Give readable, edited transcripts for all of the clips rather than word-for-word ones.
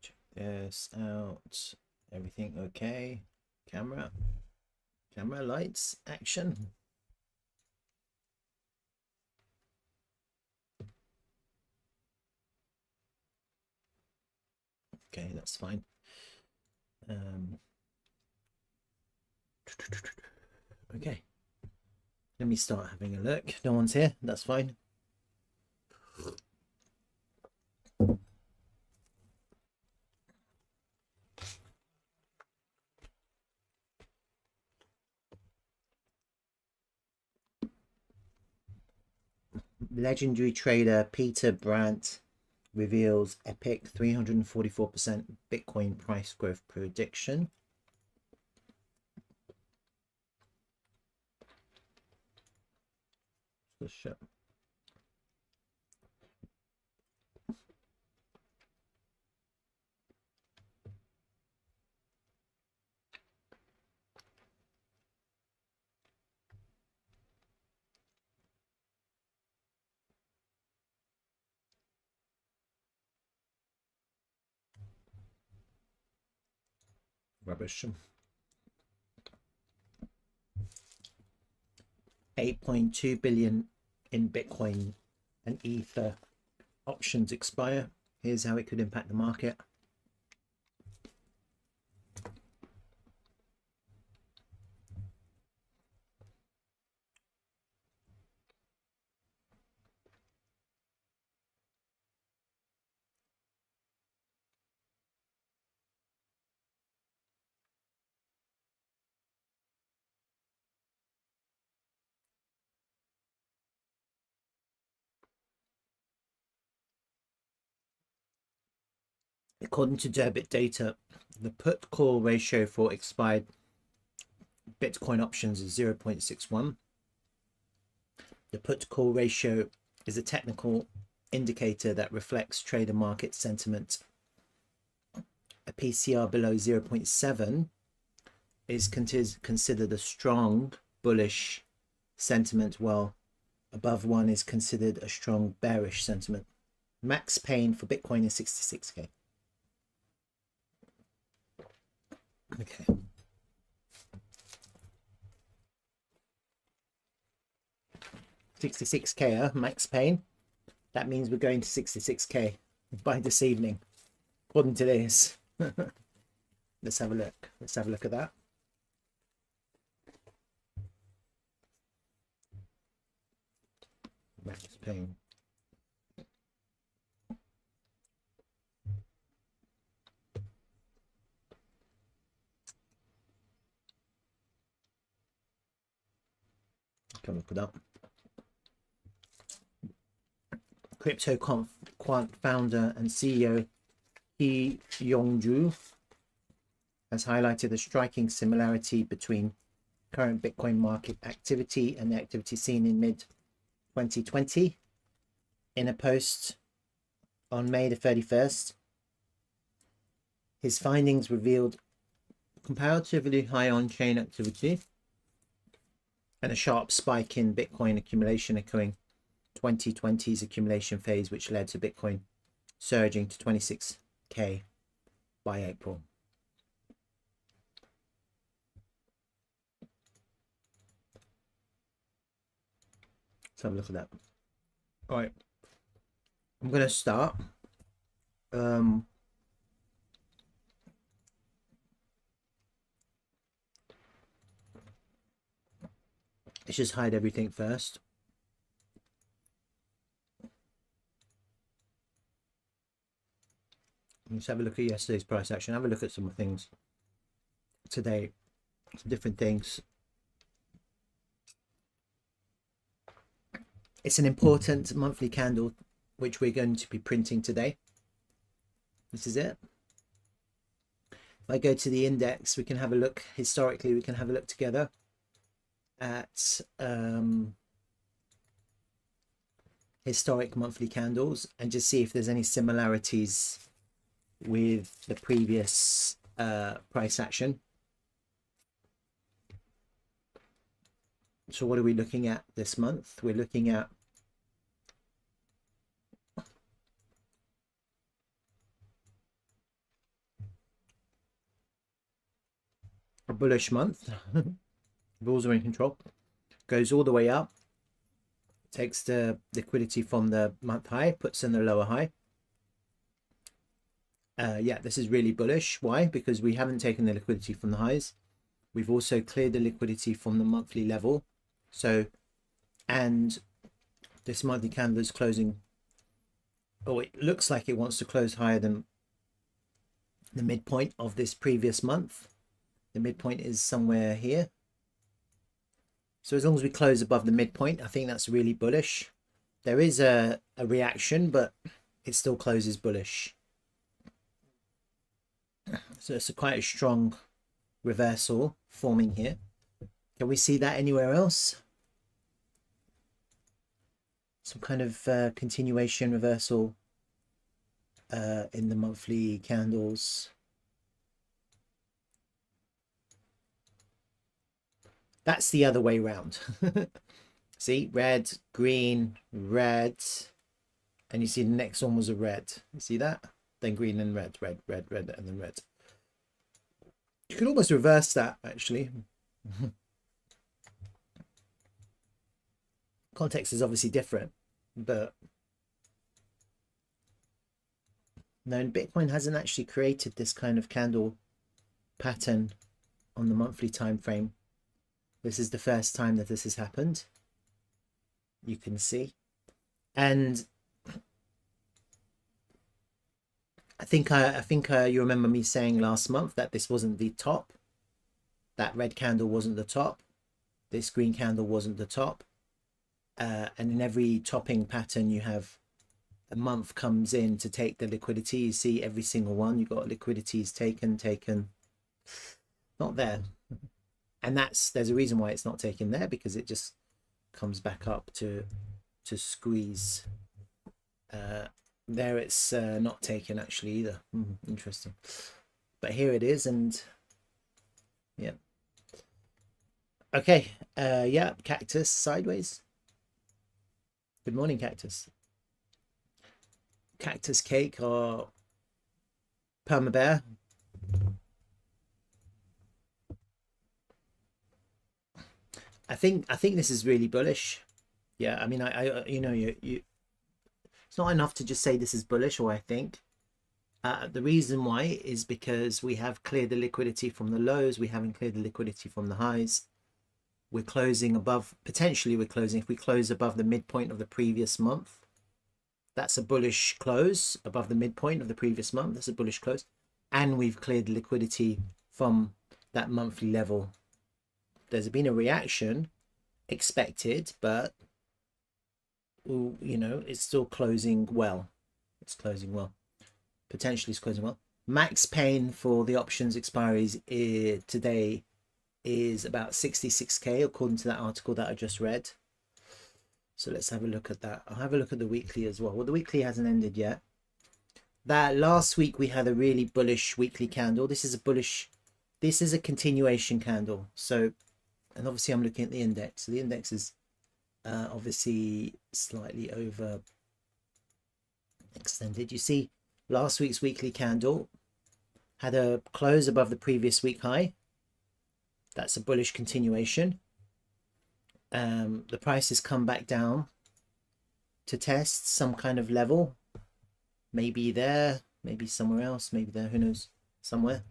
Check this out. Everything okay? Camera, lights, action. Okay, that's fine. Okay, let me start having a look. No one's here, that's fine. Legendary trader Peter Brandt reveals epic 344% Bitcoin price growth prediction. Let's show. Rubbish. 8.2 billion in Bitcoin and Ether options expire. Here's how it could impact the market. According to debit data, the put call ratio for expired Bitcoin options is 0.61. The put call ratio is a technical indicator that reflects trader market sentiment. A PCR below 0.7 is considered a strong bullish sentiment, while above 1 is considered a strong bearish sentiment. Max pain for Bitcoin is 66k. Okay. 66k, max pain. That means we're going to 66k by this evening, according to this. Let's have a look. Let's have a look at that. Max pain. Come look it up. Crypto Quant founder and CEO Hee Yong-ju has highlighted a striking similarity between current Bitcoin market activity and the activity seen in mid-2020. In a post on May the 31st, his findings revealed comparatively high on-chain activity and a sharp spike in Bitcoin accumulation echoing 2020's accumulation phase, which led to Bitcoin surging to 26k by April. Let's have a look at that. All right, I'm going to start. Let's just hide everything first. Let's have a look at yesterday's price action. Have a look at some things today, some different things. It's an important monthly candle which we're going to be printing today. This is it. If I go to the index, we can have a look historically. We can have a look together at historic monthly candles and just see if there's any similarities with the previous price action. So what are we looking at this month? We're looking at a bullish month. Bulls are in control. Goes all the way up. Takes the liquidity from the month high, puts in the lower high. Yeah, this is really bullish. Why? Because we haven't taken the liquidity from the highs. We've also cleared the liquidity from the monthly level. So, and this monthly candle is closing. Oh, it looks like it wants to close higher than the midpoint of this previous month. The midpoint is somewhere here. So as long as we close above the midpoint, I think that's really bullish. There is a reaction, but it still closes bullish. So it's quite a strong reversal forming here. Can we see that anywhere else? Some kind of continuation reversal in the monthly candles. That's the other way round. See, red, green, red, and you see the next one was a red. You see that? Then green and red, red, red, red, and then red. You can almost reverse that, actually. Context is obviously different, but no, Bitcoin hasn't actually created this kind of candle pattern on the monthly time frame. This is the first time that this has happened. You can see. And I think you remember me saying last month that this wasn't the top. That red candle wasn't the top. This green candle wasn't the top. And in every topping pattern, you have a month comes in to take the liquidity. You see every single one. You've got liquidities taken, not there. And there's a reason why it's not taken there, because it just comes back up to squeeze. There it's not taken actually either. Interesting. But here it is, and yeah. Okay, yeah, cactus sideways. Good morning, cactus. Cactus cake or perma bear. I think this is really bullish. Yeah, I mean, you know, it's not enough to just say this is bullish, or I think. The reason why is because we have cleared the liquidity from the lows. We haven't cleared the liquidity from the highs. We're closing above, potentially we're closing, if we close above the midpoint of the previous month, that's a bullish close. Above the midpoint of the previous month, that's a bullish close. And we've cleared the liquidity from that monthly level. There's been a reaction expected, but you know, it's still closing well. It's closing well. Potentially it's closing well. Max pain for the options expiries today is about 66k, according to that article that I just read. So let's have a look at that. I'll have a look at the weekly as well. Well, the weekly hasn't ended yet. That last week we had a really bullish weekly candle. This is a bullish, this is a continuation candle. So, and obviously I'm looking at the index. So the index is obviously slightly over extended. You see last week's weekly candle had a close above the previous week high. That's a bullish continuation. The price has come back down to test some kind of level, maybe there, maybe somewhere else, maybe there, who knows, somewhere.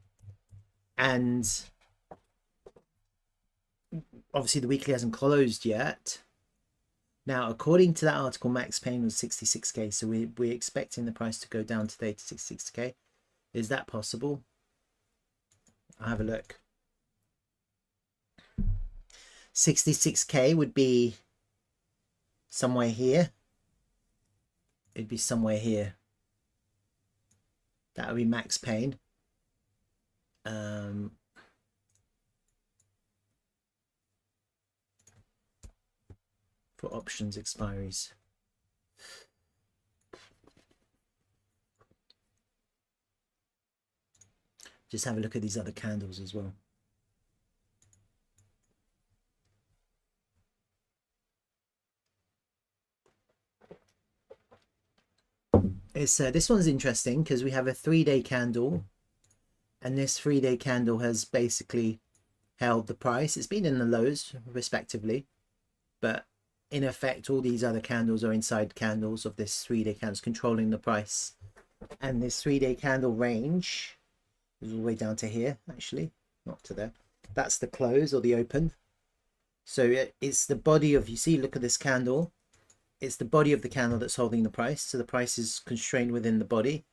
And obviously the weekly hasn't closed yet. Now, according to that article, max pain was 66k, so we're expecting the price to go down today to 66k. Is that possible? I'll have a look. 66k would be somewhere here. It'd be somewhere here. That would be max pain. For options expiries. Just have a look at these other candles as well. It's this one's interesting because we have a 3-day candle, and this 3-day candle has basically held the price. It's been in the lows respectively, but in effect all these other candles are inside candles of this 3-day candles controlling the price. And this 3-day candle range is all the way down to here, actually, not to there. That's the close or the open. So it's the body of, you see, look at this candle. It's the body of the candle that's holding the price. So the price is constrained within the body.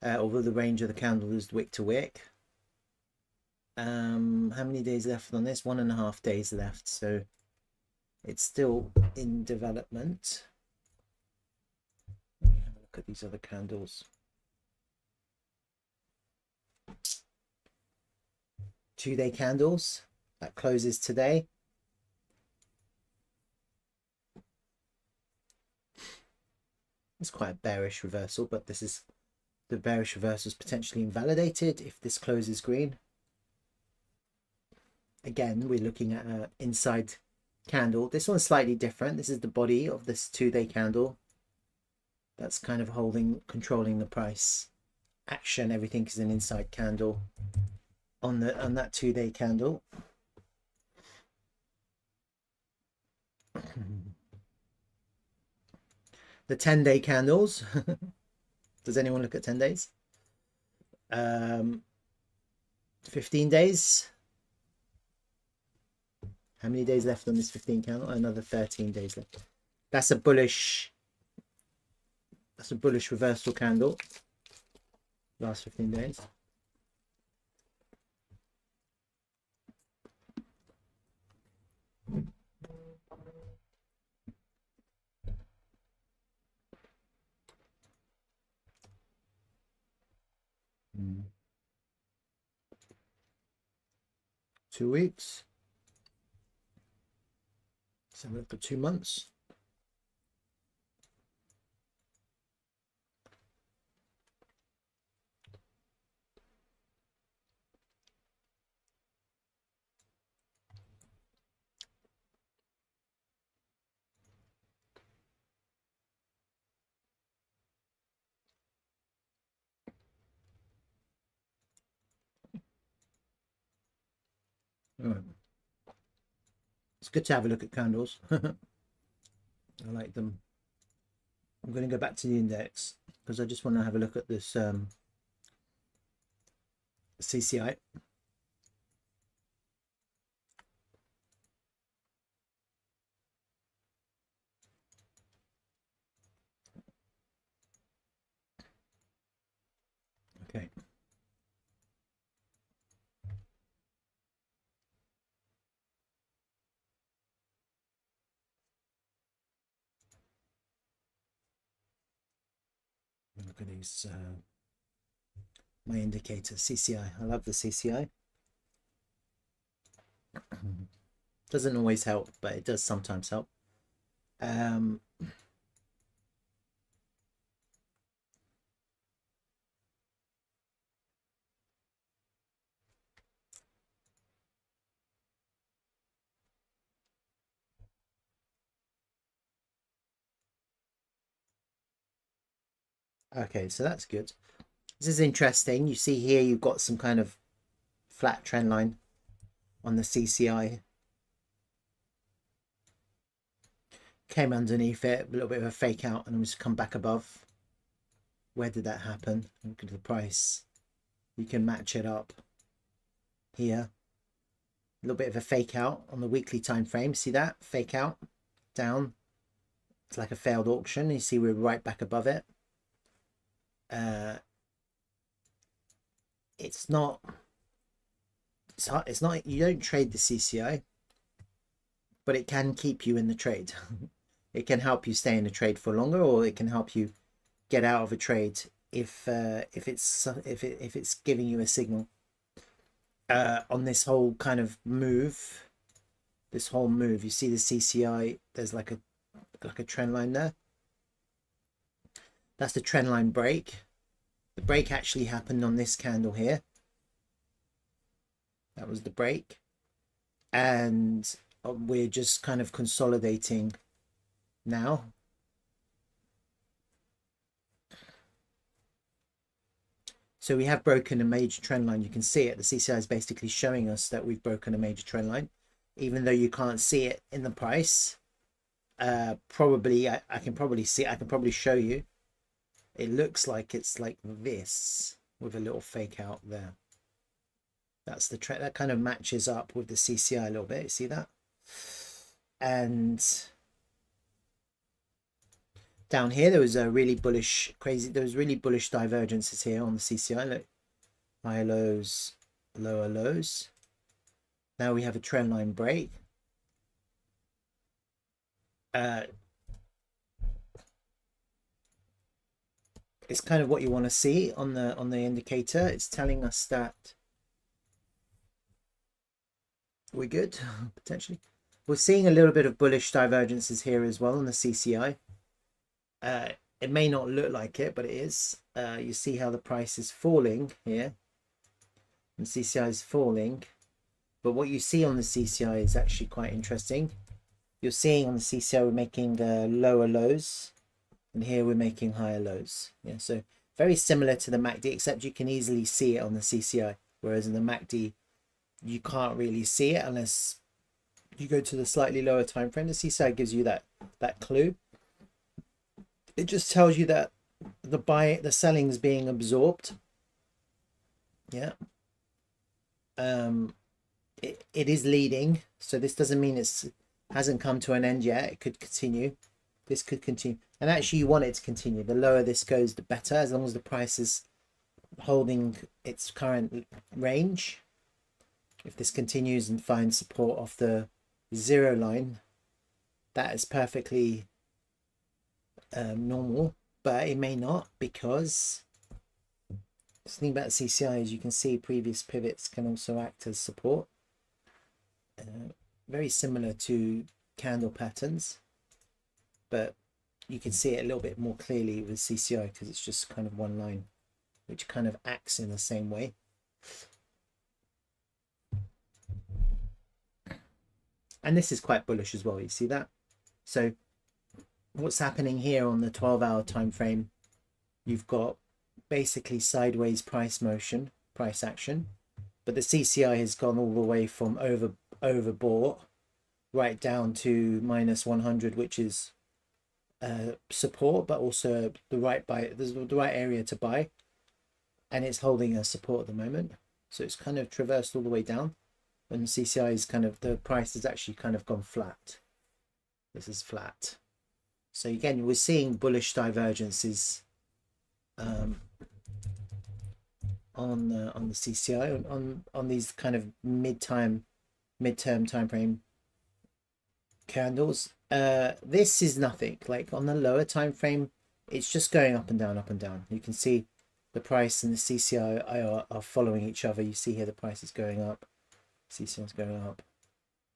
Although the range of the candle is wick to wick. How many days left on this? 1.5 days left. So it's still in development. Let me have a look at these other candles. 2-day candles. That closes today. It's quite a bearish reversal, but this is the bearish reversal is potentially invalidated if this closes green. Again, we're looking at an inside candle. This one's slightly different. This is the body of this 2-day candle. That's kind of controlling the price action. Everything is an inside candle on that 2-day candle. The 10-day candles. Does anyone look at 10 days? 15 days. How many days left on this 15 candle? Another 13 days left. That's a bullish reversal candle. Last 15 days. Mm. 2 weeks. So look for 2 months. Right. It's good to have a look at candles. I like them. I'm going to go back to the index because I just want to have a look at this CCI. Okay. Look at these, my indicator, CCI. I love the CCI. Doesn't always help, but it does sometimes help. Okay, so that's good. This is interesting. You see here you've got some kind of flat trend line on the CCI. Came underneath it, a little bit of a fake out, and was come back above. Where did that happen? Look at the price. You can match it up here. A little bit of a fake out on the weekly time frame. See that? Fake out down. It's like a failed auction. You see we're right back above it. It's not you don't trade the CCI, but it can keep you in the trade. It can help you stay in the trade for longer, or it can help you get out of a trade if it's giving you a signal. On this whole kind of move, you see the CCI, there's like a trend line there. That's the trend line break. The break actually happened on this candle here. That was the break. And we're just kind of consolidating now. So we have broken a major trend line. You can see it. The CCI is basically showing us that we've broken a major trend line, even though you can't see it in the price. Probably I can probably see, I can probably show you. It looks like it's like this with a little fake out there. That's the trend. That kind of matches up with the CCI a little bit. You see that? And down here there was a really bullish, there was really bullish divergences here on the CCI. Look, higher lows, lower lows. Now we have a trend line break. It's kind of what you want to see on the indicator. It's telling us that we're good potentially. We're seeing a little bit of bullish divergences here as well on the CCI. It may not look like it, but it is. You see how the price is falling here, and CCI is falling. But what you see on the CCI is actually quite interesting. You're seeing on the CCI we're making lower lows, and here we're making higher lows. Yeah, so very similar to the MACD, except you can easily see it on the CCI, whereas in the MACD you can't really see it unless you go to the slightly lower time frame. The CCI gives you that clue. It just tells you that the selling is being absorbed. Yeah. It is leading, so this doesn't mean it's hasn't come to an end yet. It could continue. This could continue, and actually you want it to continue. The lower this goes, the better, as long as the price is holding its current range. If this continues and finds support off the 0 line, that is perfectly normal, but it may not, because the thing about the CCI is you can see previous pivots can also act as support. Very similar to candle patterns, but you can see it a little bit more clearly with CCI because it's just kind of one line which kind of acts in the same way. And this is quite bullish as well, you see that? So what's happening here on the 12-hour time frame, you've got basically sideways price motion, price action, but the CCI has gone all the way from overbought right down to minus 100, which is support, but also the right buy, the right area to buy, and it's holding a support at the moment. So it's kind of traversed all the way down, and CCI is kind of, the price has actually kind of gone flat. This is flat. So again, we're seeing bullish divergences on the CCI on these kind of midterm time frame candles. This is nothing. Like on the lower time frame, it's just going up and down, up and down. You can see the price and the CCI are following each other. You see here the price is going up, CCI is going up,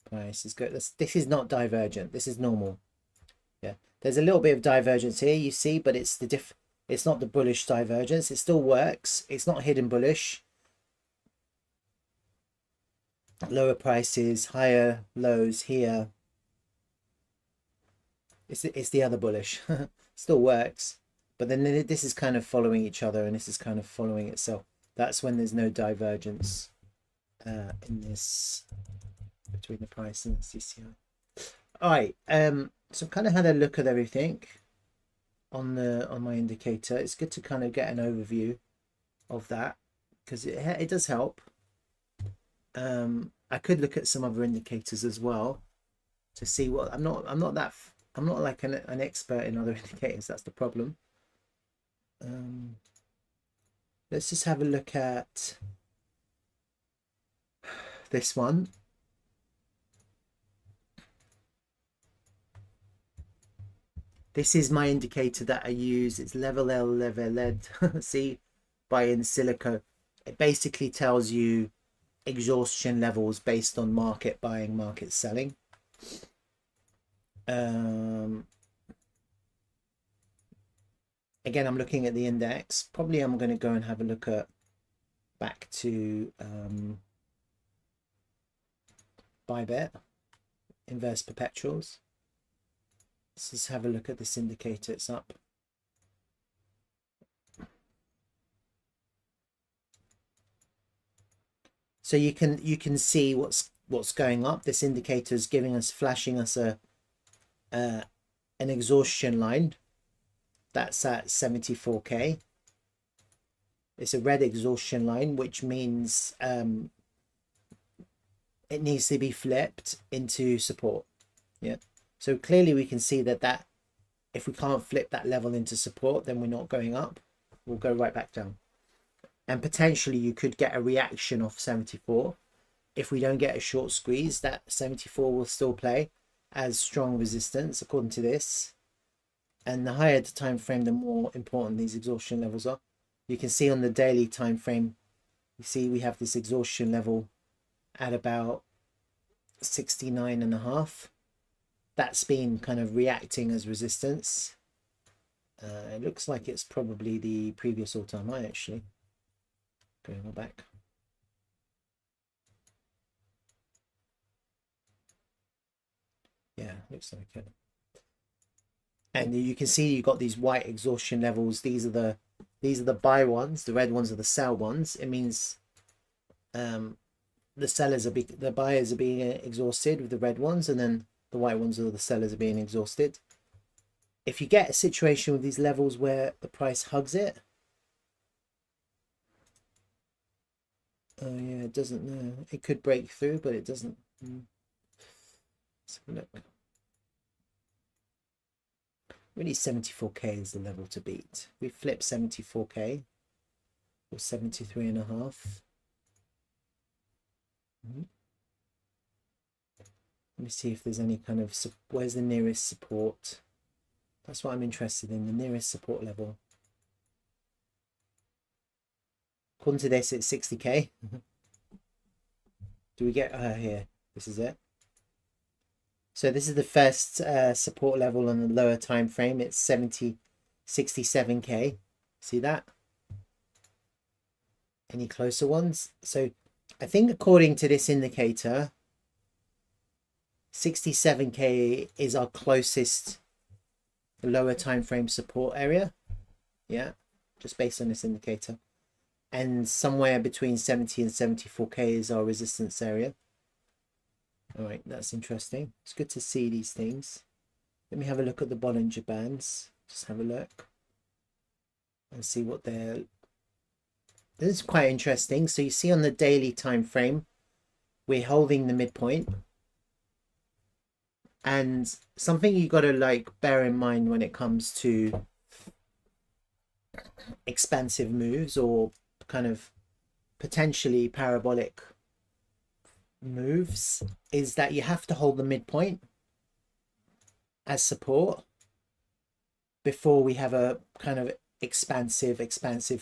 price is going. This is not divergent. This is normal. Yeah, there's a little bit of divergence here, you see, but it's it's not the bullish divergence. It still works. It's not hidden bullish. Lower prices, higher lows here. It's the other bullish. Still works, but then this is kind of following each other, and this is kind of following itself. That's when there's no divergence in this between the price and the CCI. All right, so I've kind of had a look at everything on my indicator. It's good to kind of get an overview of that because it does help. I could look at some other indicators as well to see what I'm not like an expert in other indicators. That's the problem. Let's just have a look at this one. This is my indicator that I use. It's level L, level L. See, by in silico. It basically tells you exhaustion levels based on market buying, market selling. Again, I'm looking at the index. Probably I'm going to go and have a look at back to buy bet, inverse perpetuals. Let's just have a look at this indicator. It's up. So you can see what's going up. This indicator is giving us, flashing us an exhaustion line. That's at 74k. It's a red exhaustion line, which means it needs to be flipped into support. Yeah. So clearly we can see that if we can't flip that level into support, then we're not going up. We'll go right back down. And potentially you could get a reaction off 74. If we don't get a short squeeze, that 74 will still play as strong resistance according to this. And the higher the time frame, the more important these exhaustion levels are. You can see on the daily time frame, you see we have this exhaustion level at about 69.5. That's been kind of reacting as resistance. It looks like it's probably the previous all-time high, actually. Going back. Yeah, looks like it. And you can see you've got these white exhaustion levels. These are the buy ones. The red ones are the sell ones. It means the buyers are being exhausted with the red ones, and then the white ones are the sellers are being exhausted. If you get a situation with these levels where the price hugs it, oh yeah, it doesn't know. It could break through, but it doesn't. Let's have a look. Really, 74k is the level to beat. We flip 74k or 73.5. Let me see if there's any kind of, where's the nearest support? That's what I'm interested in, the nearest support level. According to this, it's 60k. Do we get here? This is it. So this is the first support level on the lower time frame. It's 67k. See that? Any closer ones? So I think according to this indicator, 67k is our closest lower time frame support area. Yeah, just based on this indicator. And somewhere between 70 and 74k is our resistance area. All right, that's interesting. It's good to see these things. Let me have a look at the Bollinger Bands. Just have a look and see what they're. This is quite interesting. So you see on the daily time frame, we're holding the midpoint. And something you got to like bear in mind when it comes to expansive moves or kind of potentially parabolic moves is that you have to hold the midpoint as support before we have a kind of expansive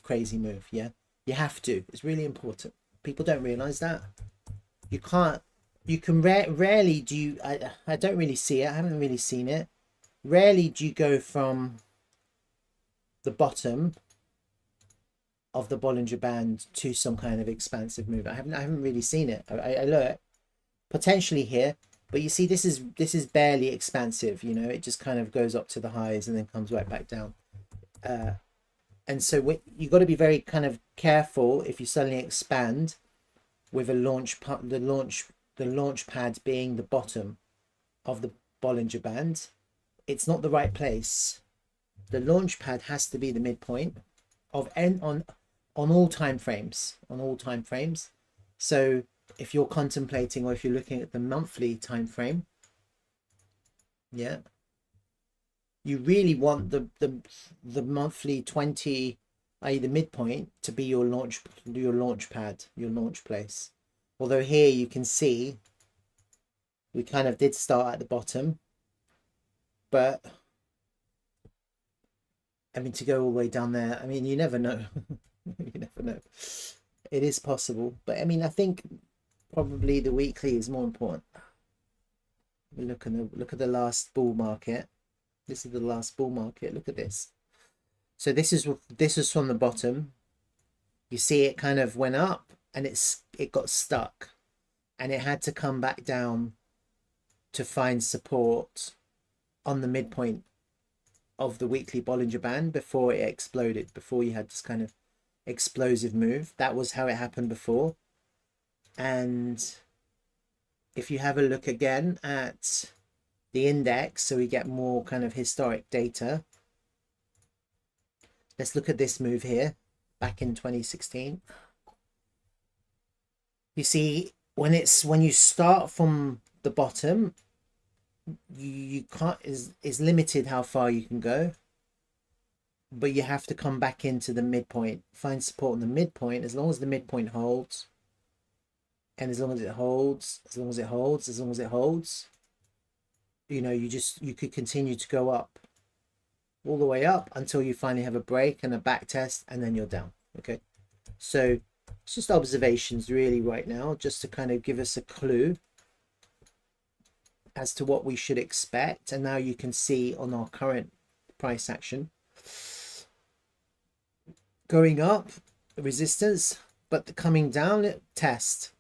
crazy move. Yeah, you have to. It's really important. People don't realize that. You can't, you can rarely do you, I don't really see it. I haven't really seen it. Rarely do you go from the bottom of the Bollinger Band to some kind of expansive move. I haven't really seen it. I look potentially here, but you see this is barely expansive. You know, it just kind of goes up to the highs and then comes right back down. And so you got to be very kind of careful if you suddenly expand with a the launch pad being the bottom of the Bollinger Band. It's not the right place. The launch pad has to be the midpoint of on all time frames. So if you're contemplating or if you're looking at the monthly time frame, yeah, you really want the monthly 20, i.e. the midpoint, to be your launch pad, your launch place. Although here you can see we kind of did start at the bottom, but I mean, to go all the way down there, I mean, you never know. You never know. It is possible, but I mean, I think probably the weekly is more important. Look at the last bull market. This is the last bull market. Look at this. So this is from the bottom. You see it kind of went up and it got stuck, and it had to come back down to find support on the midpoint of the weekly Bollinger Band before it exploded, before you had this kind of explosive move. That was how it happened before. And if you have a look again at the index, so we get more kind of historic data, let's look at this move here back in 2016. You see, when you start from the bottom, you can't, is limited how far you can go, but you have to come back into the midpoint, find support in the midpoint. As long as the midpoint holds, and as long as it holds, as long as it holds, as long as it holds, you know, you could continue to go up all the way up until you finally have a break and a back test, and then you're down. Okay, so it's just observations really right now, just to kind of give us a clue as to what we should expect. And now you can see on our current price action going up, resistance, but coming down, test.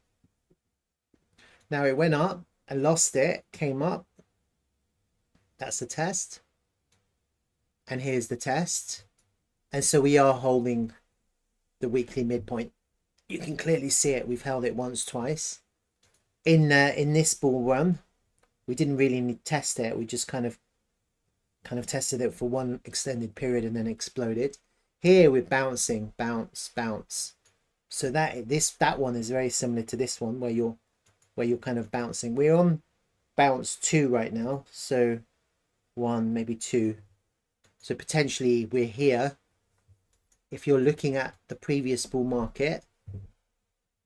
Now it went up and lost it, came up, that's the test, and here's the test. And so we are holding the weekly midpoint. You can clearly see it. We've held it once, twice. In this bull run, we didn't really need to test it. We just kind of tested it for one extended period and then exploded. Here we're bouncing, bounce, bounce. So that one is very similar to this one, where you're kind of bouncing. We're on bounce 2 right now, so 1, maybe 2. So potentially we're here. If you're looking at the previous bull market,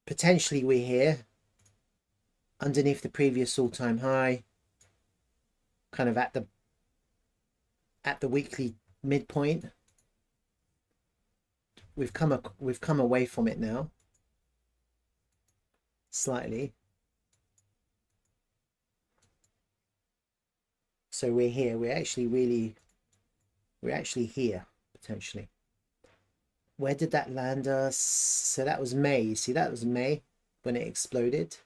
potentially we're here underneath the previous all-time high, kind of at the weekly midpoint. We've come away from it now slightly. So we're here. We're actually here potentially. Where did that land us? So that was May. See, that was May when it exploded.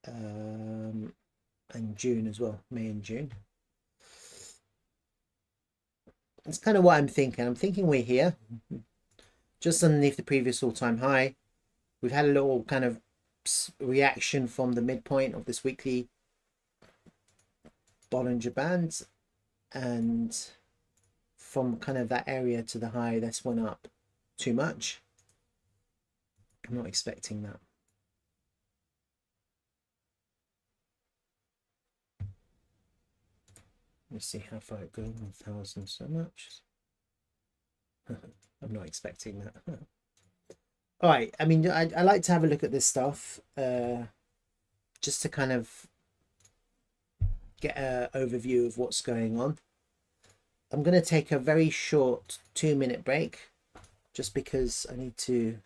And June as well, May and June. That's kind of what I'm thinking. I'm thinking we're here, just underneath the previous all-time high. We've had a little kind of reaction from the midpoint of this weekly Bollinger Band, and from kind of that area to the high, that's went up too much. I'm not expecting that. Let's see how far it goes. 1,000 so much. I'm not expecting that. All right, I mean, I like to have a look at this stuff just to kind of get an overview of what's going on. I'm going to take a very short 2-minute break just because I need to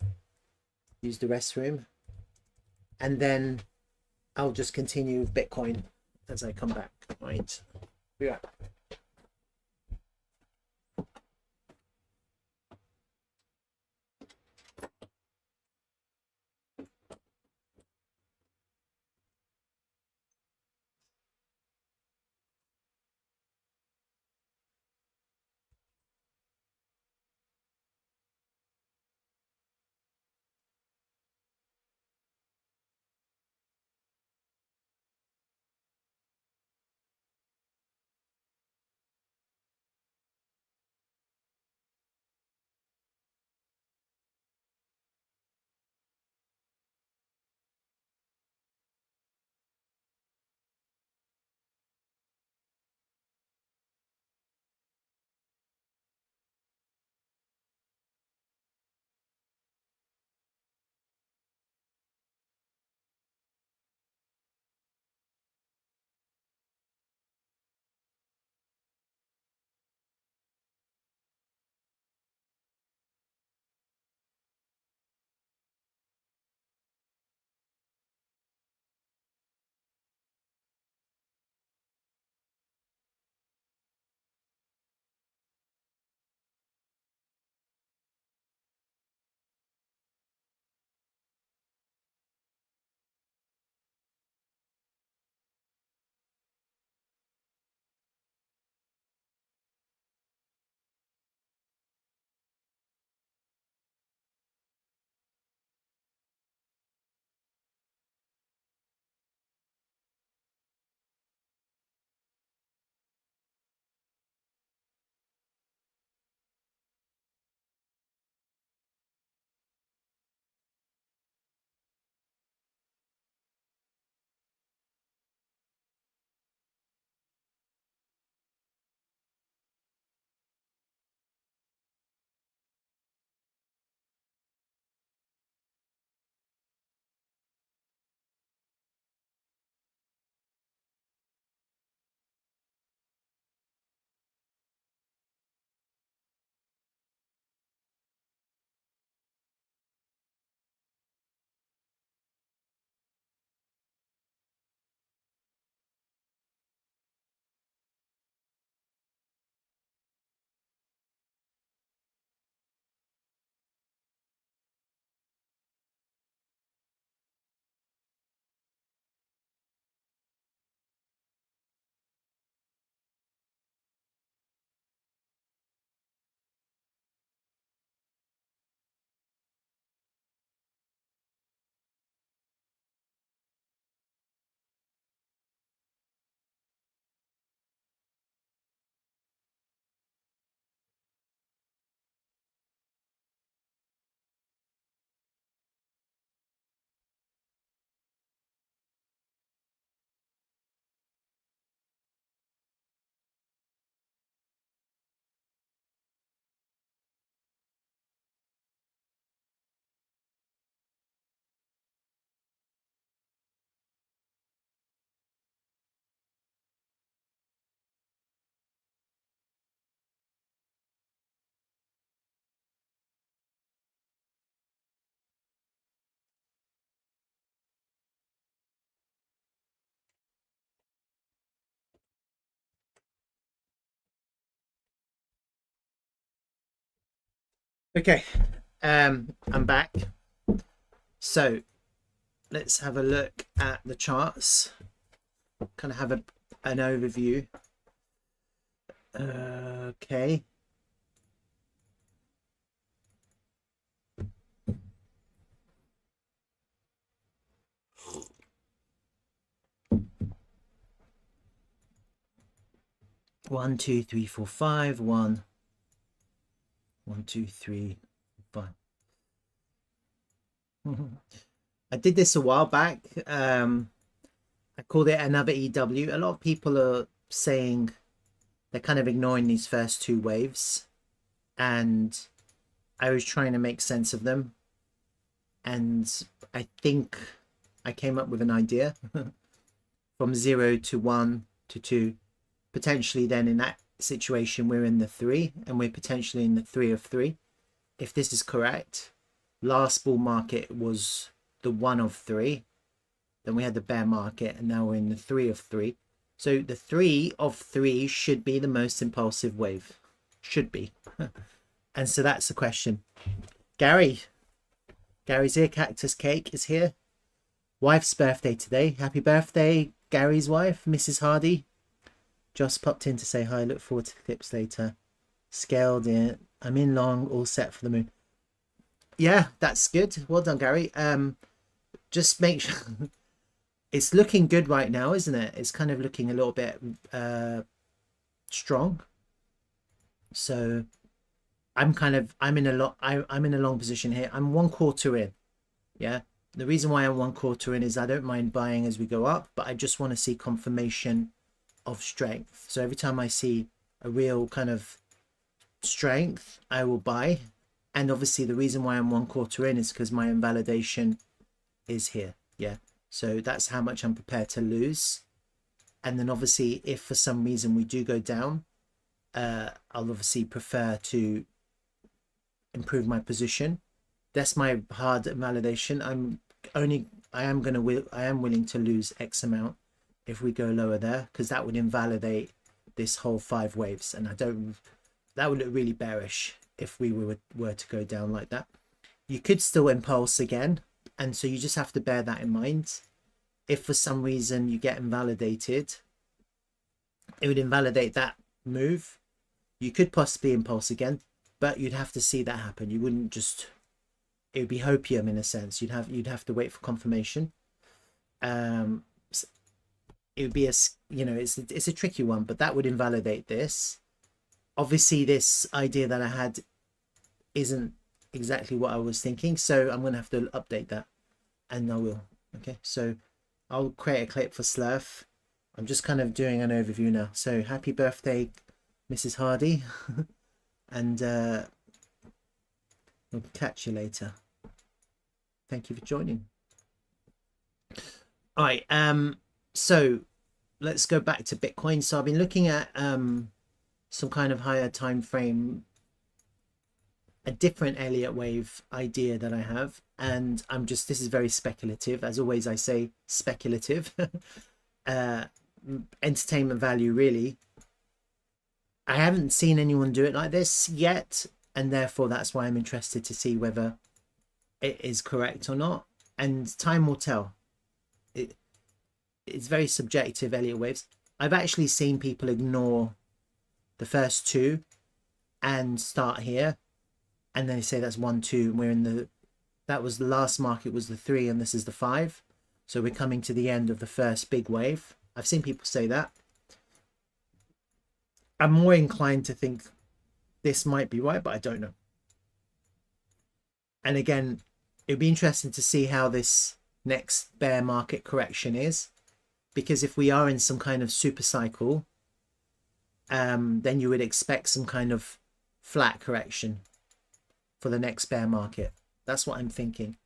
use the restroom, and then I'll just continue with Bitcoin as I come back. Right, be right back. Okay, I'm back. So let's have a look at the charts. Kind of have an overview. Okay. One, two, three, four, five. One, two, three, five. I did this a while back. I called it another EW. A lot of people are saying they're kind of ignoring these first two waves, and I was trying to make sense of them. And I think I came up with an idea from 0 to 1 to 2. Potentially then in that situation we're in the 3, and we're potentially in the 3 of 3. If this is correct, last bull market was the 1 of 3, then we had the bear market, and now we're in the 3 of 3. So the 3 of 3 should be the most impulsive wave. Should be. And so that's the question. Gary's here. Cactus Cake is here. Wife's birthday today. Happy birthday, Gary's wife, Mrs. Hardy. Just popped in to say hi. Look forward to the clips later. Scaled in. I'm in long, all set for the moon. Yeah, that's good. Well done, Gary. Just make sure it's looking good right now, isn't it? It's kind of looking a little bit strong. So I'm in a long position here. I'm 1/4 in. Yeah. The reason why I'm 1/4 in is I don't mind buying as we go up, but I just want to see confirmation of strength. So every time I see a real kind of strength, I will buy. And obviously the reason why I'm 1/4 in is because my invalidation is here. Yeah. So that's how much I'm prepared to lose. And then obviously if for some reason we do go down, I'll obviously prefer to improve my position. That's my hard invalidation. I am willing to lose X amount if we go lower there, because that would invalidate this whole 5 waves, and that would look really bearish if we were to go down like that. You could still impulse again, and so you just have to bear that in mind. If for some reason you get invalidated, it would invalidate that move. You could possibly impulse again, but you'd have to see that happen. You wouldn't just, it would be hopium in a sense. You'd have to wait for confirmation. It would be it's a tricky one, but that would invalidate this. Obviously this idea that I had isn't exactly what I was thinking, so I'm gonna have to update that, and I will. Okay, so I'll create a clip for Slerf. I'm just kind of doing an overview now. So happy birthday, Mrs. Hardy. And we'll catch you later. Thank you for joining. All right, so let's go back to Bitcoin. So I've been looking at some kind of higher time frame, a different Elliott wave idea that I have, and this is very speculative. As always, I say speculative. Entertainment value, really. I haven't seen anyone do it like this yet, and therefore that's why I'm interested to see whether it is correct or not, and time will tell. It's very subjective, Elliott waves. I've actually seen people ignore the first 2 and start here, and then they say that's 1, 2, and we're in that was the last market was the 3, and this is the 5, so we're coming to the end of the first big wave. I've seen people say that. I'm more inclined to think this might be right, but I don't know. And again, it'd be interesting to see how this next bear market correction is, because if we are in some kind of super cycle, then you would expect some kind of flat correction for the next bear market. That's what I'm thinking.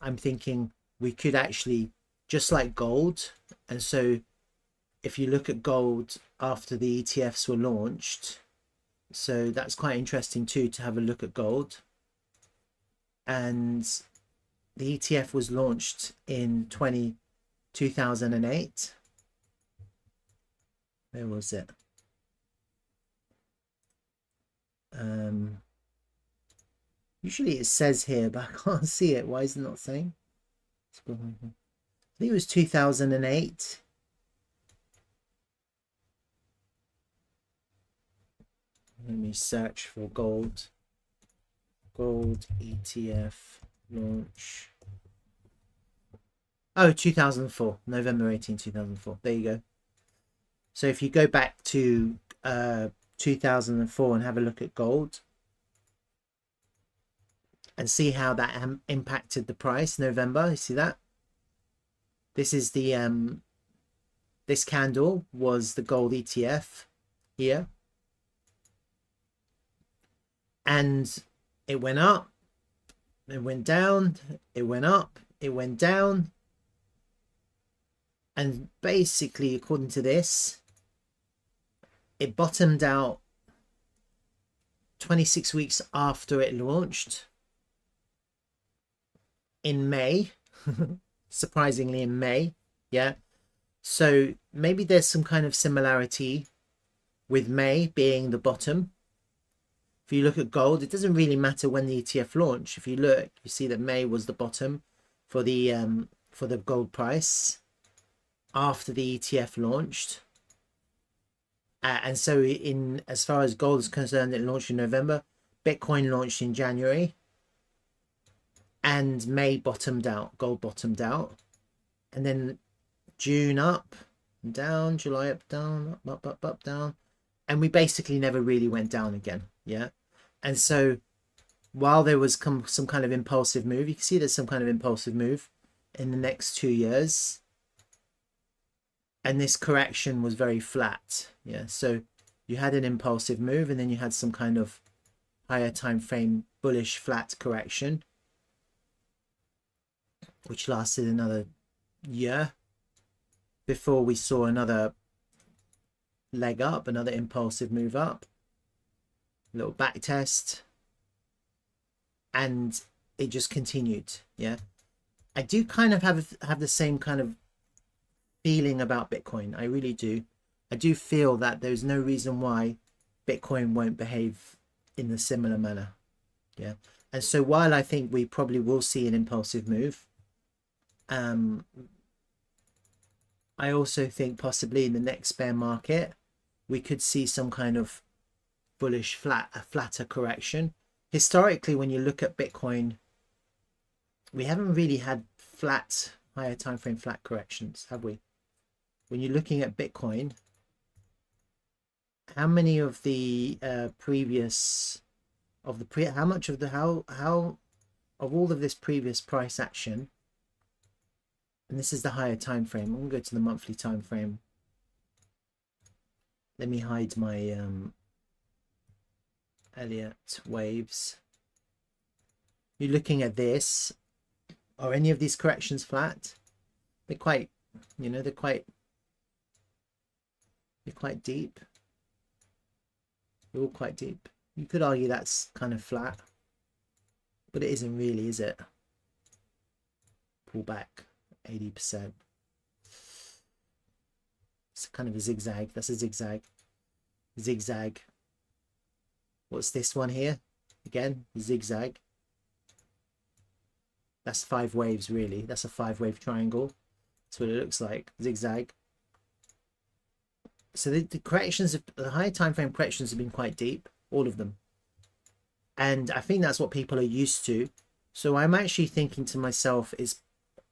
I'm thinking we could actually, just like gold, and so if you look at gold after the ETFs were launched, so that's quite interesting too, to have a look at gold. And the ETF was launched in 2008. Where was it? Usually it says here, but I can't see it. Why is it not saying? I think it was 2008. Let me search for gold. Gold ETF launch. Oh, 2004. November 18, 2004. There you go. So if you go back to 2004 and have a look at gold and see how that impacted the price, November, you see that? This is the this candle was the gold ETF here, and it went up, it went down, it went up, it went down, and basically according to this, it bottomed out 26 weeks after it launched in May. Surprisingly in May. Yeah, so maybe there's some kind of similarity with May being the bottom. If you look at gold, it doesn't really matter when the ETF launched. If you look, you see that May was the bottom for the gold price after the ETF launched. And so in as far as gold is concerned, it launched in November. Bitcoin launched in January. And May bottomed out, gold bottomed out. And then June up and down, July up, down, up, down. And we basically never really went down again. Yeah. And so while there was some kind of impulsive move, you can see there's some kind of impulsive move in the next 2 years. And this correction was very flat. Yeah. So you had an impulsive move and then you had some kind of higher time frame bullish flat correction, which lasted another year before we saw another leg up, another impulsive move up, a little back test, and it just continued. Yeah, I do kind of have the same kind of feeling about Bitcoin. I really do. I do feel that there's no reason why Bitcoin won't behave in a similar manner. Yeah, and so while I think we probably will see an impulsive move, I also think possibly in the next bear market we could see some kind of bullish flatter correction. Historically, when you look at Bitcoin, we haven't really had flat higher time frame flat corrections, have we? When you're looking at Bitcoin, how many of the how much of the how of all of this previous price action, and this is the higher time frame. I'm going to go to the monthly time frame. Let me hide my Elliott waves. You're looking at this. Are any of these corrections flat? They're quite, they're quite deep. They're all quite deep. You could argue that's kind of flat, but it isn't really, is it? Pull back 80%. It's kind of a zigzag. That's a zigzag. Zigzag. What's this one here? Again, zigzag. That's 5 waves, really. That's a 5-wave triangle. That's what it looks like. Zigzag. So the corrections, the high time frame corrections have been quite deep, all of them. And I think that's what people are used to. So I'm actually thinking to myself,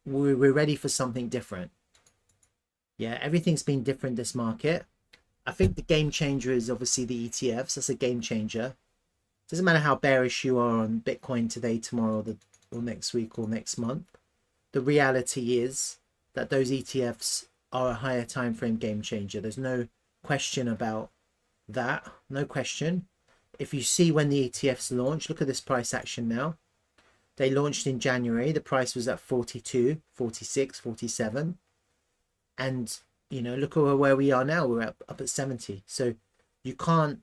we're ready for something different. Yeah, everything's been different this market. I think the game changer is obviously the ETFs. That's a game changer. Doesn't matter how bearish you are on Bitcoin today, tomorrow, or next week, or next month. The reality is that those ETFs are a higher time frame game changer. There's no question about that. No question. If you see when the ETFs launch, look at this price action now. They launched in January. The price was at 42, 46, 47. And, look at where we are now. We're up at 70. So you can't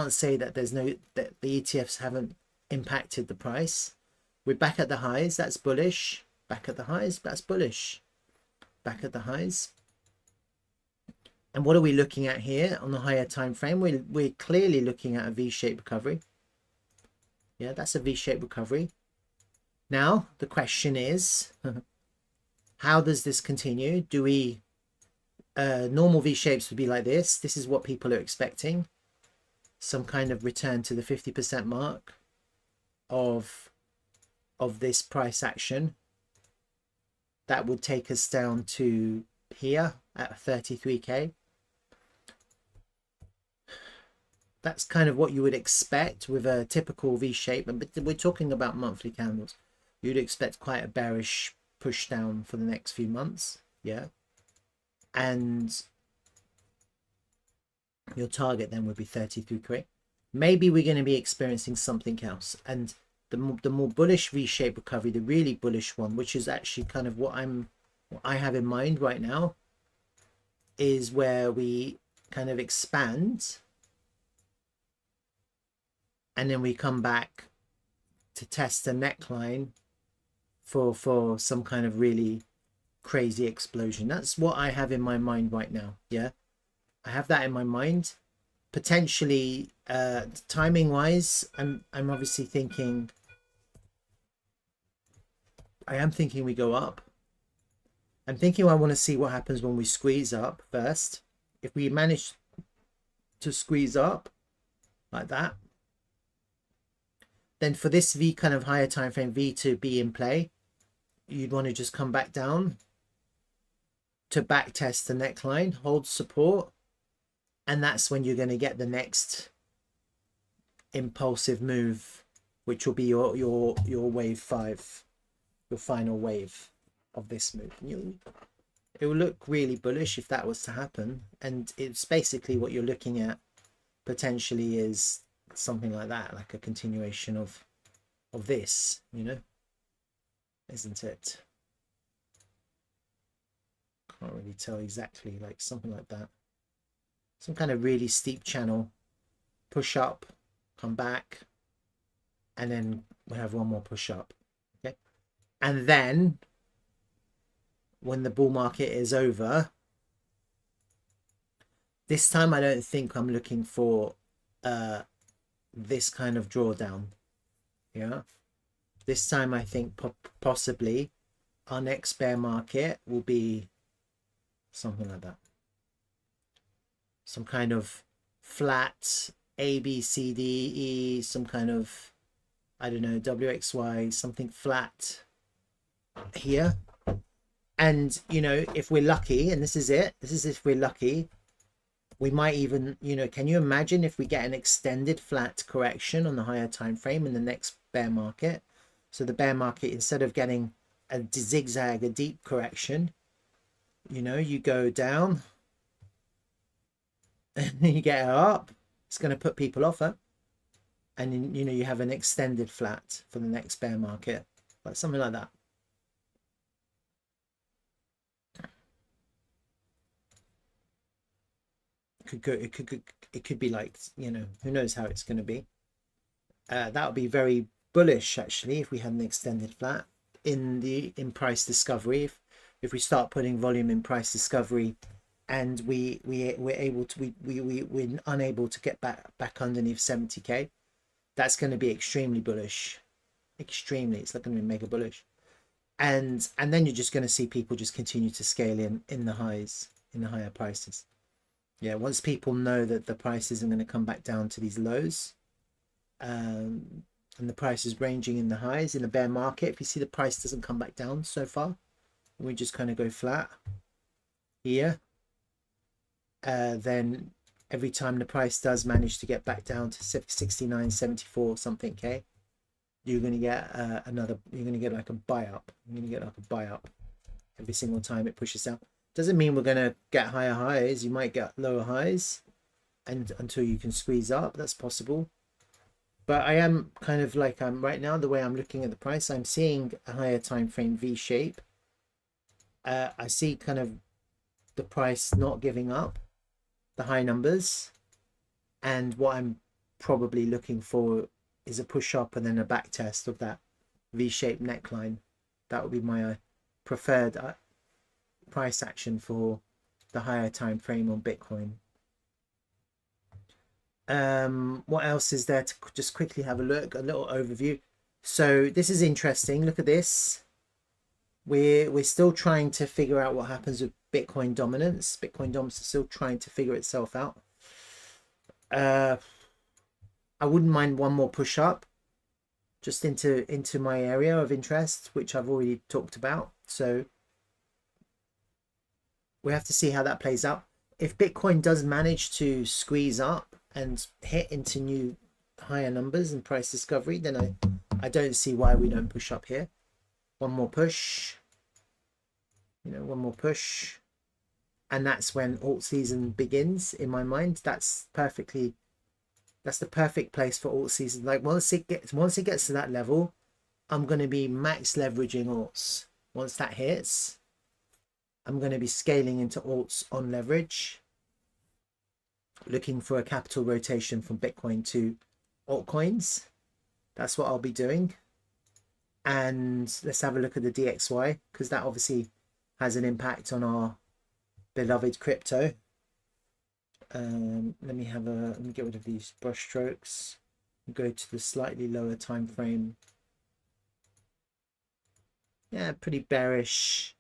say that that the ETFs haven't impacted the price. We're back at the highs. That's bullish. Back at the highs. That's bullish. Back at the highs. And what are we looking at here on the higher time frame? We're clearly looking at a V-shaped recovery. Yeah, that's a V-shaped recovery. Now the question is, how does this continue? Do we normal V-shapes would be like this. This is what people are expecting. Some kind of return to the 50% mark of this price action. That would take us down to here at 33k. That's kind of what you would expect with a typical V-shape, but we're talking about monthly candles. You'd expect quite a bearish push down for the next few months. Yeah. And your target then would be 33k. Maybe we're going to be experiencing something else. And the more bullish V-shaped recovery, the really bullish one, which is actually kind of what I have in mind right now, is where we kind of expand and then we come back to test the neckline for some kind of really crazy explosion. That's what I have in my mind right now. Yeah, I have that in my mind. Potentially timing wise, I'm obviously thinking, I am thinking we go up. I'm thinking I want to see what happens when we squeeze up first. If we manage to squeeze up like that, then for this V kind of higher time frame V to be in play, you'd want to just come back down to back test the neckline, hold support, and that's when you're going to get the next impulsive move, which will be your wave 5, your final wave of this move. It will look really bullish if that was to happen, and it's basically what you're looking at potentially is something like that, like a continuation of this, you know, isn't it? Can't really tell exactly, like something like that, some kind of really steep channel, push up, come back, and then we have one more push up. Okay, and then when the bull market is over, this time I don't think I'm looking for this kind of drawdown. Yeah, this time I think possibly our next bear market will be something like that, some kind of flat A, B, C, D, E, some kind of, I don't know, WXY, something flat here. And, you know, if we're lucky, and this is if we're lucky, we might even, you know, can you imagine if we get an extended flat correction on the higher time frame in the next bear market? So the bear market, instead of getting a zigzag, a deep correction, you know, you go down and you get up, it's going to put people off it. And, you know, you have an extended flat for the next bear market, like something like that. It could be like, you know, who knows how it's going to be. That would be very bullish actually if we had an extended flat in price discovery. If we start putting volume in price discovery and we're unable to get back underneath 70k, that's going to be extremely bullish. Extremely, it's not going to be mega bullish. And then you're just going to see people just continue to scale in the highs, in the higher prices. Yeah, once people know that the price isn't going to come back down to these lows, and the price is ranging in the highs in the bear market, if you see the price doesn't come back down so far, we just kind of go flat here, then every time the price does manage to get back down to 69, 74 something k, you're going to get you're going to get like a buy up. You're going to get like a buy up every single time it pushes down. Doesn't mean we're going to get higher highs. You might get lower highs and until you can squeeze up. That's possible. But I am kind of like, right now, the way I'm looking at the price, I'm seeing a higher time frame V shape. I see kind of the price not giving up the high numbers, and what I'm probably looking for is a push up and then a back test of that V-shaped neckline. That would be my preferred price action for the higher time frame on Bitcoin. What else is there to just quickly have a look, a little overview. So this is interesting. Look at this. We're still trying to figure out what happens with Bitcoin dominance. Bitcoin dominance is still trying to figure itself out. I wouldn't mind one more push up just into my area of interest, which I've already talked about. So we have to see how that plays out. If Bitcoin does manage to squeeze up and hit into new higher numbers and price discovery, then I don't see why we don't push up here. One more push, one more push, and that's when alt season begins in my mind. That's the perfect place for alt season. Like once it gets to that level, I'm going to be max leveraging alts. Once that hits, I'm going to be scaling into alts on leverage, looking for a capital rotation from Bitcoin to altcoins. That's what I'll be doing. And let's have a look at the DXY, because that obviously has an impact on our beloved crypto. Let me get rid of these brush strokes and go to the slightly lower time frame. Yeah, pretty bearish.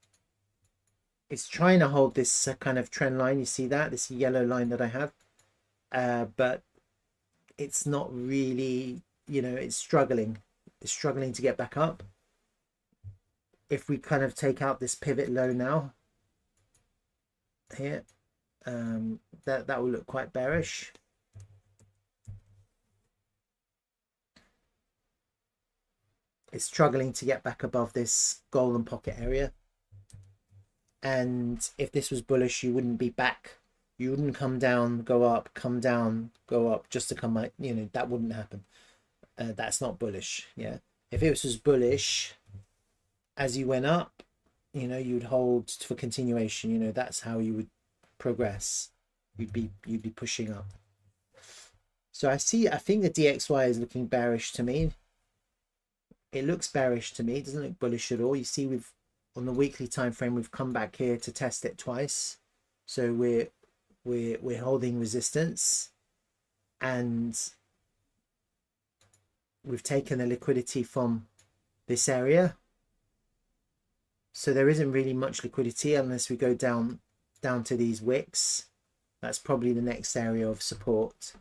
It's trying to hold this kind of trend line. You see that, this yellow line that I have, but it's not really, it's struggling to get back up. If we kind of take out this pivot low now here, that will look quite bearish. It's struggling to get back above this golden pocket area. And if this was bullish, you wouldn't be back. You wouldn't come down, go up, come down, go up, just to come out. That wouldn't happen. That's not bullish. Yeah. If it was bullish, as you went up, you'd hold for continuation. That's how you would progress. You'd be pushing up. So I think the DXY is looking bearish to me. It looks bearish to me. It doesn't look bullish at all. You see, on the weekly time frame, we've come back here to test it twice. So we're holding resistance, and we've taken the liquidity from this area. So there isn't really much liquidity unless we go down to these wicks. That's probably the next area of support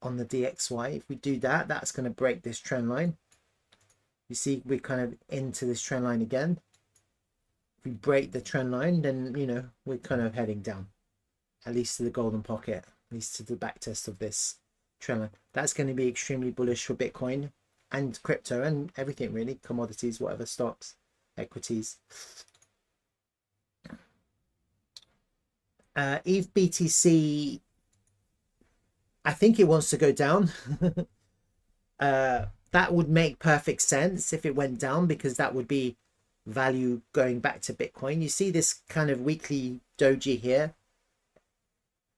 on the DXY. If we do that, that's going to break this trend line. You see, we're kind of into this trend line again. If we break the trend line, then we're kind of heading down, at least to the golden pocket, at least to the back test of this trend line. That's going to be extremely bullish for Bitcoin and crypto and everything really, commodities, whatever, stocks, equities. ETH BTC, I think it wants to go down. That would make perfect sense if it went down, because that would be value going back to Bitcoin. You see this kind of weekly doji here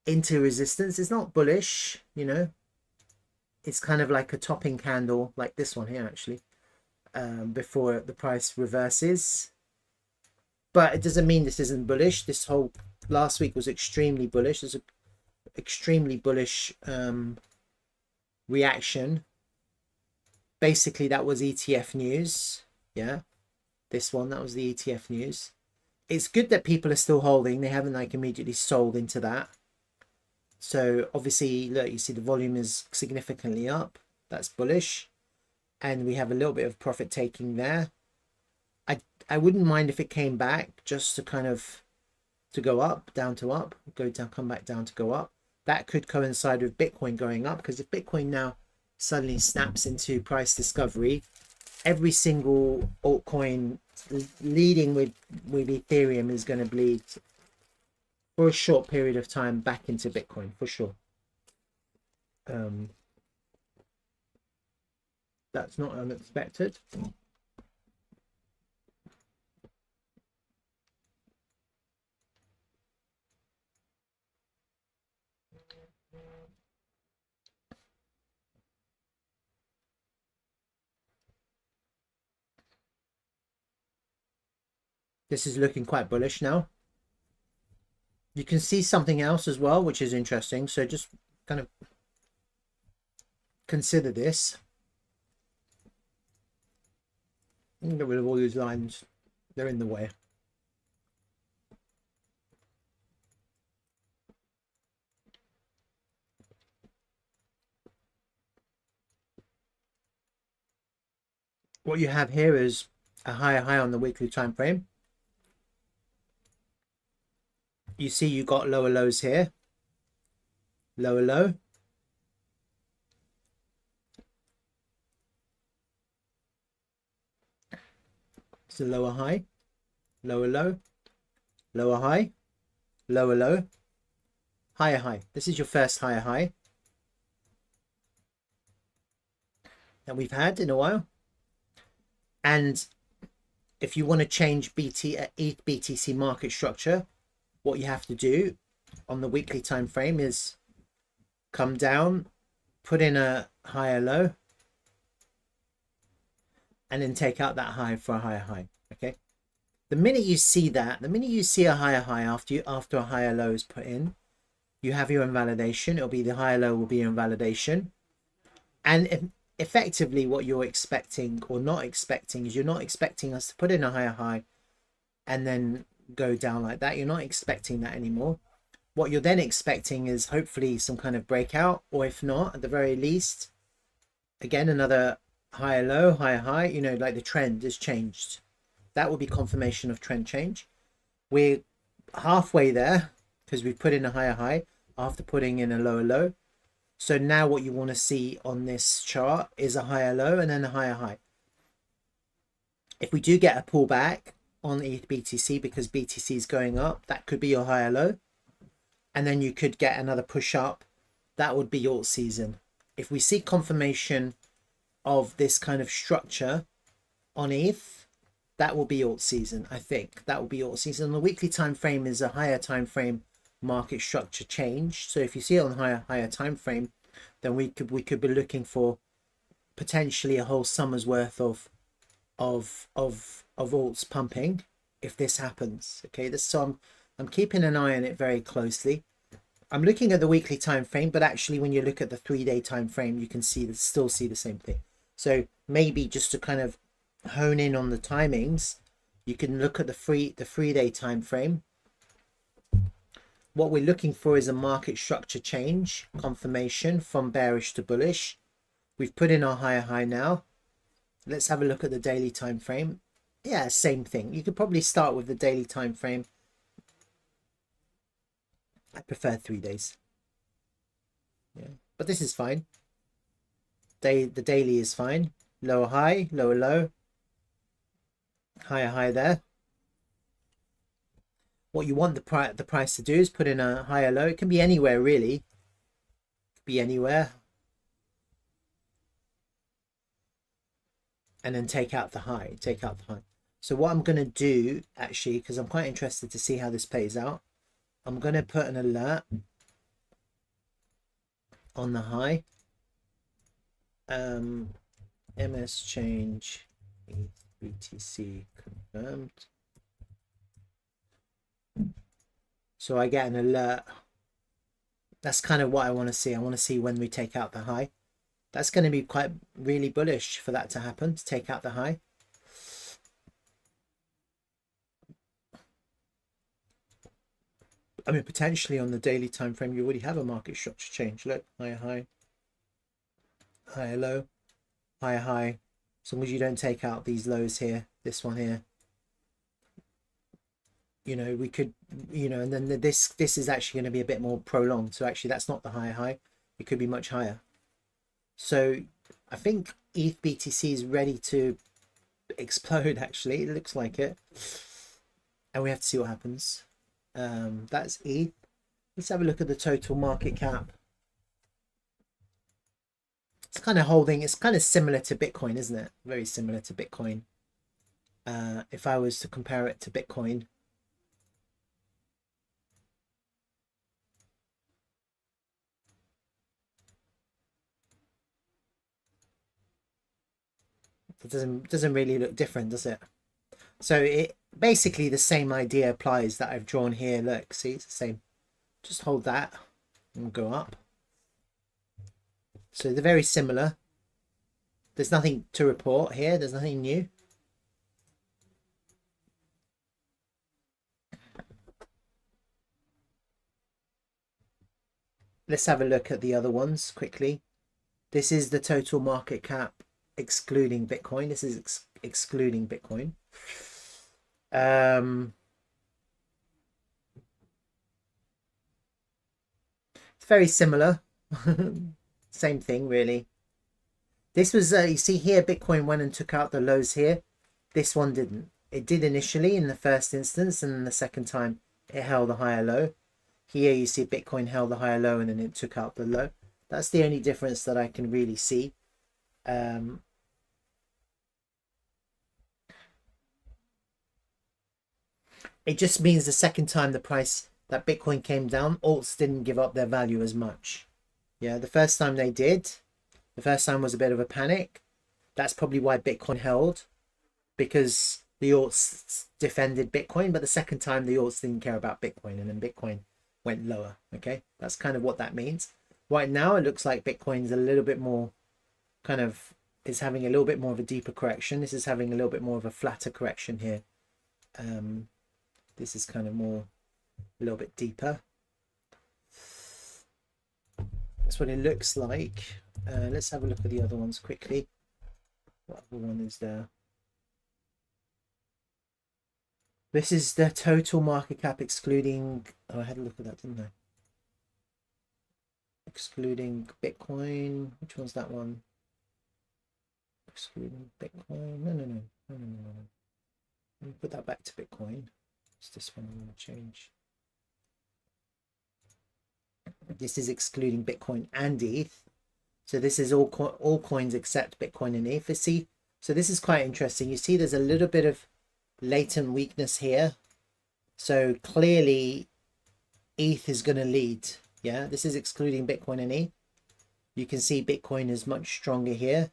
into resistance. It's not bullish, it's kind of like a topping candle, like this one here actually, before the price reverses. But it doesn't mean this isn't bullish. This whole last week was extremely bullish. There's an extremely bullish reaction. Basically, that was ETF news. Yeah, this one, that was the ETF news. It's good that people are still holding. They haven't immediately sold into that. So obviously, look, you see the volume is significantly up. That's bullish. And we have a little bit of profit taking there. I wouldn't mind if it came back just to kind of to go up, down to up, go down, come back down to go up. That could coincide with Bitcoin going up, because if Bitcoin now suddenly snaps into price discovery, every single altcoin leading with Ethereum is going to bleed for a short period of time back into Bitcoin, for sure. That's not unexpected. This is looking quite bullish now. You can see something else as well, which is interesting. So just kind of consider this. Get rid of all these lines. They're in the way. What you have here is a higher high on the weekly time frame. You see you got lower lows here. Lower low. It's a lower high. Lower low. Lower high. Lower low. Higher high. This is your first higher high that we've had in a while. And if you want to change ETH BTC market structure, what you have to do on the weekly time frame is come down, put in a higher low, and then take out that high for a higher high. Okay. The minute you see that, the minute you see a higher high after a higher low is put in, you have your invalidation. It'll be the higher low will be your invalidation. And effectively what you're expecting or not expecting is you're not expecting us to put in a higher high and then go down like that. You're not expecting that anymore. What you're then expecting is hopefully some kind of breakout, or if not, at the very least, again, another higher low, higher high, you know, like the trend has changed. That will be confirmation of trend change. We're halfway there because we've put in a higher high after putting in a lower low. So now what you want to see on this chart is a higher low and then a higher high. If we do get a pullback on ETH BTC because BTC is going up, that could be your higher low. And then you could get another push up. That would be alt season. If we see confirmation of this kind of structure on ETH, that will be alt season. I think that will be alt season. The weekly time frame is a higher time frame market structure change. So if you see it on higher time frame, then we could be looking for potentially a whole summer's worth of alts pumping if this happens. Okay, so I'm keeping an eye on it very closely. I'm looking at the weekly time frame, but actually when you look at the 3-day time frame, you can still see the same thing. So maybe just to kind of hone in on the timings, you can look at the 3-day time frame. What we're looking for is a market structure change confirmation from bearish to bullish. We've put in our higher high now. Let's have a look at the daily time frame. Yeah, same thing. You could probably start with the daily time frame. I prefer 3 days. Yeah, but this is fine. The daily is fine. Lower high, lower low, higher high there. What you want the price to do is put in a higher low. It can be anywhere really. It could be anywhere. And then take out the high. Take out the high. So what I'm going to do actually, because I'm quite interested to see how this plays out, I'm going to put an alert on the high. MS change BTC confirmed. So I get an alert. That's kind of what I want to see. I want to see when we take out the high. That's going to be quite really bullish for that to happen, to take out the high. I mean, potentially on the daily time frame, you already have a market structure change. Look, higher high, higher low, higher high. As long as you don't take out these lows here, this one here, you know, we could, you know, and then this is actually going to be a bit more prolonged. So actually, that's not the higher high. It could be much higher. So I think ETH BTC is ready to explode. Actually, it looks like it, and we have to see what happens. That's ETH. Let's have a look at the total market cap. It's kind of holding, it's kind of similar to Bitcoin, isn't it? Very similar to Bitcoin. If I was to compare it to Bitcoin, it doesn't really look different, does it? So it basically the same idea applies that I've drawn here. Look, see, it's the same. Just hold that and go up. So they're very similar. There's nothing to report here. There's nothing new. Let's have a look at the other ones quickly. This is the total market cap excluding Bitcoin. This is excluding Bitcoin. It's very similar. Same thing, really. This was, you see here, Bitcoin went and took out the lows here. This one didn't. It did initially in the first instance, and then the second time it held a higher low. Here you see Bitcoin held the higher low and then it took out the low. That's the only difference that I can really see. It just means the second time the price that Bitcoin came down, alts didn't give up their value as much. Yeah, the first time they did, the first time was a bit of a panic. That's probably why Bitcoin held, because the alts defended Bitcoin, but the second time the alts didn't care about Bitcoin and then Bitcoin went lower. Okay, that's kind of what that means. Right now, it looks like Bitcoin's a little bit more kind of, is having a little bit more of a deeper correction. This is having a little bit more of a flatter correction here. This is kind of more, a little bit deeper. That's what it looks like. Let's have a look at the other ones quickly. What other one is there? This is the total market cap excluding, oh, I had a look at that, didn't I? Excluding Bitcoin. Which one's that one? Excluding Bitcoin. No. Let me put that back to Bitcoin. It's this one I'm going to change. This is excluding Bitcoin and ETH. So this is all coins except Bitcoin and ETH. See, so this is quite interesting. You see there's a little bit of latent weakness here. So clearly ETH is going to lead. Yeah, this is excluding Bitcoin and ETH. You can see Bitcoin is much stronger here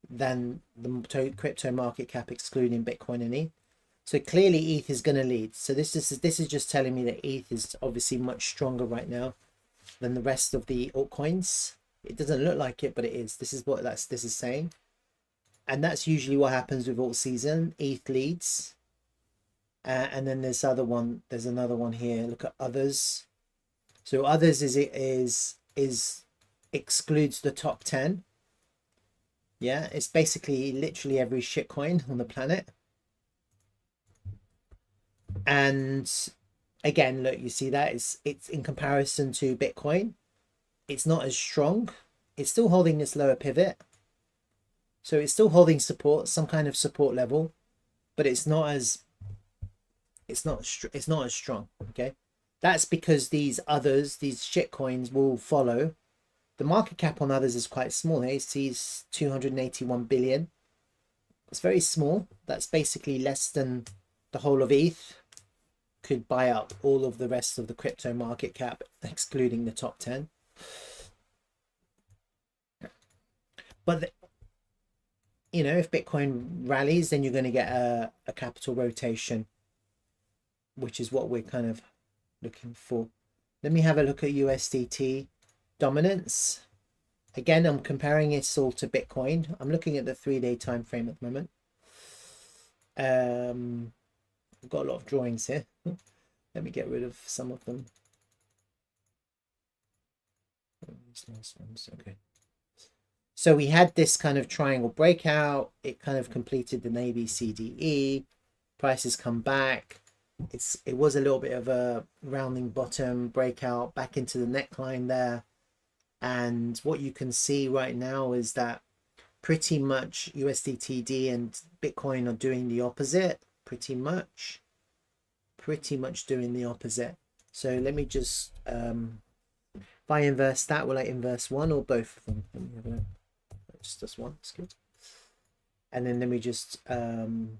than the crypto market cap excluding Bitcoin and ETH. So clearly ETH is going to lead. So this is just telling me that ETH is obviously much stronger right now than the rest of the altcoins. It doesn't look like it, but it is. This is what this is saying. And that's usually what happens with alt season. ETH leads. And then there's another one here. Look at others. So others is excludes the top 10. Yeah, it's basically literally every shitcoin on the planet. And again, look, you see that it's in comparison to Bitcoin, it's not as strong. It's still holding this lower pivot, so it's still holding support, some kind of support level, but it's not as strong. Okay, that's because these shitcoins will follow. The market cap on others is quite small. It sees 281 billion. It's very small. That's basically less than the whole of ETH could buy up all of the rest of the crypto market cap, excluding the top 10. But you know, if Bitcoin rallies, then you're going to get a capital rotation, which is what we're kind of looking for. Let me have a look at USDT dominance. Again, I'm comparing it all to Bitcoin. I'm looking at the 3-day time frame at the moment. I've got a lot of drawings here. Let me get rid of some of them. These last ones, okay. So we had this kind of triangle breakout. It kind of completed an ABCDE. Prices come back. It was a little bit of a rounding bottom breakout back into the neckline there. And what you can see right now is that pretty much USDTD and Bitcoin are doing the opposite. Pretty much doing the opposite. So let me just if I inverse that, will I inverse one or both of them? Let me have a look. Just one, it's good. And then let me just hide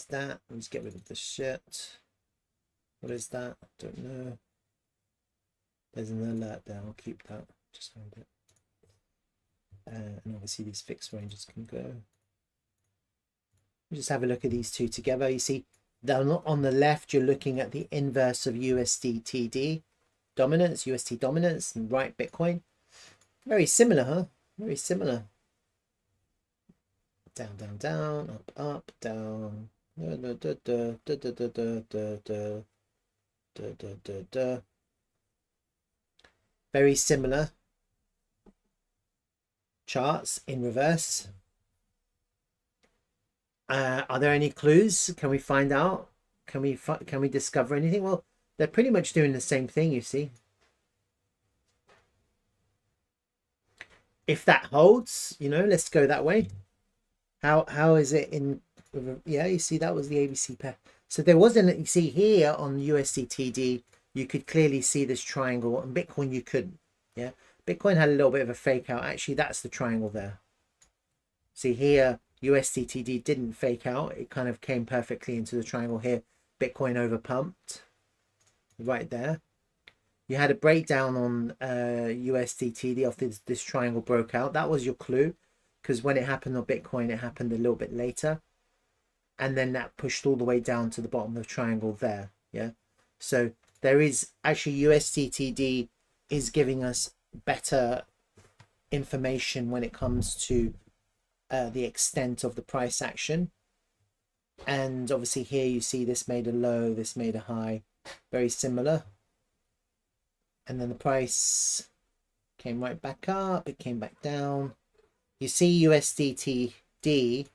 that. Let's get rid of the shit. What is that? I don't know. There's an alert there. I'll keep that. Just find it. And obviously these fixed ranges can go. Just have a look at these two together. You see, on the left, you're looking at the inverse of USDTD. dominance, UST dominance, and right Bitcoin. Very similar, huh? Very similar. Down, down, down, up, up, down. Very similar charts in reverse. Are there any clues? Can we find out? Can we discover anything? Well, they're pretty much doing the same thing, you see. If that holds, you know, let's go that way. How is it in? Yeah, you see, that was the ABC pair. So there wasn't, you see here on USDTD, you could clearly see this triangle. On Bitcoin, you couldn't. Yeah, Bitcoin had a little bit of a fake out. Actually, that's the triangle there. See here, USDTD didn't fake out. It kind of came perfectly into the triangle here. Bitcoin overpumped right there. You had a breakdown on USDTD after this triangle broke out. That was your clue, because when it happened on Bitcoin, it happened a little bit later. And then that pushed all the way down to the bottom of the triangle there. Yeah. So there is actually USDTD is giving us better information when it comes to the extent of the price action. And obviously here you see this made a low, this made a high, very similar. And then the price came right back up, it came back down. You see USDTD,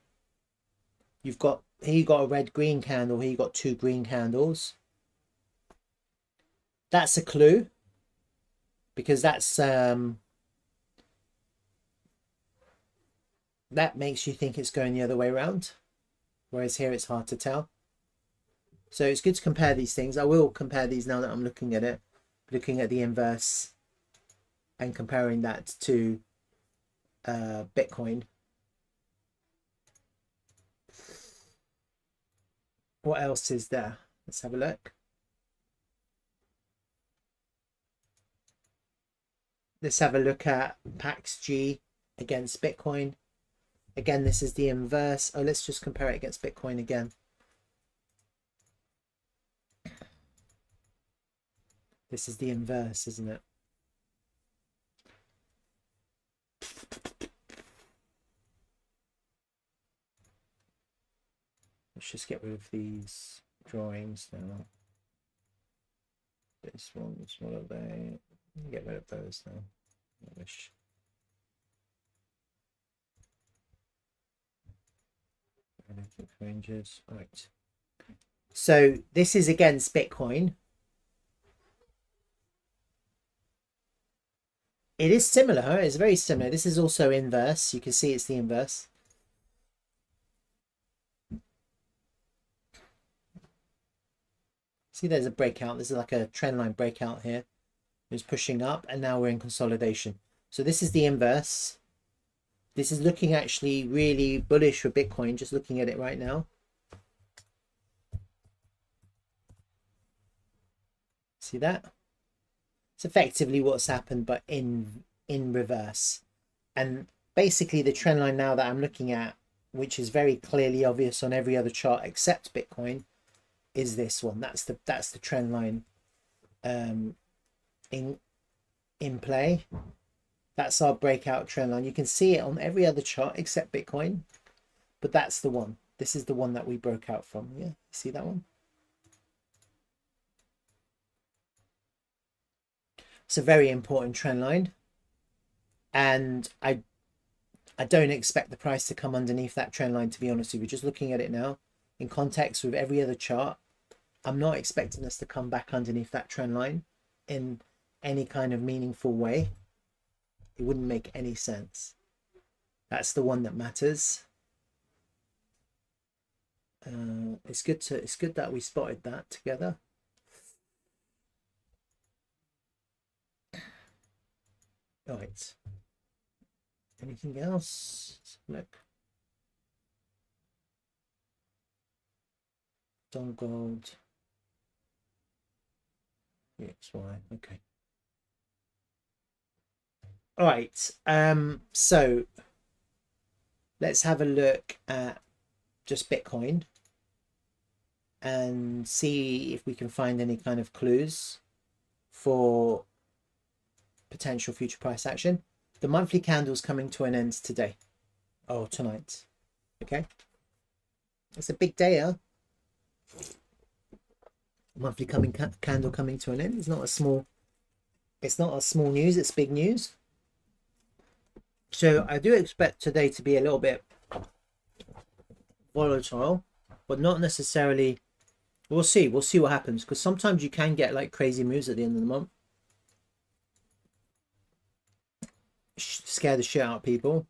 you've got, here you got a red green candle, here you got two green candles. That's a clue, because that's that makes you think it's going the other way around, whereas here it's hard to tell. So it's good to compare these things. I will compare these now that I'm looking at it, looking at the inverse and comparing that to Bitcoin. What else is there? Let's have a look. Let's have a look at PAX-G against Bitcoin. Again, this is the inverse. Oh, let's just compare it against Bitcoin again. This is the inverse, isn't it? Let's just get rid of these drawings now. This one's, what are they? Get rid of those now. Rubbish. Ranges. Right. So this is against Bitcoin. It is similar. It's very similar. This is also inverse. You can see it's the inverse. See, there's a breakout. This is like a trend line breakout here. It's pushing up, and now we're in consolidation. So this is the inverse. This is looking actually really bullish for Bitcoin, just looking at it right now. See that? It's effectively what's happened, but in reverse. And basically the trend line now that I'm looking at, which is very clearly obvious on every other chart except Bitcoin, is this one. That's the trend line in play. That's our breakout trend line. You can see it on every other chart except Bitcoin, but that's the one. This is the one that we broke out from. Yeah, see that one? It's a very important trend line, and I don't expect the price to come underneath that trend line, to be honest with you. Just looking at it now in context with every other chart, I'm not expecting us to come back underneath that trend line in any kind of meaningful way. It wouldn't make any sense. That's the one that matters. It's good that we spotted that together. All right. Anything else? Let's look. Don gold. XY. Okay. All right. So let's have a look at just Bitcoin and see if we can find any kind of clues for potential future price action. The monthly candle's coming to an end today. Oh, tonight. Okay. It's a big day, huh? Monthly candle coming to an end. It's not a small news, it's big news. So I do expect today to be a little bit volatile, but not necessarily. We'll see what happens, because sometimes you can get like crazy moves at the end of the month, scare the shit out of people.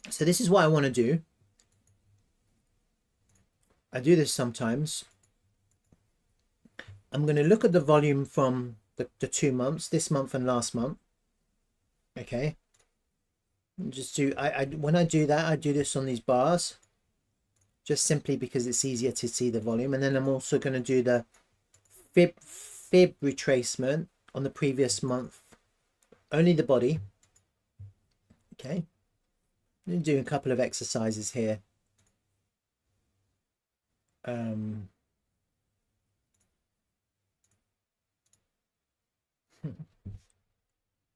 So this is what I want to do. I do this sometimes. I'm going to look at the volume from the 2 months, this month and last month. Okay. Just do, when I do that, I do this on these bars, just simply because it's easier to see the volume. And then I'm also going to do the fib retracement on the previous month, only the body. Okay. I'm doing a couple of exercises here.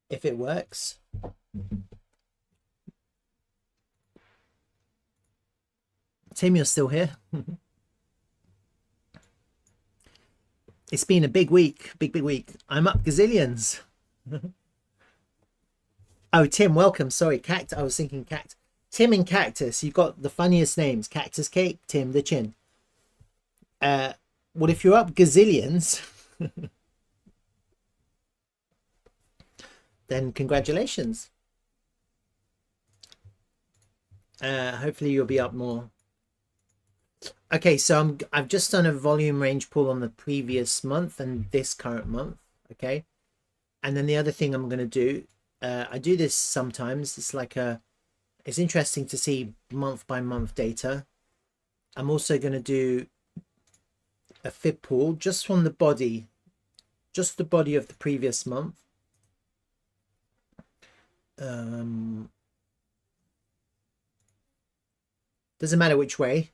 If it works. Tim, you're still here. It's been a big week, big week. I'm up gazillions. Oh, Tim, welcome. Sorry, I was thinking Tim and Cactus. You've got the funniest names. Cactus Cake, Tim the Chin. Well, if you're up gazillions, then congratulations. Hopefully you'll be up more. Okay, so I've just done a volume range pull on the previous month and this current month. Okay, and then the other thing I'm going to do, I do this sometimes. It's like it's interesting to see month by month data. I'm also going to do a fib pull just from the body, just the body of the previous month. Doesn't matter which way.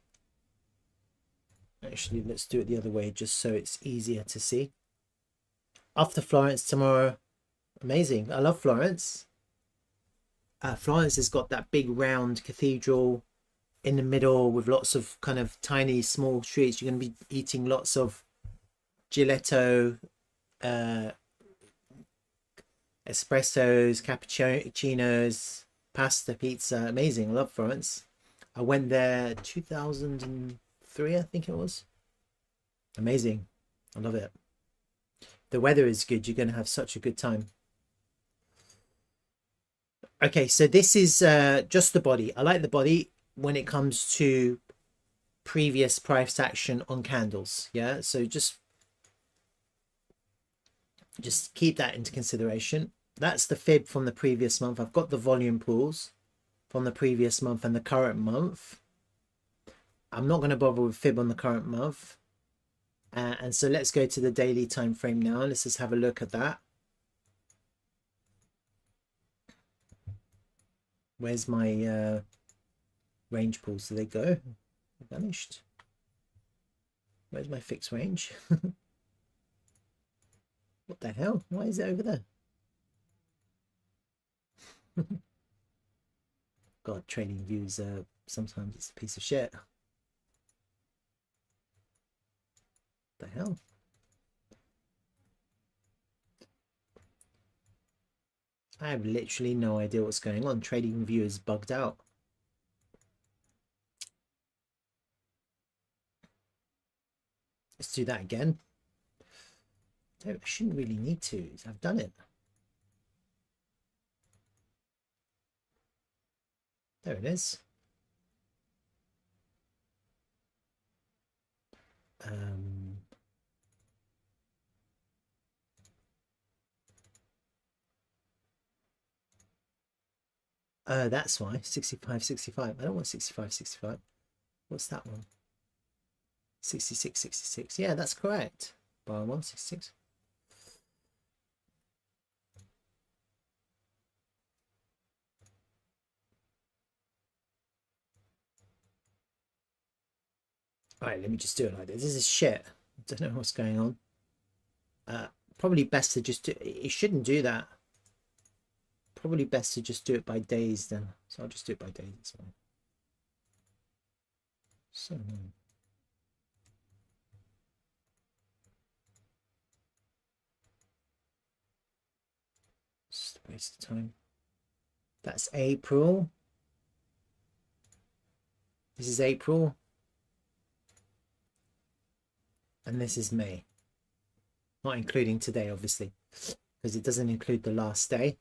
Actually, let's do it the other way just so it's easier to see. After Florence tomorrow. Amazing. I love Florence. Florence has got that big round cathedral in the middle with lots of kind of tiny small streets. You're going to be eating lots of gelato, espressos, cappuccinos, pasta, pizza. Amazing. I love Florence. I went there 2003, I think it was. Amazing. I love it. The weather is good. You're going to have such a good time. Okay, so this is just the body. I like the body when it comes to previous price action on candles. Yeah, so just keep that into consideration. That's the fib from the previous month. I've got the volume pools from the previous month and the current month. I'm not going to bother with fib on the current month. And so let's go to the daily time frame now. Let's just have a look at that. Where's my range pools? Do they go? Vanished. Where's my fixed range? What the hell? Why is it over there? God, trading views, sometimes it's a piece of shit. What the hell? I have literally no idea what's going on. Trading view is bugged out. Let's do that again. I shouldn't really need to. I've done it. There it is. That's why 65. I don't want 65. What's that one? 66. Yeah, that's correct. Bar 166. All right, let me just do it like this. This is shit. I don't know what's going on. Probably best to just do it. Shouldn't do that. Probably best to just do it by days then. So I'll just do it by days. That's fine. So just a waste of time. That's April. This is April. And this is May. Not including today, obviously, because it doesn't include the last day.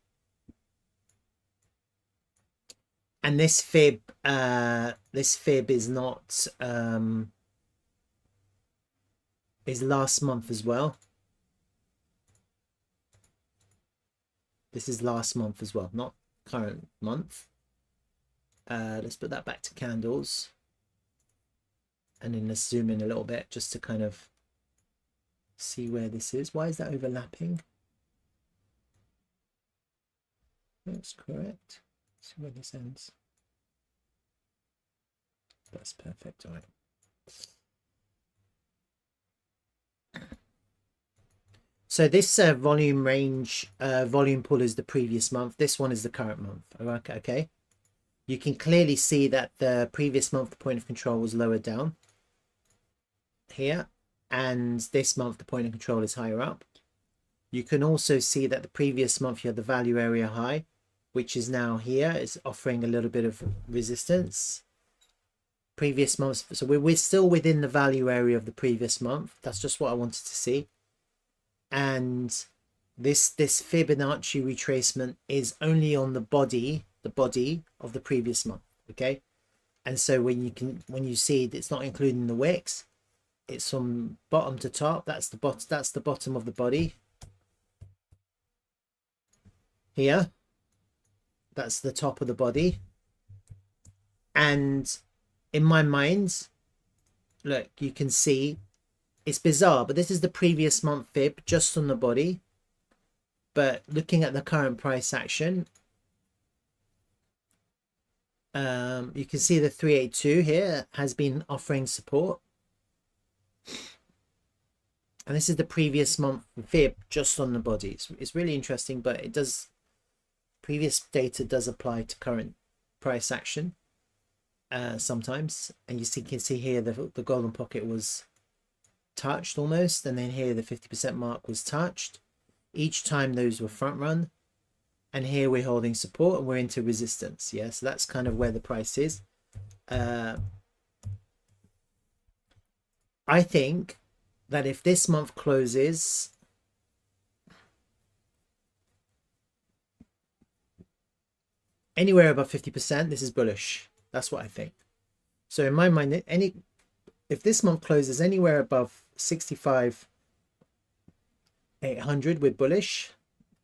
And this fib is not is last month as well. This is last month as well, not current month. Let's put that back to candles. And then let's zoom in a little bit just to kind of see where this is. Why is that overlapping? That's correct. See where this ends. That's perfect. All right. So this volume range, volume pool is the previous month. This one is the current month. Okay. You can clearly see that the previous month, the point of control was lower down here. And this month, the point of control is higher up. You can also see that the previous month, you had the value area high, which is now here. It's offering a little bit of resistance. Previous months, so we're still within the value area of the previous month. That's just what I wanted to see. And this Fibonacci retracement is only on the body of the previous month. Okay, and so when you see it's not including the wicks, it's from bottom to top. That's the bottom of the body here. That's the top of the body. And in my mind, look, you can see it's bizarre, but this is the previous month fib just on the body. But looking at the current price action, you can see the 382 here has been offering support. And this is the previous month fib just on the body. It's really interesting, but it does, previous data does apply to current price action sometimes. And you can see here the golden pocket was touched almost, and then here the 50% mark was touched. Each time those were front run, and here we're holding support and we're into resistance. Yeah, so that's kind of where the price is. I think that if this month closes anywhere above 50%, this is bullish. That's what I think. So in my mind, if this month closes anywhere above 65,800, we're bullish.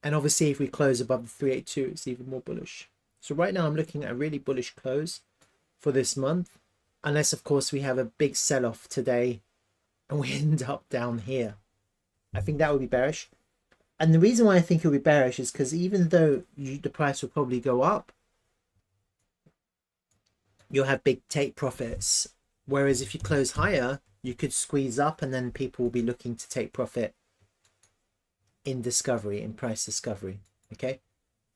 And obviously if we close above the 382, it's even more bullish. So right now I'm looking at a really bullish close for this month, unless of course we have a big sell-off today and we end up down here. I think that would be bearish. And the reason why I think it would be bearish is because even though the price will probably go up, you'll have big take profits. Whereas if you close higher, you could squeeze up and then people will be looking to take profit in discovery, in price discovery. Okay,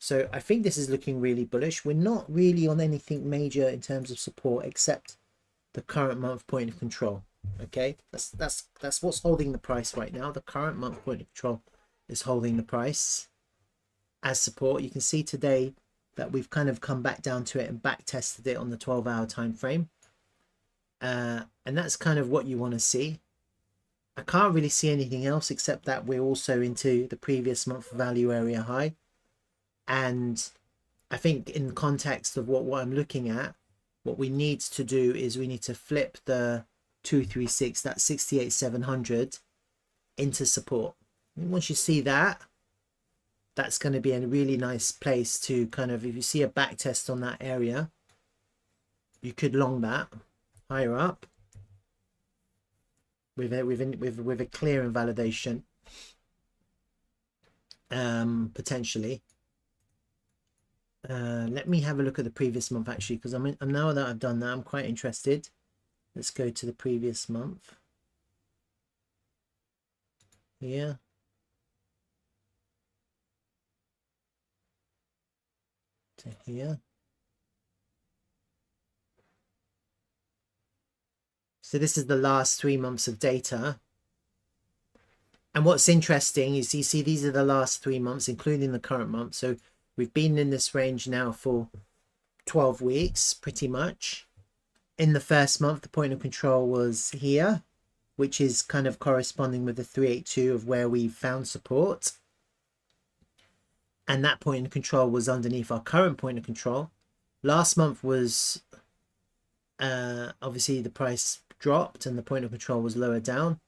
so I think this is looking really bullish. We're not really on anything major in terms of support except the current month point of control. Okay, that's what's holding the price right now. The current month point of control is holding the price as support. You can see today that we've kind of come back down to it and back tested it on the 12-hour time frame. And that's kind of what you want to see. I can't really see anything else except that we're also into the previous month value area high. And I think in the context of what I'm looking at, what we need to do is we need to flip the 236, that's 68,700, into support. And once you see that, that's going to be a really nice place to kind of, if you see a back test on that area, you could long that higher up with a clear invalidation, potentially. Let me have a look at the previous month actually, because now that I've done that, I'm quite interested. Let's go to the previous month. Here. To here. So this is the last 3 months of data. And what's interesting is you see these are the last 3 months, including the current month. So we've been in this range now for 12 weeks, pretty much. In the first month, the point of control was here, which is kind of corresponding with the 382 of where we found support. And that point of control was underneath our current point of control. Last month was obviously the price dropped and the point of control was lower down.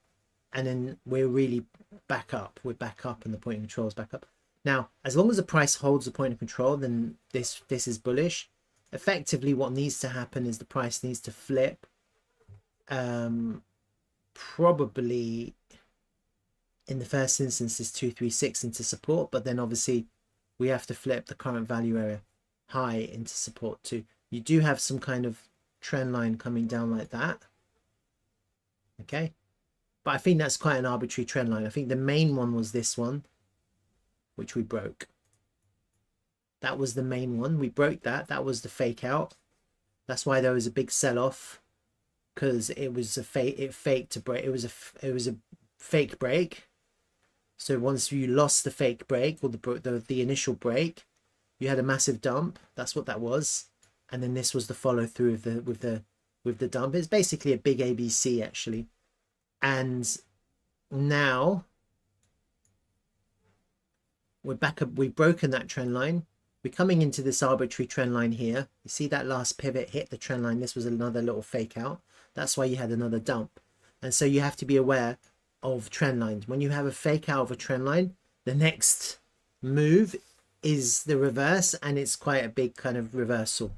And then we're really back up. We're back up and the point of control is back up. Now, as long as the price holds the point of control, then this is bullish. Effectively, what needs to happen is the price needs to flip. Probably in the first instance is 236 into support, but then obviously we have to flip the current value area high into support too. You do have some kind of trend line coming down like that. Okay. But I think that's quite an arbitrary trend line. I think the main one was this one, which we broke. That was the main one. We broke that. That was the fake out. That's why there was a big sell-off, because it was a fake. It faked to break. It was a fake break. So once you lost the fake break or the initial break, you had a massive dump. That's what that was. And then this was the follow through of with the dump. It's basically a big ABC actually. And now we're back up. We've broken that trend line. We're coming into this arbitrary trend line here. You see that last pivot hit the trend line. This was another little fake out. That's why you had another dump. And so you have to be aware of trend lines. When you have a fake out of a trend line, the next move is the reverse, and it's quite a big kind of reversal.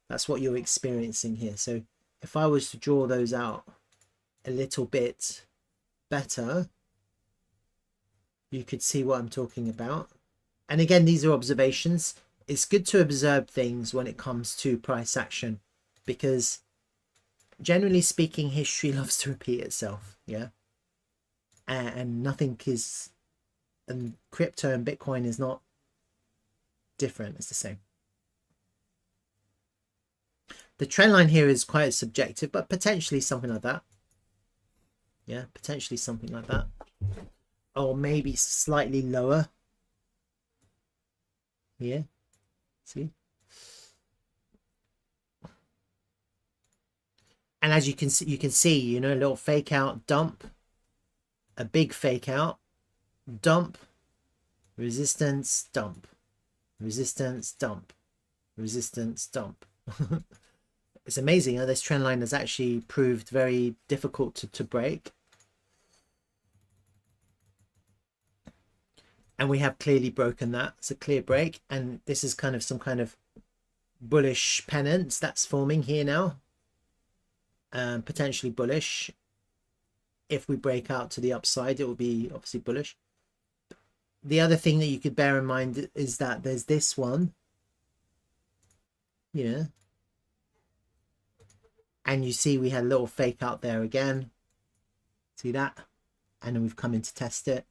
That's what you're experiencing here. So if I was to draw those out a little bit better, you could see what I'm talking about. And again, these are observations. It's good to observe things when it comes to price action, because generally speaking, history loves to repeat itself. Yeah. And nothing is, and crypto and Bitcoin is not different. It's the same. The trend line here is quite subjective, but potentially something like that. Yeah, potentially something like that. Or maybe slightly lower. Yeah, see? And as you can see, you know, a little fake out, dump, a big fake out, dump, resistance, dump, resistance, dump, resistance, dump. It's amazing how this trend line has actually proved very difficult to break. And we have clearly broken that. It's a clear break. And this is kind of some kind of bullish pennant that's forming here now. Potentially bullish. If we break out to the upside, it will be obviously bullish. The other thing that you could bear in mind is that there's this one. Yeah. And you see we had a little fake out there again. See that? And then we've come in to test it.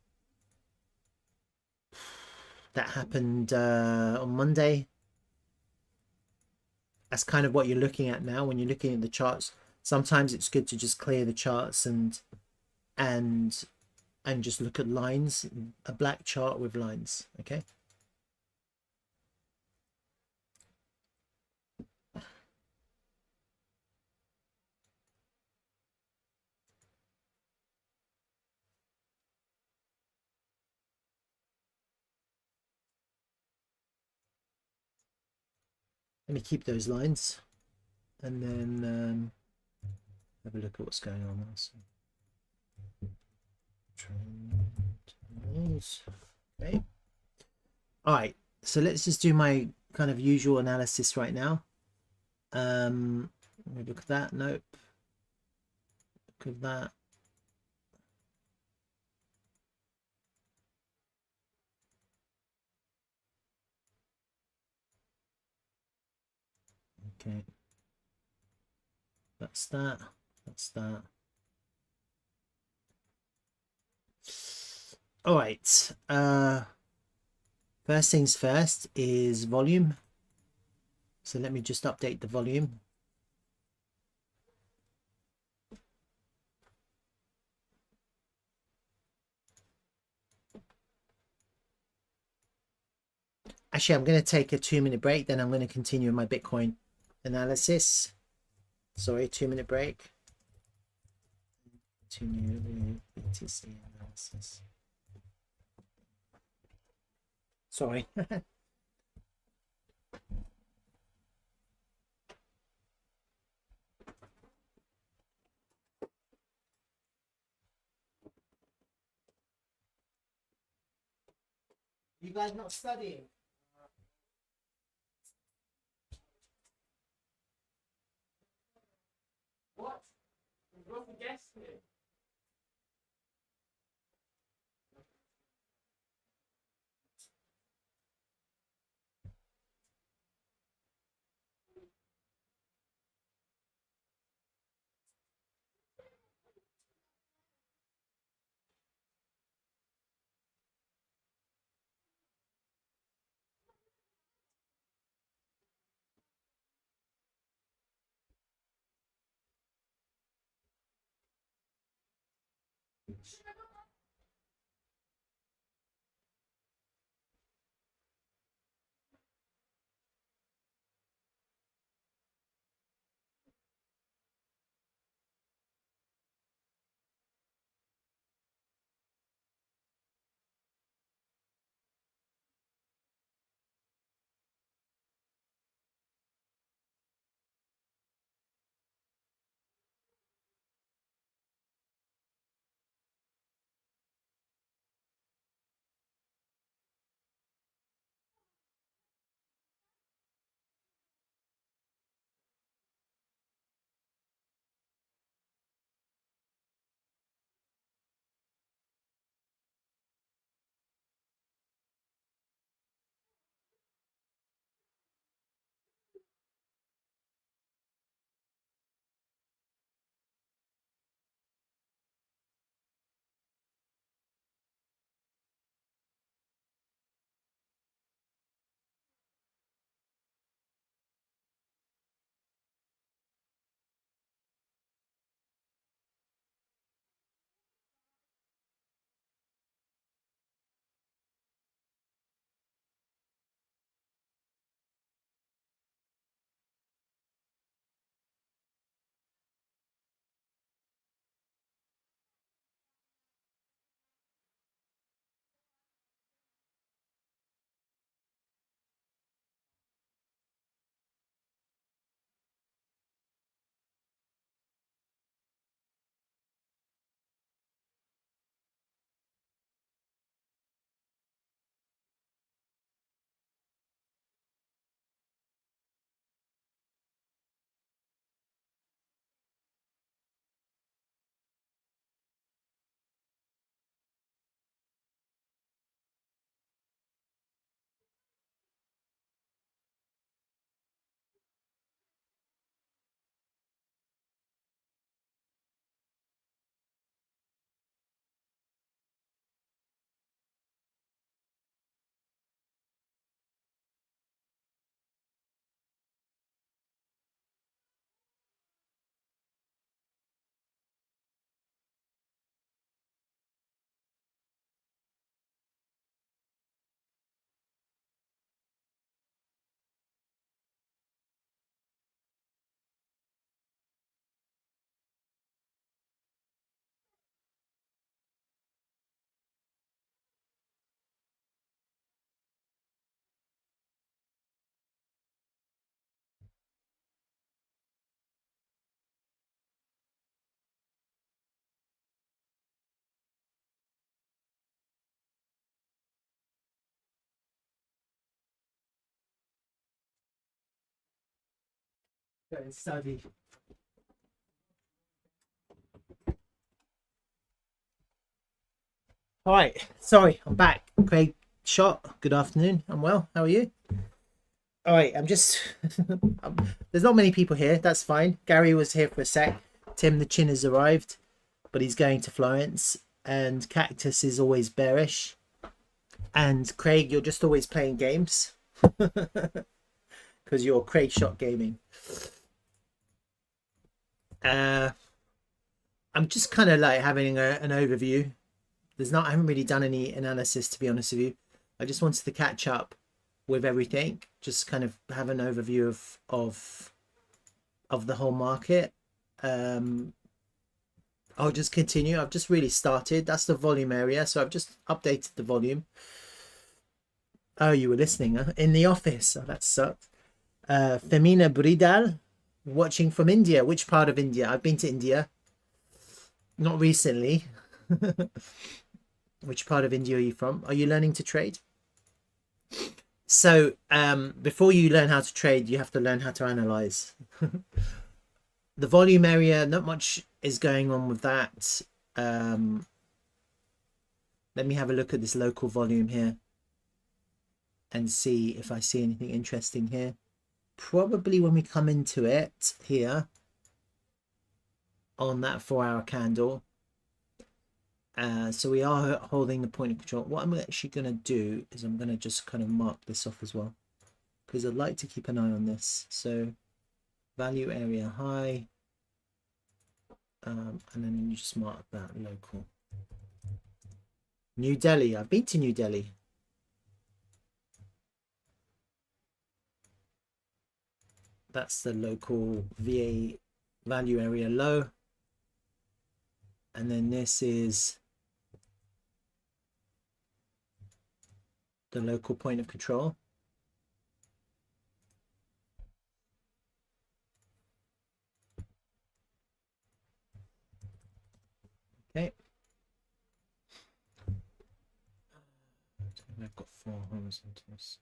That happened on Monday. That's kind of what you're looking at now when you're looking at the charts. Sometimes it's good to just clear the charts and just look at lines, a black chart with lines. Okay. Let me keep those lines and then have a look at what's going on also. Okay. All right, so let's just do my kind of usual analysis right now. Let me look at that. Nope. Look at that. Okay. That's that. That's that. All right. First things first is volume. So let me just update the volume. Actually, I'm going to take a 2-minute break, then I'm going to continue my Bitcoin analysis. Sorry, 2-minute break. Continue BTC analysis. Sorry. You guys not studying? What? What's the guest here? Go and study. All right, sorry, I'm back. Craig Shot, good afternoon. I'm well. How are you? All right, I'm just there's not many people here. That's fine. Gary was here for a sec. Tim the Chin has arrived, but he's going to Florence. And Cactus is always bearish. And Craig, you're just always playing games. Because you're Craig Shot Gaming. I'm just kind of like having an overview. I haven't really done any analysis, to be honest with you. I just wanted to catch up with everything, just kind of have an overview of the whole market. I'll just continue. I've just really started. That's the volume area, so I've just updated the volume. Oh, you were listening, huh? In the office. Oh, that sucked. Femina Bridal, watching from India. Which part of India? I've been to India. Not recently. Which part of India are you from? Are you learning to trade? So before you learn how to trade, you have to learn how to analyze. The volume area, not much is going on with that. Let me have a look at this local volume here and see if I see anything interesting here. Probably when we come into it here on that 4-hour candle. So we are holding the point of control. What I'm actually going to do is I'm going to just kind of mark this off as well, because I'd like to keep an eye on this. So value area high, and then you just mark that local. New Delhi. I've been to New Delhi. That's the local VA value area low. And then this is the local point of control. Okay. I've got 4 horizontals.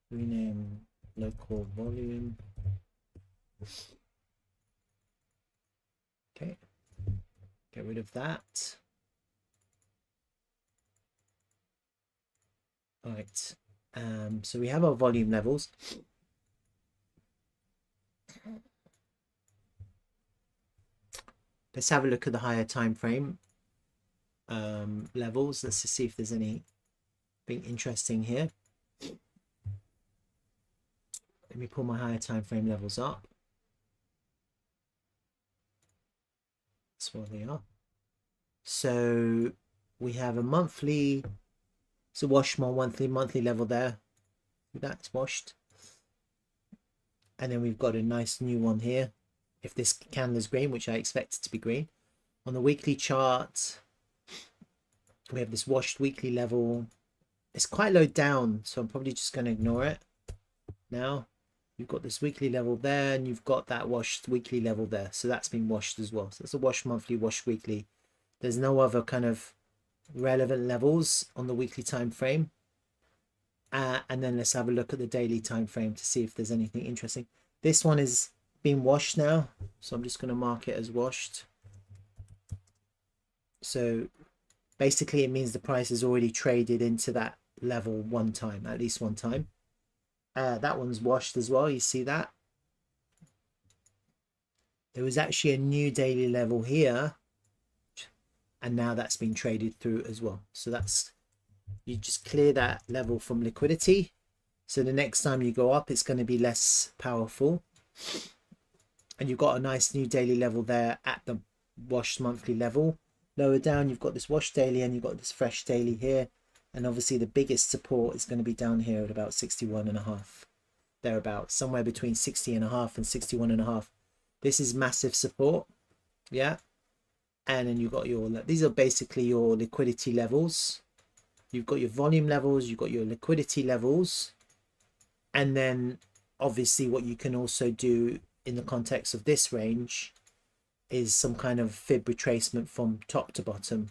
Rename local volume. Okay. Get rid of that. All right. So we have our volume levels. Let's have a look at the higher time frame levels. Let's just see if there's anything interesting here. Let me pull my higher time frame levels up. That's where they are. So we have a monthly, it's a wash more monthly level there. That's washed. And then we've got a nice new one here. If this candle is green, which I expect it to be green. On the weekly chart, we have this washed weekly level. It's quite low down, so I'm probably just going to ignore it. Now, you've got this weekly level there, and you've got that washed weekly level there. So that's been washed as well. So that's a wash monthly, wash weekly. There's no other kind of relevant levels on the weekly time frame. And then let's have a look at the daily time frame to see if there's anything interesting. This one is being washed now, so I'm just going to mark it as washed. So basically it means the price is already traded into that level one time, at least one time. That one's washed as well. You see that? There was actually a new daily level here, and now that's been traded through as well. So that's, you just clear that level from liquidity. So the next time you go up, it's going to be less powerful. And you've got a nice new daily level there at the washed monthly level. Lower down, you've got this wash daily, and you've got this fresh daily here. And obviously the biggest support is going to be down here at about 61.5. Thereabouts, somewhere between 60.5 and 61.5. This is massive support. Yeah. And then you've got your, these are basically your liquidity levels. You've got your volume levels, you've got your liquidity levels. And then obviously what you can also do in the context of this range is some kind of fib retracement from top to bottom.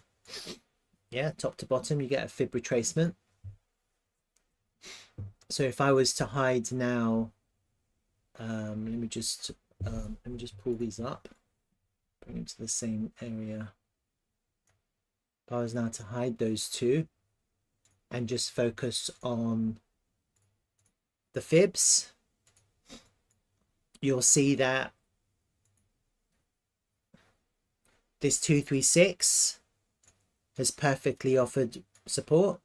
Yeah, top to bottom, you get a fib retracement. So if I was to hide now, let me just pull these up, bring them to the same area. If I was now to hide those two and just focus on the fibs, you'll see that this 236 has perfectly offered support.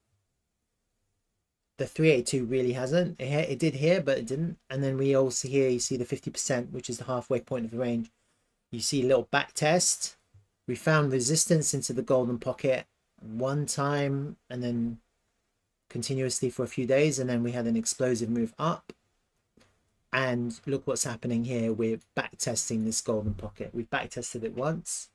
The 382 really hasn't. It did here, but it didn't. And then we also here, you see the 50%, which is the halfway point of the range. You see a little back test. We found resistance into the golden pocket one time and then continuously for a few days. And then we had an explosive move up. And look what's happening here. We're back testing this golden pocket. We've back tested it once.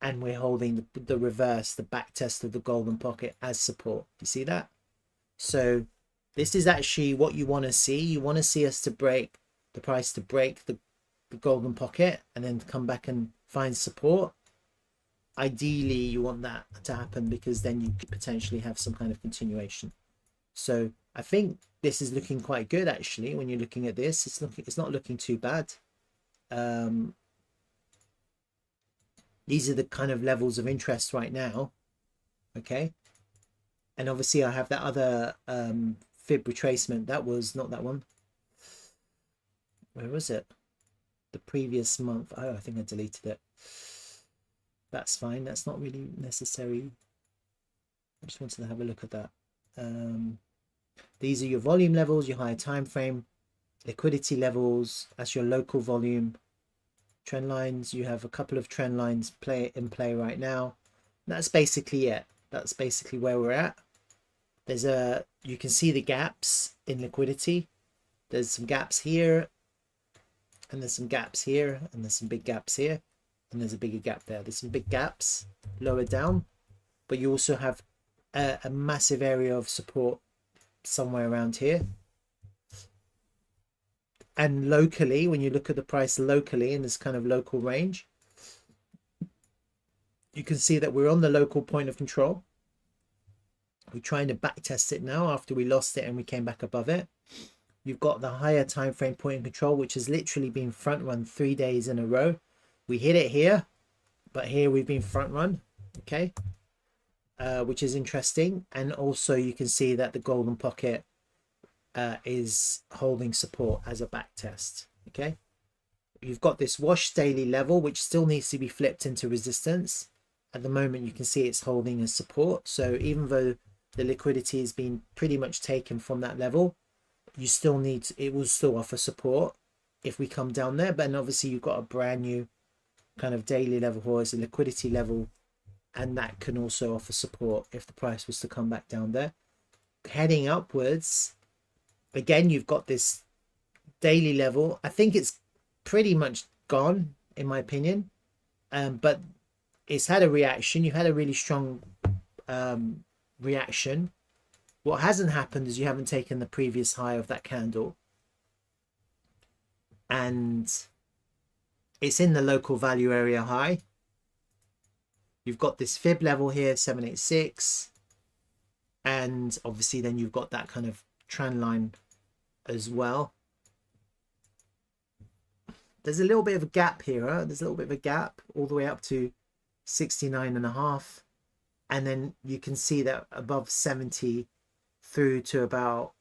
And we're holding the reverse, the back test of the golden pocket as support. You see that? So this is actually what you want to see. You want to see us to break the price, to break the golden pocket and then come back and find support. Ideally, you want that to happen because then you could potentially have some kind of continuation. So I think this is looking quite good actually. When you're looking at this, it's not looking too bad. These are the kind of levels of interest right now. Okay. And obviously I have that other fib retracement. That was not that one. Where was it? The previous month. Oh, I think I deleted it. That's fine. That's not really necessary. I just wanted to have a look at that. These are your volume levels, your higher time frame, liquidity levels. That's your local volume. Trend lines. You have a couple of trend lines in play right now. That's basically it. That's basically where we're at. You can see the gaps in liquidity. There's some gaps here, and there's some gaps here, and there's some big gaps here, and there's a bigger gap there. There's some big gaps lower down, but you also have a massive area of support somewhere around here. And locally, when you look at the price locally in this kind of local range, you can see that we're on the local point of control. We're trying to back test it now after we lost it and we came back above it. You've got the higher time frame point of control, which has literally been front run 3 days in a row. We hit it here, but here we've been front run, okay, which is interesting. And also you can see that the golden pocket is holding support as a back test, okay. You've got this wash daily level, which still needs to be flipped into resistance. At the moment, you can see it's holding as support. So even though the liquidity has been pretty much taken from that level, you still need, it will still offer support if we come down there. But then obviously you've got a brand new kind of daily level or as a liquidity level, and that can also offer support if the price was to come back down there. Heading upwards, again, you've got this daily level. I think it's pretty much gone in my opinion, but it's had a reaction. You've had a really strong reaction. What hasn't happened is you haven't taken the previous high of that candle, and it's in the local value area high. You've got this fib level here, 786, and obviously then you've got that kind of trend line as well. There's a little bit of a gap here. There's a little bit of a gap all the way up to 69.5, and then you can see that above 70 through to about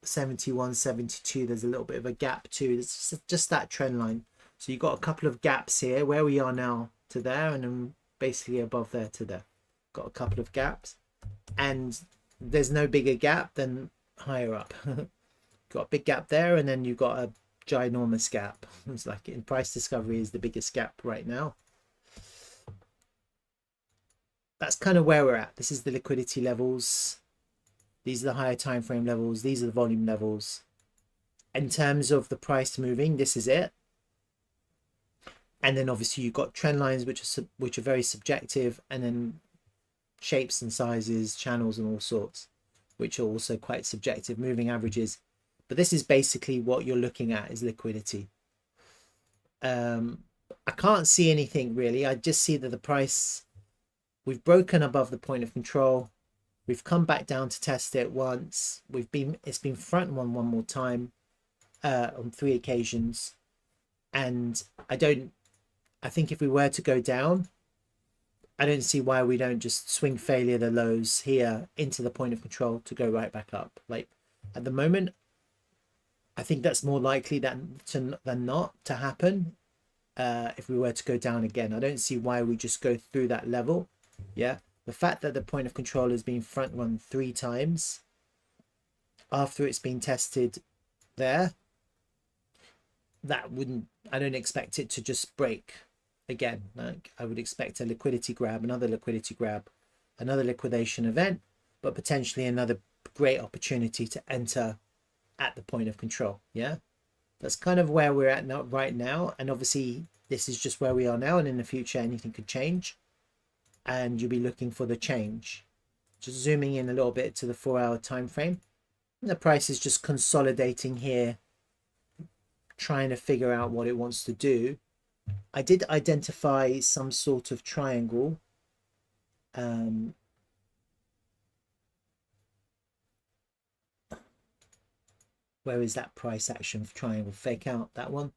71, 72, there's a little bit of a gap too. It's just that trend line. So you've got a couple of gaps here where we are now to there, and then basically above there to there. Got a couple of gaps, and there's no bigger gap than higher up. Got a big gap there, and then you've got a ginormous gap. It's like in price discovery is the biggest gap right now. That's kind of where we're at. This is the liquidity levels. These are the higher time frame levels. These are the volume levels. In terms of the price moving, this is it. And then obviously you've got trend lines which are very subjective, and then shapes and sizes, channels and all sorts, which are also quite subjective, moving averages. But this is basically what you're looking at is liquidity. I can't see anything really. I just see that the price, we've broken above the point of control. We've come back down to test it once. It's been front one more time on 3 occasions. And I think if we were to go down, I don't see why we don't just swing failure the lows here into the point of control to go right back up. Like at the moment, I think that's more likely than not to happen. if we were to go down again. I don't see why we just go through that level. Yeah, the fact that the point of control has been front run 3 times after it's been tested there, that wouldn't, I don't expect it to just break again. Like, I would expect a liquidity grab, another liquidity grab, another liquidation event, but potentially another great opportunity to enter at the point of control. Yeah, that's kind of where we're at now, right now. And obviously this is just where we are now, and in the future anything could change, and you'll be looking for the change. Just zooming in a little bit to the 4-hour time frame, the price is just consolidating here, trying to figure out what it wants to do. I did identify some sort of triangle. Where is that price action triangle? Fake out that one.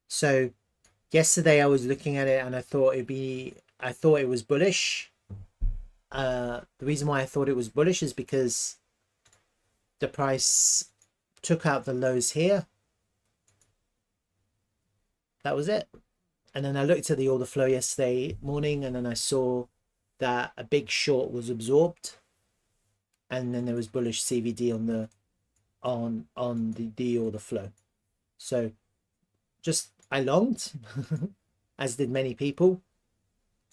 So yesterday I was looking at it and I thought it was bullish. The reason why I thought it was bullish is because the price took out the lows here. That was it. And then I looked at the order flow yesterday morning, and then I saw that a big short was absorbed, and then there was bullish CVD on the the order flow. So just I longed as did many people,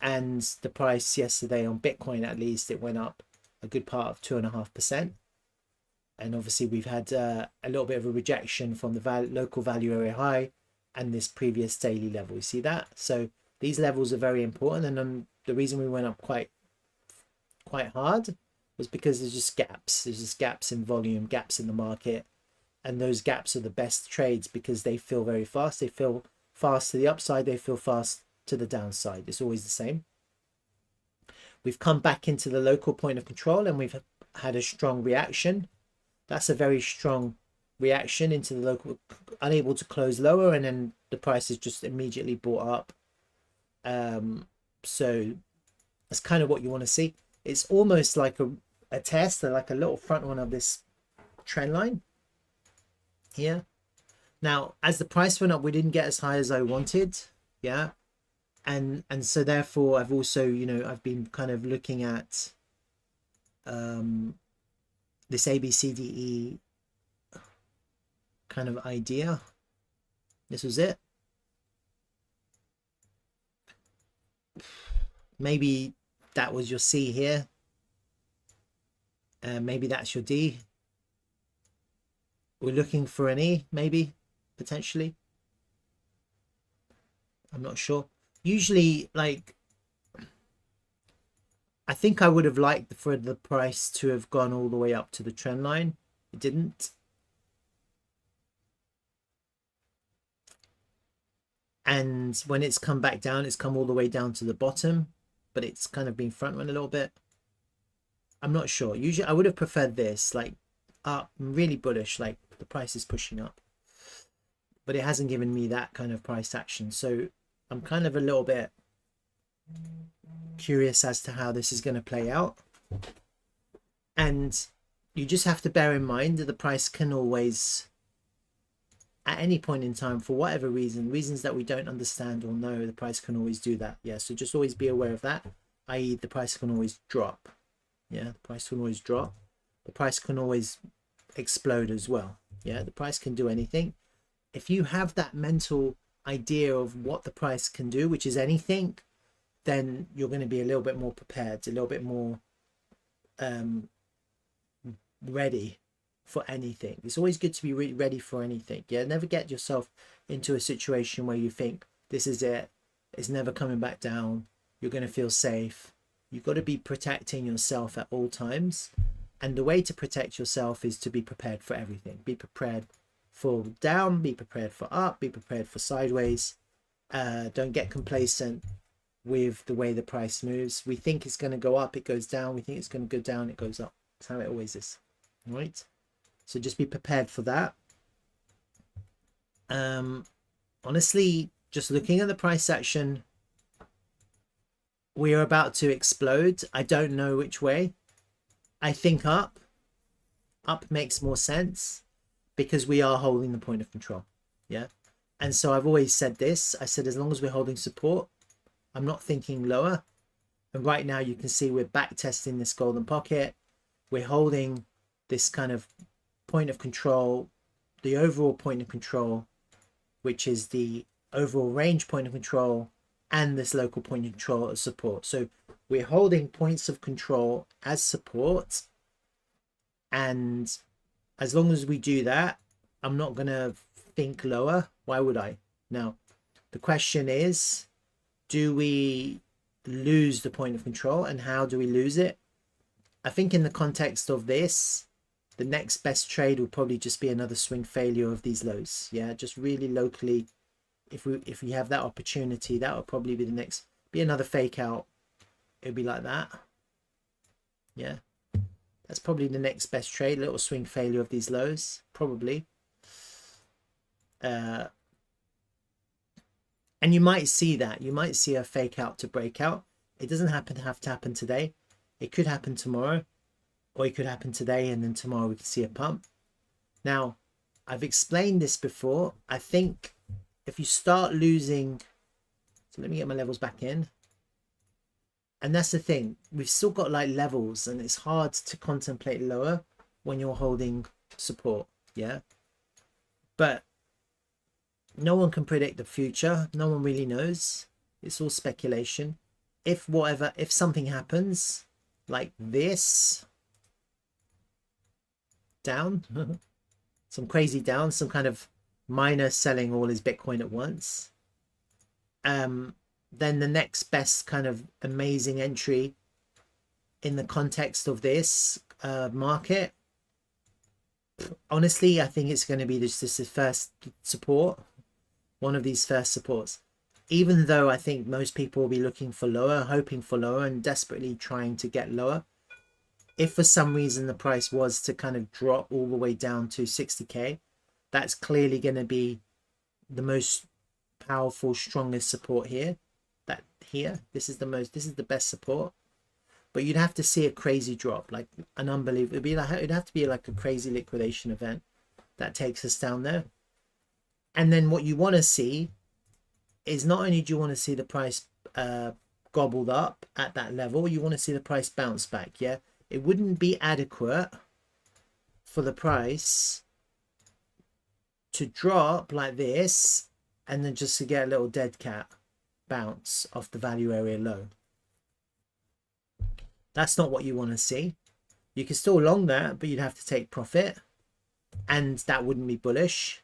and the price yesterday on Bitcoin, at least, it went up a good part of 2.5%. And obviously we've had a little bit of a rejection from the local value area high and this previous daily level. You see that? So these levels are very important, and the reason we went up quite hard was because there's just gaps in volume, gaps in the market, and those gaps are the best trades because they feel very fast. They feel fast to the upside, they feel fast to the downside. It's always the same. We've come back into the local point of control and we've had a strong reaction. That's a very strong reaction into the local, unable to close lower, and then the price is just immediately bought up. So that's kind of what you want to see. It's almost like a test, like a little front one of this trend line here. Now, as the price went up, we didn't get as high as I wanted. Yeah. And so therefore I've also, I've been kind of looking at this ABCDE kind of idea. This was it. Maybe that was your C here. Maybe that's your D. We're looking for an E, maybe, potentially. I'm not sure. Usually, like, I think I would have liked for the price to have gone all the way up to the trend line. It didn't. And when it's come back down, it's come all the way down to the bottom, but it's kind of been front run a little bit. I'm not sure. Usually I would have preferred this, like up, really bullish, like the price is pushing up, but it hasn't given me that kind of price action. So I'm kind of a little bit curious as to how this is going to play out. And you just have to bear in mind that the price can always, at any point in time, for whatever reasons that we don't understand or know, the price can always do that. Yeah, so just always be aware of that, i.e. the price can always drop. Yeah, the price can always drop. The price can always explode as well. Yeah, the price can do anything. If you have that mental idea of what the price can do, which is anything, then you're going to be a little bit more prepared, a little bit more ready for anything. It's always good to be ready for anything. Yeah, never get yourself into a situation where you think this is it, it's never coming back down, you're going to feel safe. You've got to be protecting yourself at all times, and the way to protect yourself is to be prepared for everything. Be prepared for down, be prepared for up, be prepared for sideways. Don't get complacent with the way the price moves. We think it's going to go up, it goes down. We think it's going to go down, it goes up. That's how it always is. All right, so just be prepared for that. Honestly, just looking at the price action, we are about to explode. I don't know which way. I think up makes more sense because we are holding the point of control. Yeah, And so I've always said this. I said, as long as we're holding support, I'm not thinking lower. And right now you can see we're back testing this golden pocket. We're holding this kind of point of control, the overall point of control, which is the overall range point of control, and this local point of control as support. So we're holding points of control as support. And as long as we do that, I'm not going to think lower. Why would I? Now, the question is, do we lose the point of control, and how do we lose it? I think in the context of this, the next best trade will probably just be another swing failure of these lows. Yeah, just really locally, if we have that opportunity, that will probably be the next, be another fake out. It'll be like that. Yeah, that's probably the next best trade, little swing failure of these lows, probably. And you might see that. You might see a fake out to breakout. It doesn't have to happen today. It could happen tomorrow, or it could happen today and then tomorrow we could see a pump. Now, I've explained this before. I think if you start losing, so let me get my levels back in. And that's the thing. We've still got like levels, and it's hard to contemplate lower when you're holding support. Yeah. But no one can predict the future. No one really knows. It's all speculation. If something happens like this, down, some crazy down, some kind of miner selling all his Bitcoin at once, then the next best kind of amazing entry in the context of this market, honestly, I think it's going to be this first support, one of these first supports. Even though I think most people will be looking for lower, hoping for lower, and desperately trying to get lower. If for some reason the price was to kind of drop all the way down to 60k, that's clearly going to be the most powerful, strongest support here. This is the best support. But you'd have to see a crazy drop, like an unbelievable. It'd have to be like a crazy liquidation event that takes us down there. And then what you want to see is, not only do you want to see the price gobbled up at that level, you want to see the price bounce back. Yeah, it wouldn't be adequate for the price to drop like this and then just to get a little dead cat bounce off the value area low. That's not what you want to see. You can still long that, but you'd have to take profit, and that wouldn't be bullish.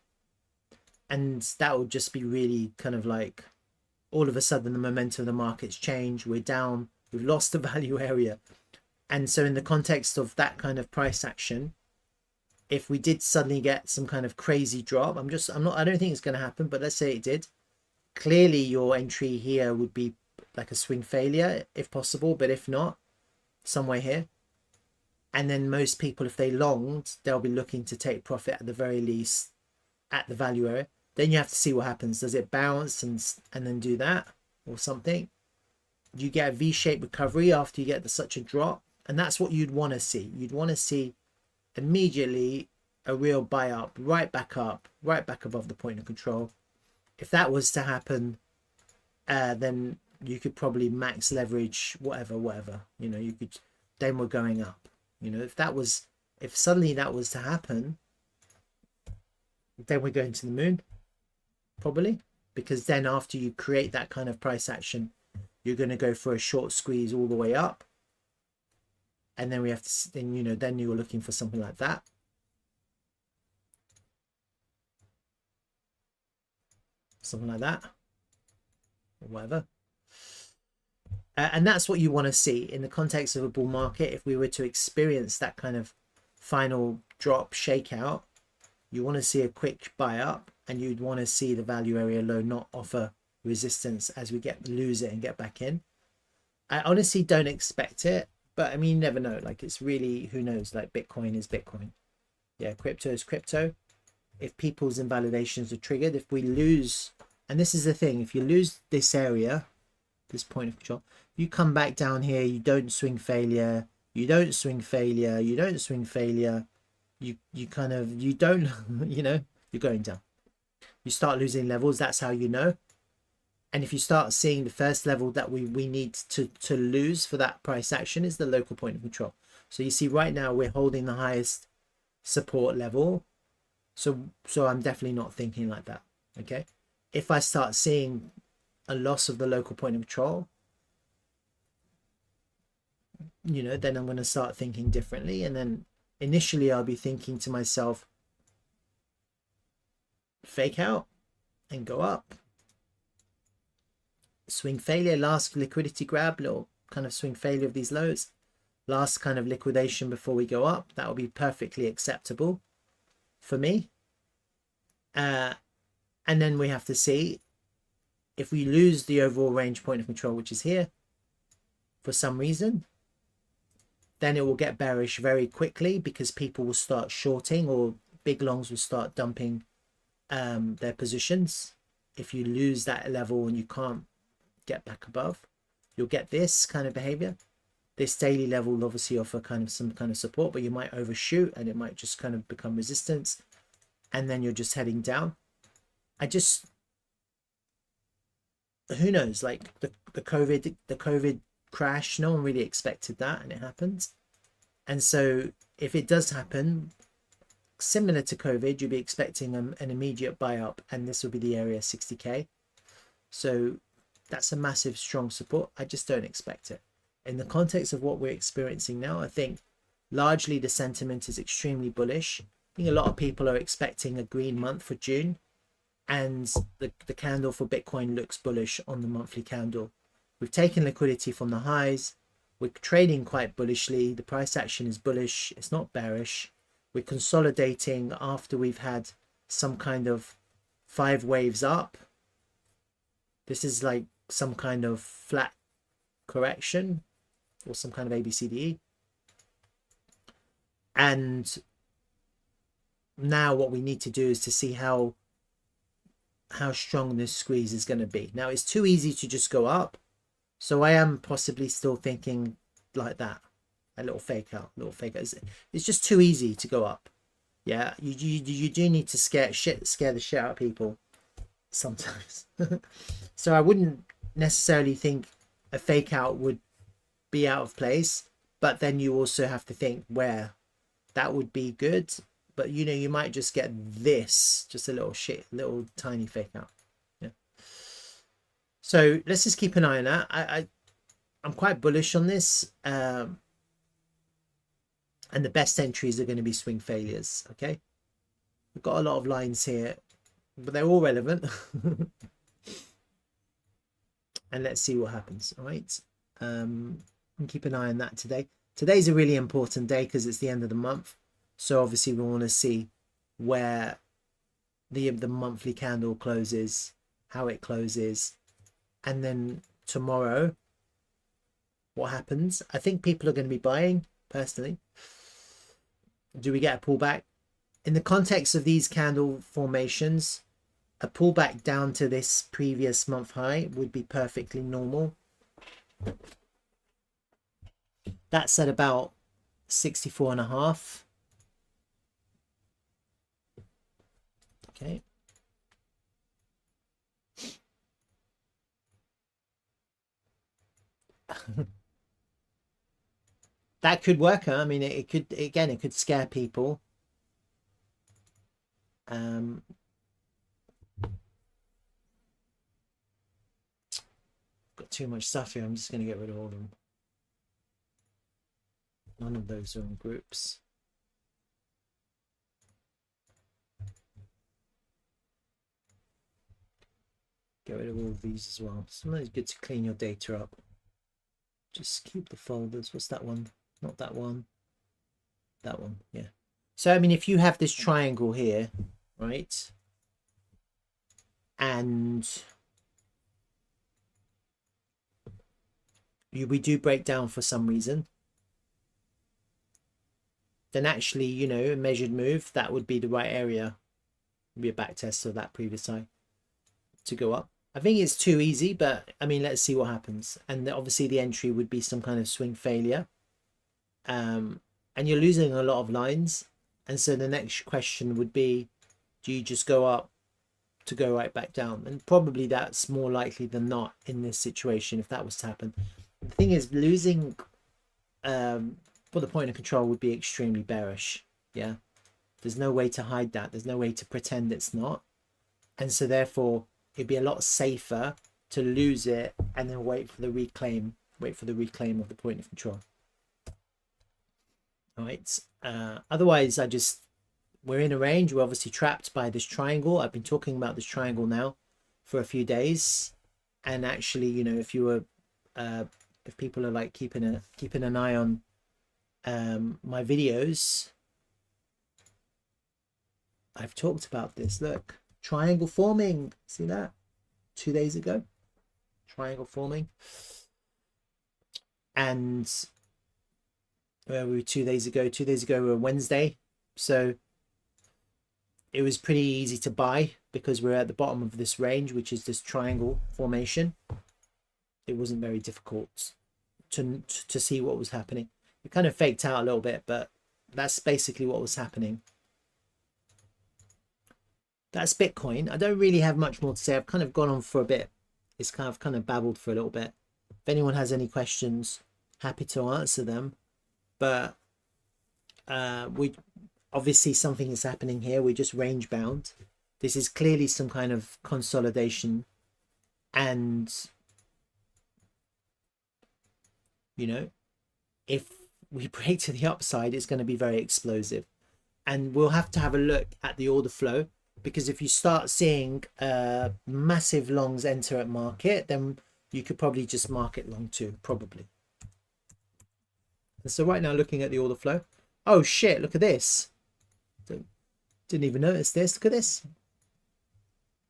And that would just be really kind of like, all of a sudden the momentum of the market's changed. We're down. We've lost the value area. And so in the context of that kind of price action, if we did suddenly get some kind of crazy drop, I don't think it's going to happen, but let's say it did. Clearly your entry here would be like a swing failure if possible, but if not, somewhere here. And then most people, if they longed, they'll be looking to take profit at the very least at the value area. Then you have to see what happens. Does it bounce and then do that or something? You get a V-shaped recovery after you get such a drop, and that's what you'd want to see. You'd want to see immediately a real buy up, right back above the point of control. If that was to happen, then you could probably max leverage whatever, you know, you could, then we're going up. You know, if suddenly that was to happen, then we're going to the moon, probably, because then after you create that kind of price action, you're going to go for a short squeeze all the way up, and then we have to, then, you know, then you're looking for something like that. Something like that, or whatever. And that's what you want to see in the context of a bull market. If we were to experience that kind of final drop shakeout, you want to see a quick buy up, and you'd want to see the value area low not offer resistance as we lose it and get back in. I honestly don't expect it, but I mean, you never know. Like, it's really, who knows? Like, Bitcoin is Bitcoin. Yeah, crypto is crypto. If people's invalidations are triggered, if we lose, and this is the thing, if you lose this area, this point of control, you come back down here, you don't swing failure, you don't swing failure, you don't, you know, you're going down. you start losing levels, that's how you know. And if you start seeing the first level that we need to lose for that price action is the local point of control. So you see right now we're holding the highest support level. So I'm definitely not thinking like that. Okay. If I start seeing a loss of the local point of control, you know, then I'm going to start thinking differently. And then initially I'll be thinking to myself, fake out and go up. Swing failure, last liquidity grab, little kind of swing failure of these lows. Last kind of liquidation before we go up. That will be perfectly acceptable for me. And then we have to see if we lose the overall range point of control, which is here, for some reason, then it will get bearish very quickly because people will start shorting or big longs will start dumping their positions. If you lose that level and you can't get back above, you'll get this kind of behavior. This daily level will obviously offer kind of some kind of support, but you might overshoot and it might just kind of become resistance, and then you're just heading down. Who knows, like the COVID crash, no one really expected that, and it happens. And so if it does happen, similar to COVID, you'll be expecting an immediate buy up, and this will be the area 60k. So that's a massive strong support. I just don't expect it. In the context of what we're experiencing now, I think largely the sentiment is extremely bullish. I think a lot of people are expecting a green month for June, and the candle for Bitcoin looks bullish on the monthly candle. We've taken liquidity from the highs. We're trading quite bullishly. The price action is bullish. It's not bearish. We're consolidating after we've had some kind of 5 waves up. This is like some kind of flat correction or some kind of ABCDE. And now what we need to do is to see how strong this squeeze is going to be. Now it's too easy to just go up. So I am possibly still thinking like that. A little fake out, It's just too easy to go up. Yeah, you do need to scare the shit out of people sometimes. So I wouldn't necessarily think a fake out would be out of place, but then you also have to think where that would be good. But you know, you might just get this, just a little tiny fake out. Yeah. So let's just keep an eye on that. I'm quite bullish on this. And the best entries are going to be swing failures. Okay. We've got a lot of lines here, but they're all relevant. And let's see what happens. All right. And keep an eye on that today. Today's a really important day because it's the end of the month. So obviously we want to see where the monthly candle closes, how it closes, and then tomorrow what happens. I think people are going to be buying personally. Do we get a pullback? In the context of these candle formations, a pullback down to this previous month high would be perfectly normal. That's at about 64.5. Okay. That could work. I mean, it could scare people. Got too much stuff here. I'm just going to get rid of all of them. None of those are in groups. Get rid of all of these as well. Sometimes it's good to clean your data up. Just keep the folders. What's that one? Not that one. That one. Yeah. So, I mean, if you have this triangle here, right? And we do break down for some reason, then actually, you know, a measured move, that would be the right area. Be a back test of that previous high to go up. I think it's too easy, but I mean, let's see what happens. And obviously the entry would be some kind of swing failure. And you're losing a lot of lines. And so the next question would be, do you just go up to go right back down, and probably that's more likely than not in this situation if that was to happen. The thing is, losing for the point of control would be extremely bearish. Yeah, there's no way to hide that. There's no way to pretend it's not, and so therefore it'd be a lot safer to lose it and then wait for the reclaim of the point of control. All right. Otherwise, we're in a range. We're obviously trapped by this triangle. I've been talking about this triangle now for a few days, and actually, you know, if you were if people are like keeping an eye on my videos, I've talked about this. Look, triangle forming. See that? 2 days ago, triangle forming. And where were we 2 days ago? 2 days ago we were Wednesday. So it was pretty easy to buy because we're at the bottom of this range, which is this triangle formation. It wasn't very difficult to see what was happening. It kind of faked out a little bit, but that's basically what was happening. That's Bitcoin. I don't really have much more to say. I've kind of gone on for a bit. It's kind of babbled for a little bit. If anyone has any questions, happy to answer them. But we obviously something is happening here. We're just range bound. This is clearly some kind of consolidation, and you know, if we break to the upside, it's going to be very explosive, and we'll have to have a look at the order flow, because if you start seeing massive longs enter at market, then you could probably just market long too, probably. And so right now, looking at the order flow, oh shit, look at this. Didn't even notice this. Look at this.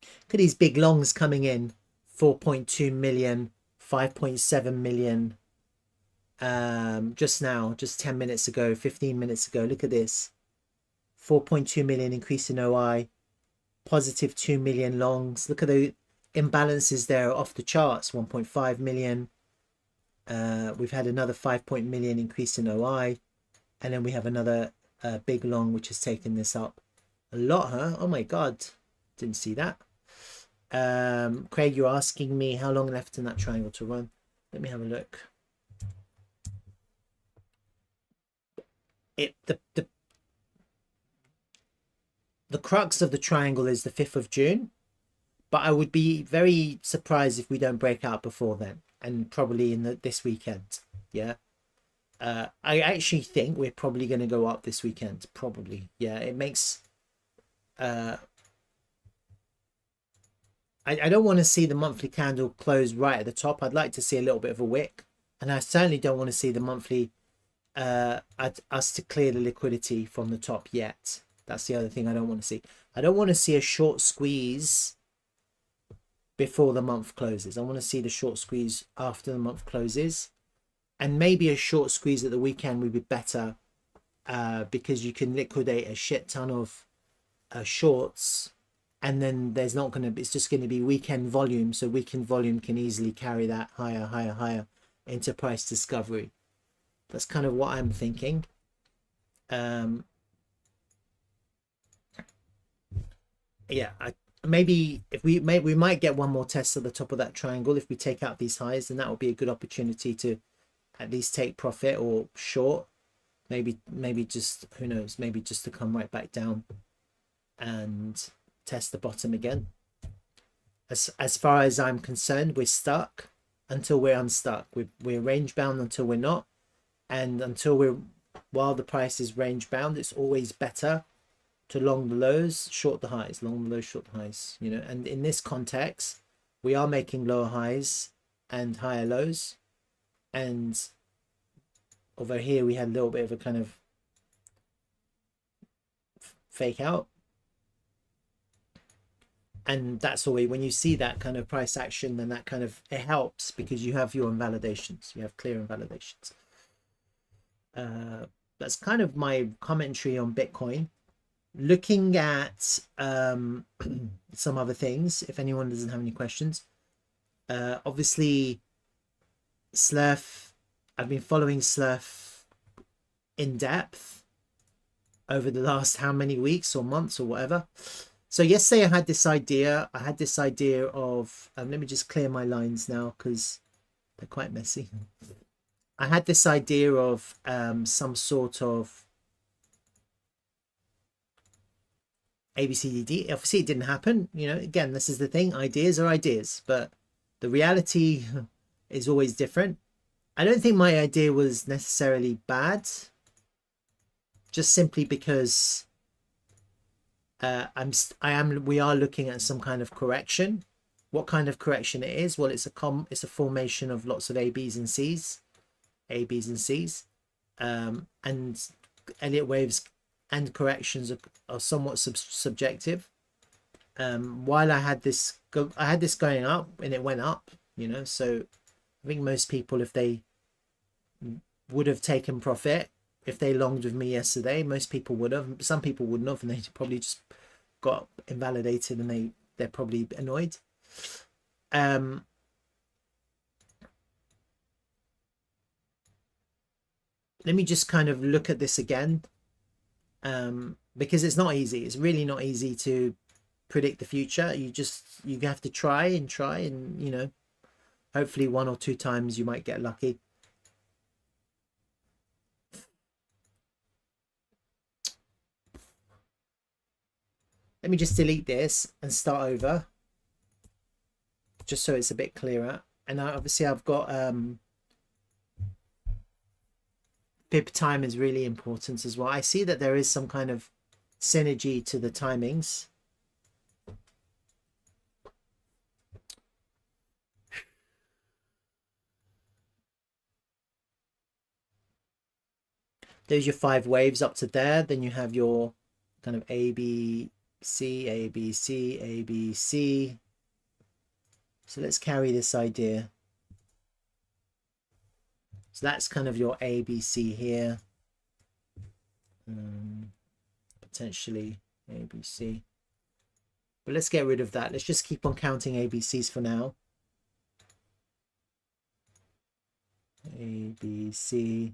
Look at these big longs coming in. 4.2 million, 5.7 million. Just now, just 10 minutes ago, 15 minutes ago. Look at this. 4.2 million increase in OI. Positive 2 million longs. Look at the imbalances there off the charts. 1.5 million. We've had another 5 million increase in OI. And then we have another big long which has taken this up a lot, huh? Oh my god, didn't see that. Craig, you're asking me how long left in that triangle to run. Let me have a look. The crux of the triangle is the 5th of June, but I would be very surprised if we don't break out before then, and probably in this weekend. Yeah. I actually think we're probably going to go up this weekend. Probably. Yeah, it makes... I don't want to see the monthly candle close right at the top. I'd like to see a little bit of a wick. And I certainly don't want to see the monthly... us to clear the liquidity from the top yet. That's the other thing I don't want to see. I don't want to see a short squeeze before the month closes. I want to see the short squeeze after the month closes. And maybe a short squeeze at the weekend would be better, because you can liquidate a shit ton of shorts, and then there's not going to be, it's just going to be weekend volume. So weekend volume can easily carry that higher into price discovery. That's kind of what I'm thinking. Yeah, maybe if we might get one more test at the top of that triangle if we take out these highs, and that would be a good opportunity to at least take profit or short. Maybe just, who knows, maybe just to come right back down and test the bottom again. As far as I'm concerned, we're stuck until we're unstuck. We're range bound until we're not, and while the price is range bound, it's always better to long the lows, short the highs, long the lows, short the highs, you know. And in this context, we are making lower highs and higher lows. And over here, we had a little bit of a kind of fake out. And that's always, when you see that kind of price action, then that kind of, it helps because you have your invalidations. You have clear invalidations. That's kind of my commentary on Bitcoin. Looking at some other things, if anyone doesn't have any questions. Obviously, Slerf, I've been following Slerf in depth over the last how many weeks or months or whatever. So yesterday I had this idea. Of, let me just clear my lines now because they're quite messy. I had this idea of some sort of ABCDD. Obviously it didn't happen. You know, again, this is the thing. Ideas are ideas, but the reality is always different. I don't think my idea was necessarily bad, just simply because we are looking at some kind of correction. What kind of correction it is? Well, it's a formation of lots of A, B's and C's, and Elliott waves and corrections are somewhat subjective. While I had this going up and it went up, you know, so I think most people, if they would have taken profit, if they longed with me yesterday, most people would have. Some people wouldn't have, and they probably just got invalidated, and they're probably annoyed. Let me just kind of look at this again, because it's not easy. It's really not easy to predict the future. You have to try, and you know, hopefully 1 or 2 times you might get lucky. Let me just delete this and start over, just so it's a bit clearer. And obviously I've got fib time is really important as well. I see that there is some kind of synergy to the timings. There's your 5 waves up to there. Then you have your kind of A, B, C, A, B, C, A, B, C. So let's carry this idea. So that's kind of your A, B, C here. Potentially A, B, C. But let's get rid of that. Let's just keep on counting A, B, C's for now. A, B, C.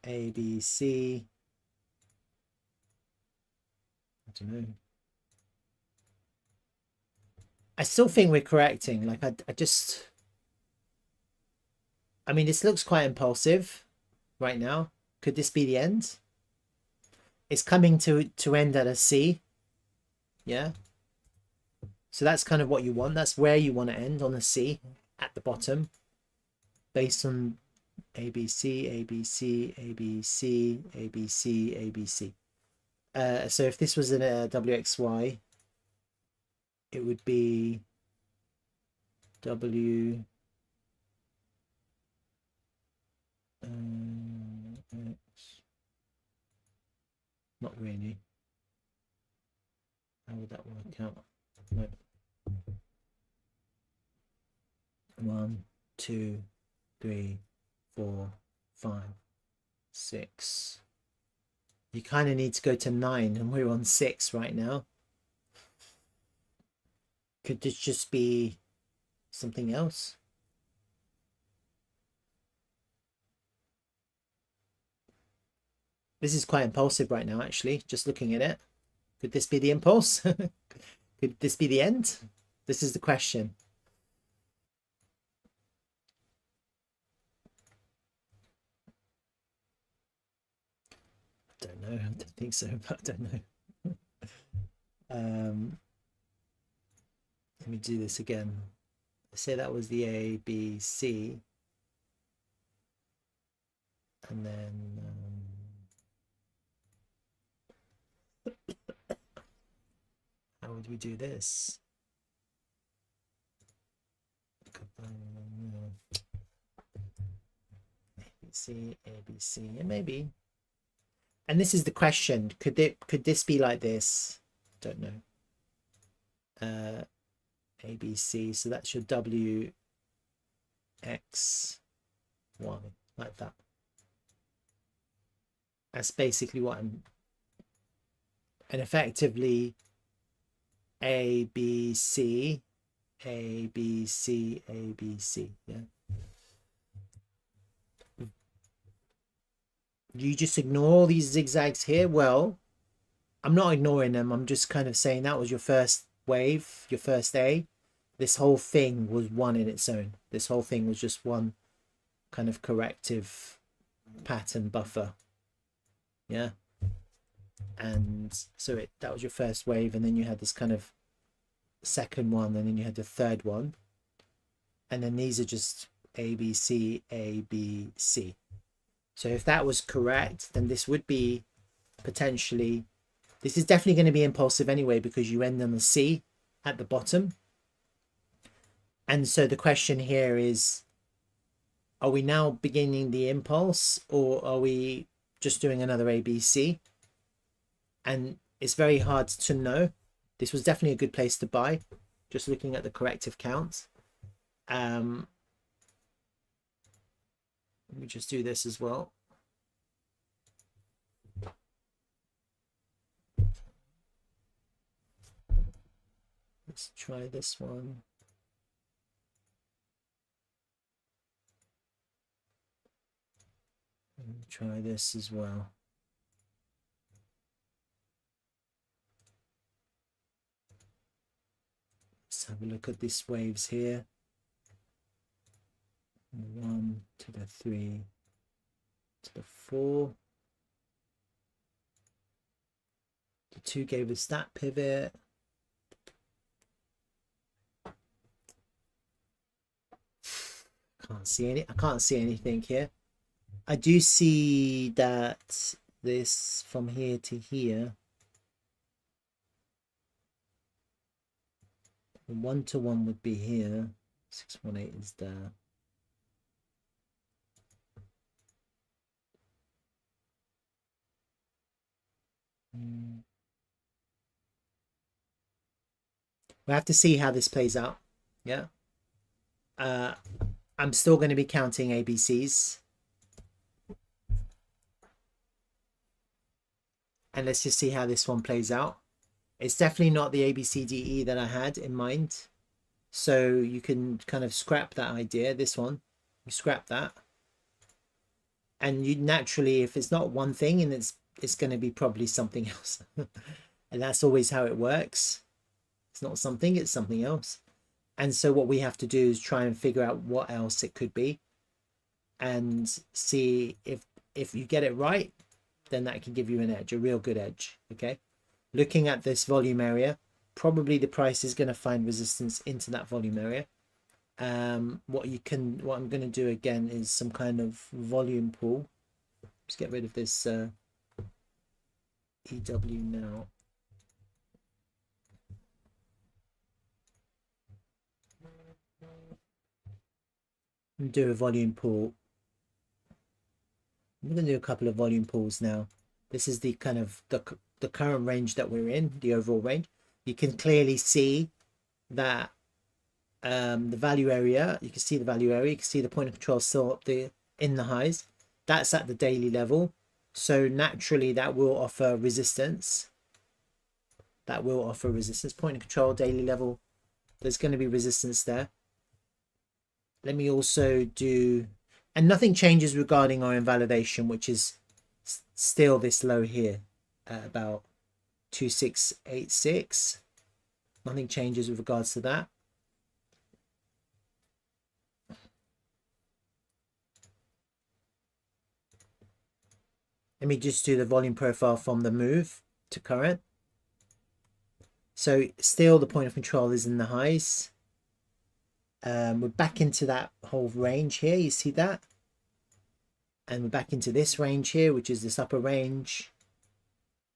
A, B, C. I don't know. I still think we're correcting. Like I mean, this looks quite impulsive right now. Could this be the end? It's coming to end at a C. Yeah. So that's kind of what you want. That's where you want to end, on a C at the bottom, based on A, B, C, A, B, C, A, B, C, A, B, C, A, B, C. So if this was in a WXY, it would be W X. Not really. How would that work out? No. 1, 2, 3, 4, 5, 6. You kind of need to go to 9, and we're on 6 right now. Could this just be something else? This is quite impulsive right now, actually, just looking at it. Could this be the impulse? Could this be the end? This is the question. I don't know. I don't think so, but I don't know. Let me do this again. Say that was the A, B, C. And then how would we do this? ABC, ABC, and maybe. And this is the question. Could this be like this? Don't know. ABC. So that's your W, X, Y, like that. That's basically what I'm. And effectively, A, B, C, A, B, C, A, B, C. Yeah. You just ignore all these zigzags here? Well, I'm not ignoring them. I'm just kind of saying that was your first wave, your first A. This whole thing was one in its own. This whole thing was just one kind of corrective pattern buffer. Yeah. And so that was your first wave, and then you had this kind of second one, and then you had the third one, and then these are just A, B, C, A, B, C. So if that was correct, then this would be potentially, this is definitely going to be impulsive anyway, because you end on the C at the bottom. And so the question here is, are we now beginning the impulse, or are we just doing another ABC? And it's very hard to know. This was definitely a good place to buy, just looking at the corrective count. Let me just do this as well. Let's try this one. And try this as well. Let's have a look at these waves here. 1 to the 3 to the 4. The 2 gave us that pivot. I can't see anything here. I do see that this from here to here, the 1-to-1 would be here. 618 is there. We have to see how this plays out. Yeah. I'm still going to be counting ABCs. And let's just see how this one plays out. It's definitely not the ABCDE that I had in mind. So you can kind of scrap that idea. This one, you scrap that. And you naturally, if it's not one thing, and it's going to be probably something else. And that's always how it works. It's not something, it's something else. And so what we have to do is try and figure out what else it could be, and see if you get it right, then that can give you an edge, a real good edge. Okay, looking at this volume area, probably the price is going to find resistance into that volume area. What I'm going to do again is some kind of volume pool. Just get rid of this EW now. And do a volume pool. I'm going to do a couple of volume pools now. This is the kind of the current range that we're in, the overall range. You can clearly see that the value area, you can see the value area, you can see the point of control still up there in the highs. That's at the daily level. So naturally that will offer resistance. That will offer resistance. Point of control, daily level, there's going to be resistance there. Let me also do, and nothing changes regarding our invalidation, which is still this low here at about 2686. Nothing changes with regards to that. Let me just do the volume profile from the move to current. So still the point of control is in the highs. We're back into that whole range here, you see that? And we're back into this range here, which is this upper range.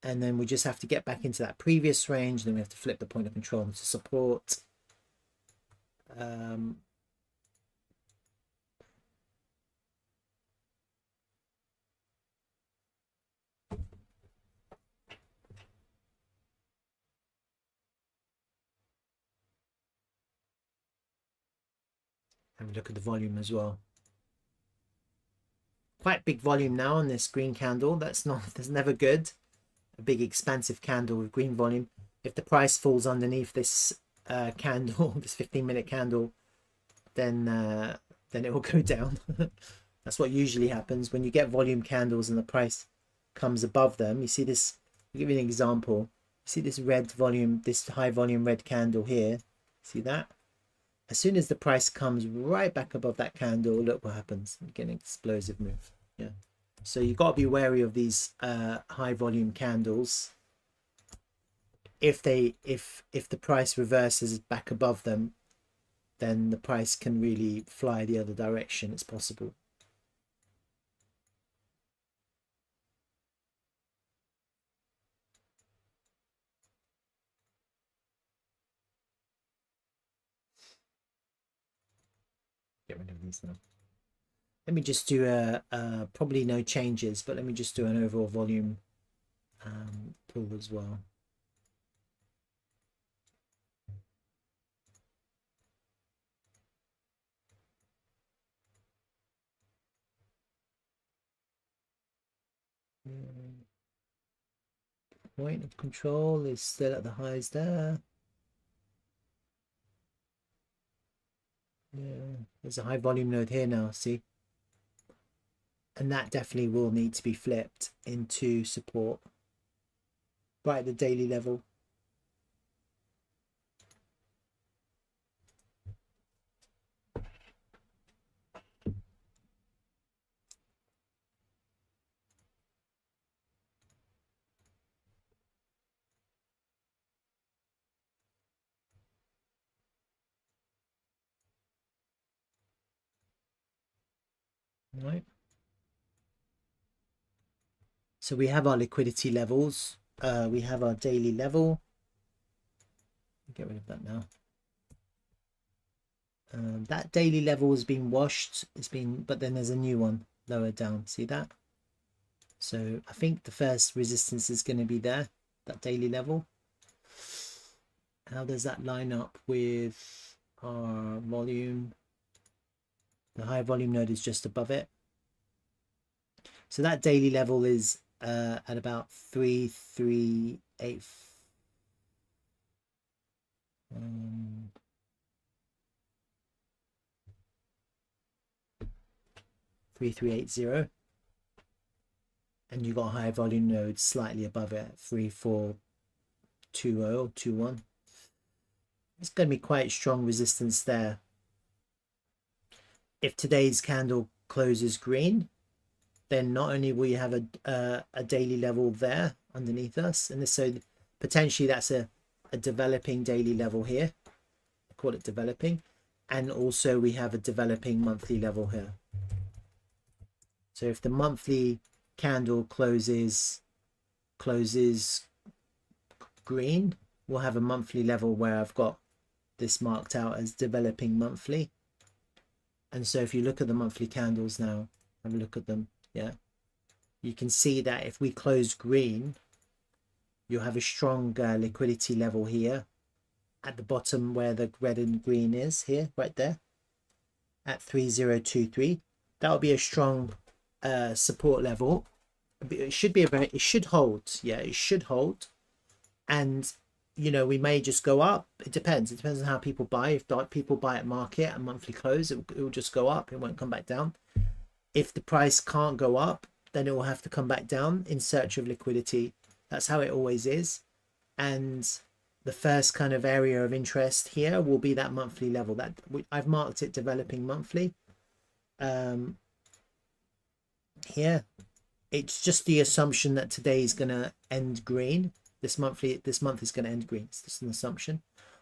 And then we just have to get back into that previous range. Then we have to flip the point of control to support. Have a look at the volume as well. Quite big volume now on this green candle. That's never good. A big expansive candle with green volume. If the price falls underneath this candle, this 15-minute candle, then it will go down. That's what usually happens when you get volume candles and the price comes above them. You see this, I'll give you an example. You see this red volume, this high volume red candle here. See that? As soon as the price comes right back above that candle, look what happens. You get an explosive move. Yeah. So you've got to be wary of these high volume candles. If the price reverses back above them, then the price can really fly the other direction. It's possible. Get rid of these now. Let me just do probably no changes, but let me just do an overall volume pull as well. Point of control is still at the highs there. Yeah, there's a high volume node here now, see? And that definitely will need to be flipped into support right at the daily level. Right. So we have our liquidity levels. We have our daily level. Get rid of that now. That daily level has been washed. But then there's a new one lower down. See that? So I think the first resistance is going to be there, that daily level. How does that line up with our volume? The high volume node is just above it. So that daily level is at about 338. 3380, and you got a high volume node slightly above it, 342021. It's going to be quite strong resistance there. If today's candle closes green, then not only will you have a daily level there underneath us, and so potentially that's a developing daily level here. I call it developing, and also we have a developing monthly level here. So if the monthly candle closes green, we'll have a monthly level where I've got this marked out as developing monthly. And so if you look at the monthly candles now, have a look at them. Yeah, you can see that if we close green, you'll have a strong liquidity level here at the bottom where the red and green is here, right there at 3023. That will be a strong support level. It should be it should hold. Yeah, it should hold. And you know, we may just go up. It depends on how people buy. If people buy at market and monthly close, it will just go up. It won't come back down. If the price can't go up, then it will have to come back down in search of liquidity. That's how it always is. And the first kind of area of interest here will be that monthly level. That I've marked it developing monthly. Here, it's just the assumption that today is going to end green. This month is going to end green. It's just an assumption.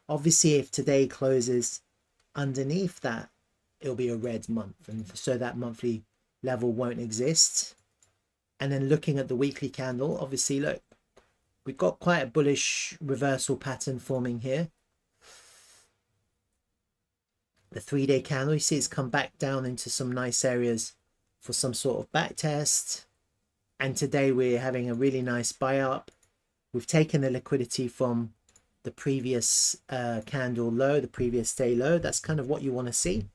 Obviously, if today closes underneath that, it'll be a red month, and so that monthly level won't exist. And then looking at the weekly candle, obviously, look, we've got quite a bullish reversal pattern forming here. The 3-day candle, you see it's come back down into some nice areas for some sort of back test. And today we're having a really nice buy up. We've taken the liquidity from the previous candle low, the previous day low. That's kind of what you want to see.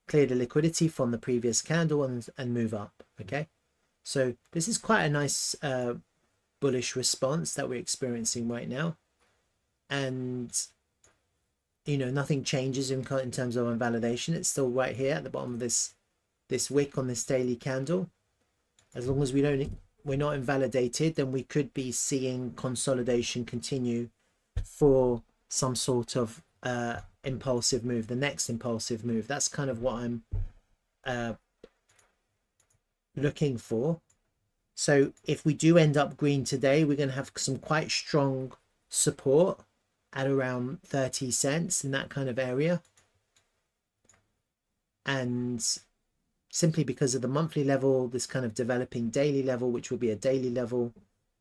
Clear the liquidity from the previous candle and move up. Okay, so this is quite a nice bullish response that we're experiencing right now. And you know, nothing changes in terms of invalidation. It's still right here at the bottom of this this wick on this daily candle. As long as we're not invalidated, then we could be seeing consolidation continue for some sort of impulsive move, the next impulsive move. That's kind of what I'm looking for. So if we do end up green today, we're going to have some quite strong support at around 30 cents in that kind of area. And simply because of the monthly level, this kind of developing daily level, which will be a daily level,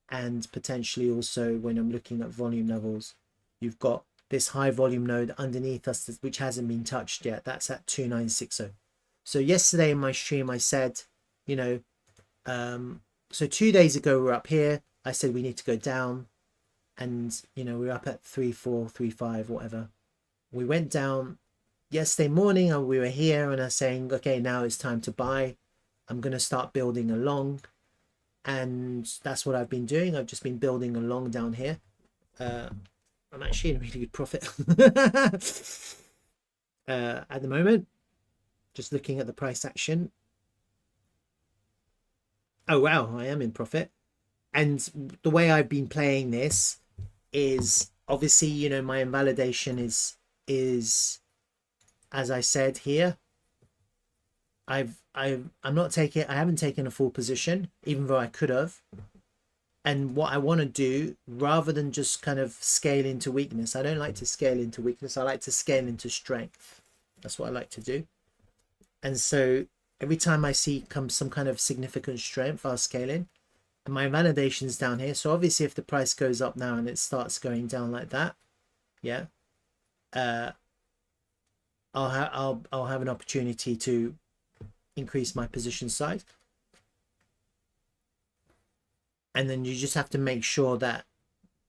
and potentially also when I'm looking at volume levels, you've got this high volume node underneath us, which hasn't been touched yet. That's at 2960. So yesterday in my stream, I said, you know, so 2 days ago, we're up here. I said we need to go down, and, you know, we're up at 3.4, 3.5, whatever. We went down yesterday morning, and we were here, and I was saying, okay, now it's time to buy. I'm going to start building along. And that's what I've been doing. I've just been building along down here. I'm actually in a really good profit at the moment. Just looking at the price action. Oh, wow, I am in profit. And the way I've been playing this is obviously, you know, my invalidation is as I said here, I haven't taken a full position, even though I could have. And what I want to do, rather than just kind of scale into weakness, I don't like to scale into weakness. I like to scale into strength. That's what I like to do. And so every time I see some kind of significant strength, I'll scale in. And my validation's down here. So obviously if the price goes up now and it starts going down like that, yeah, I'll have an opportunity to increase my position size. And then you just have to make sure that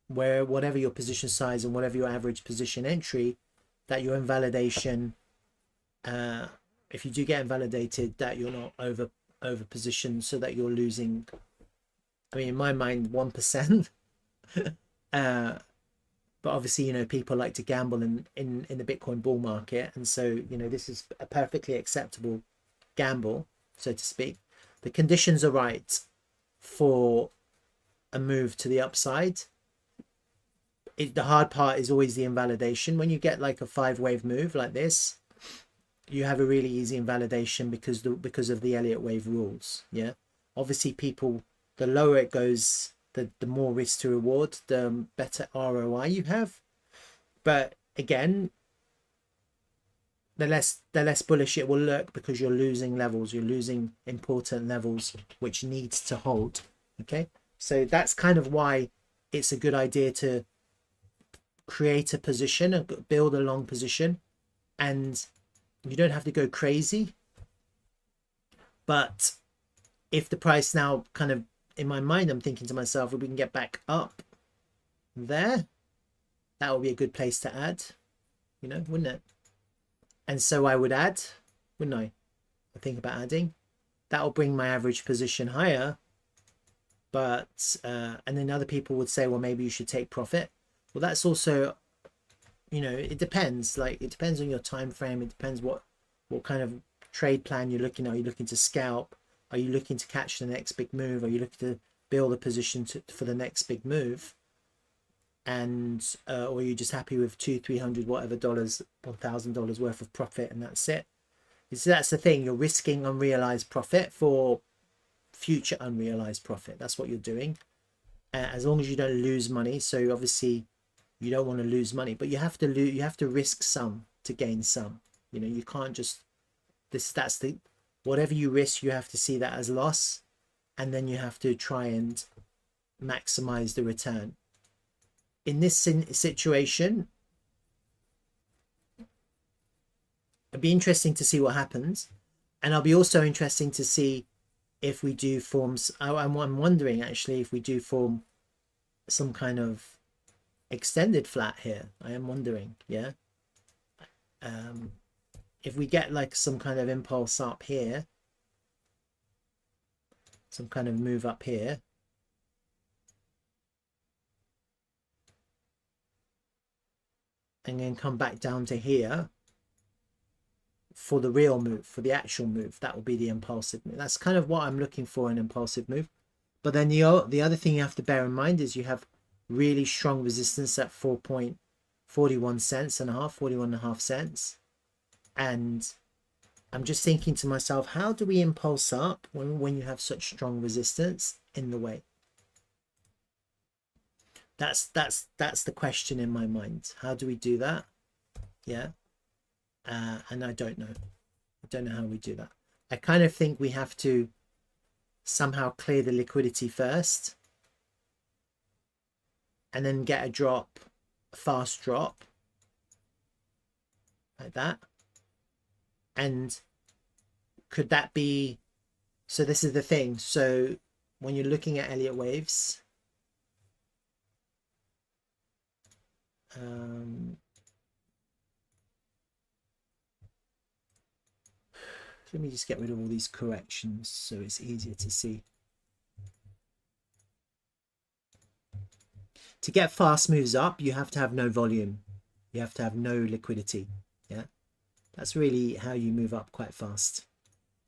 whatever your position size and whatever your average position entry, that your invalidation, if you do get invalidated, that you're not over positioned so that you're losing, I mean, in my mind, 1%. But obviously, you know, people like to gamble in the Bitcoin bull market. And so, you know, this is a perfectly acceptable gamble, so to speak. The conditions are right for a move to the upside. The hard part is always the invalidation. When you get like a 5-wave move like this, you have a really easy invalidation because of the Elliott wave rules. Yeah, obviously people, the lower it goes, the more risk to reward, the better ROI you have. But again, the less bullish it will look, because you're losing levels, you're losing important levels which needs to hold. Okay, so that's kind of why it's a good idea to create a position and build a long position, and you don't have to go crazy. But if the price now kind of, in my mind, I'm thinking to myself, if we can get back up there, that would be a good place to add, you know, wouldn't it? And so I would add, wouldn't I? I think about adding. That will bring my average position higher. But and then other people would say, well, maybe you should take profit. Well, that's also, you know, it depends. Like, it depends on your time frame. It depends what kind of trade plan you're looking at. Are you looking to scalp? Are you looking to catch the next big move? Are you looking to build a position for the next big move? And or are you just happy with $200, $300, whatever dollars, $1,000 worth of profit, and that's it? So that's the thing. You're risking unrealized profit for future unrealized profit. That's what you're doing. As long as you don't lose money. So obviously you don't want to lose money, but you have to risk some to gain some. You know, you can't just whatever you risk, you have to see that as loss, and then you have to try and maximize the return. In this situation, it'd be interesting to see what happens, and I'll be also interesting to see if we do form. I'm wondering actually if we do form some kind of extended flat here. I am wondering, yeah. If we get like some kind of impulse up here, some kind of move up here, and then come back down to here for the real move, for the actual move. That will be the impulsive move. That's kind of what I'm looking for, an impulsive move. But then the other thing you have to bear in mind is you have really strong resistance at 4.41 cents and a half, 41.5 cents. And I'm just thinking to myself, how do we impulse up when you have such strong resistance in the way? That's the question in my mind. How do we do that? Yeah. And I don't know. I don't know how we do that. I kind of think we have to somehow clear the liquidity first and then get a drop, a fast drop like that. And could that be, so this is the thing. So when you're looking at Elliott waves, let me just get rid of all these corrections so it's easier to see. To get fast moves up, you have to have no volume. You have to have no liquidity. Yeah, that's really how you move up quite fast.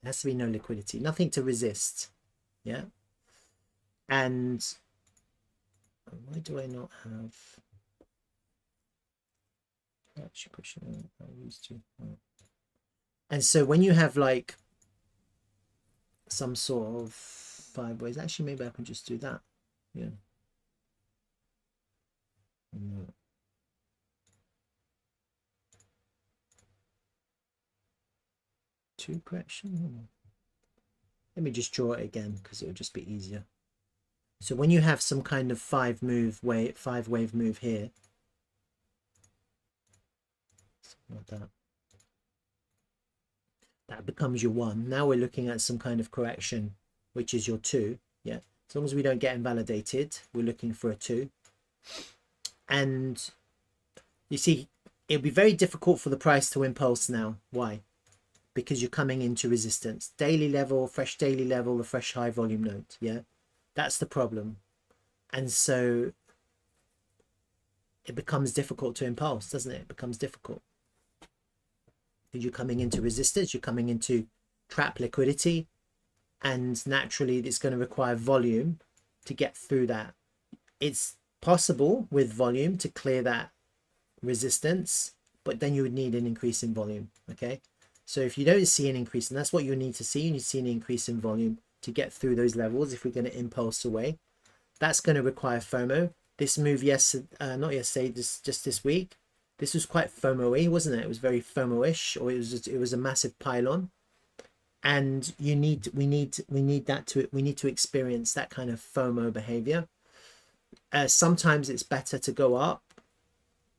There has to be no liquidity, nothing to resist. Yeah. And why do I not have actually pushing? I used to. And so when you have like some sort of 5 ways, actually maybe I can just do that. Yeah. No. Two correction. Let me just draw it again because it will just be easier. So when you have some kind of 5 wave move here, something like that. That becomes your 1. Now we're looking at some kind of correction, which is your 2. Yeah. As long as we don't get invalidated, we're looking for a 2. And you see, it'll be very difficult for the price to impulse now. Why? Because you're coming into resistance. Daily level, fresh daily level, the fresh high volume node. Yeah. That's the problem. And so it becomes difficult to impulse, doesn't it? It becomes difficult. You're coming into resistance, you're coming into trap liquidity, and naturally it's going to require volume to get through that. It's possible with volume to clear that resistance, but then you would need an increase in volume. Okay, so if you don't see an increase, and that's what you need to see, you need to see an increase in volume to get through those levels. If we're going to impulse away, that's going to require FOMO. This move not yesterday, just this week, this was quite FOMO-y, wasn't it? It was very FOMO-ish, or it was a massive pylon. And we need to experience that kind of FOMO behavior. Sometimes it's better to go up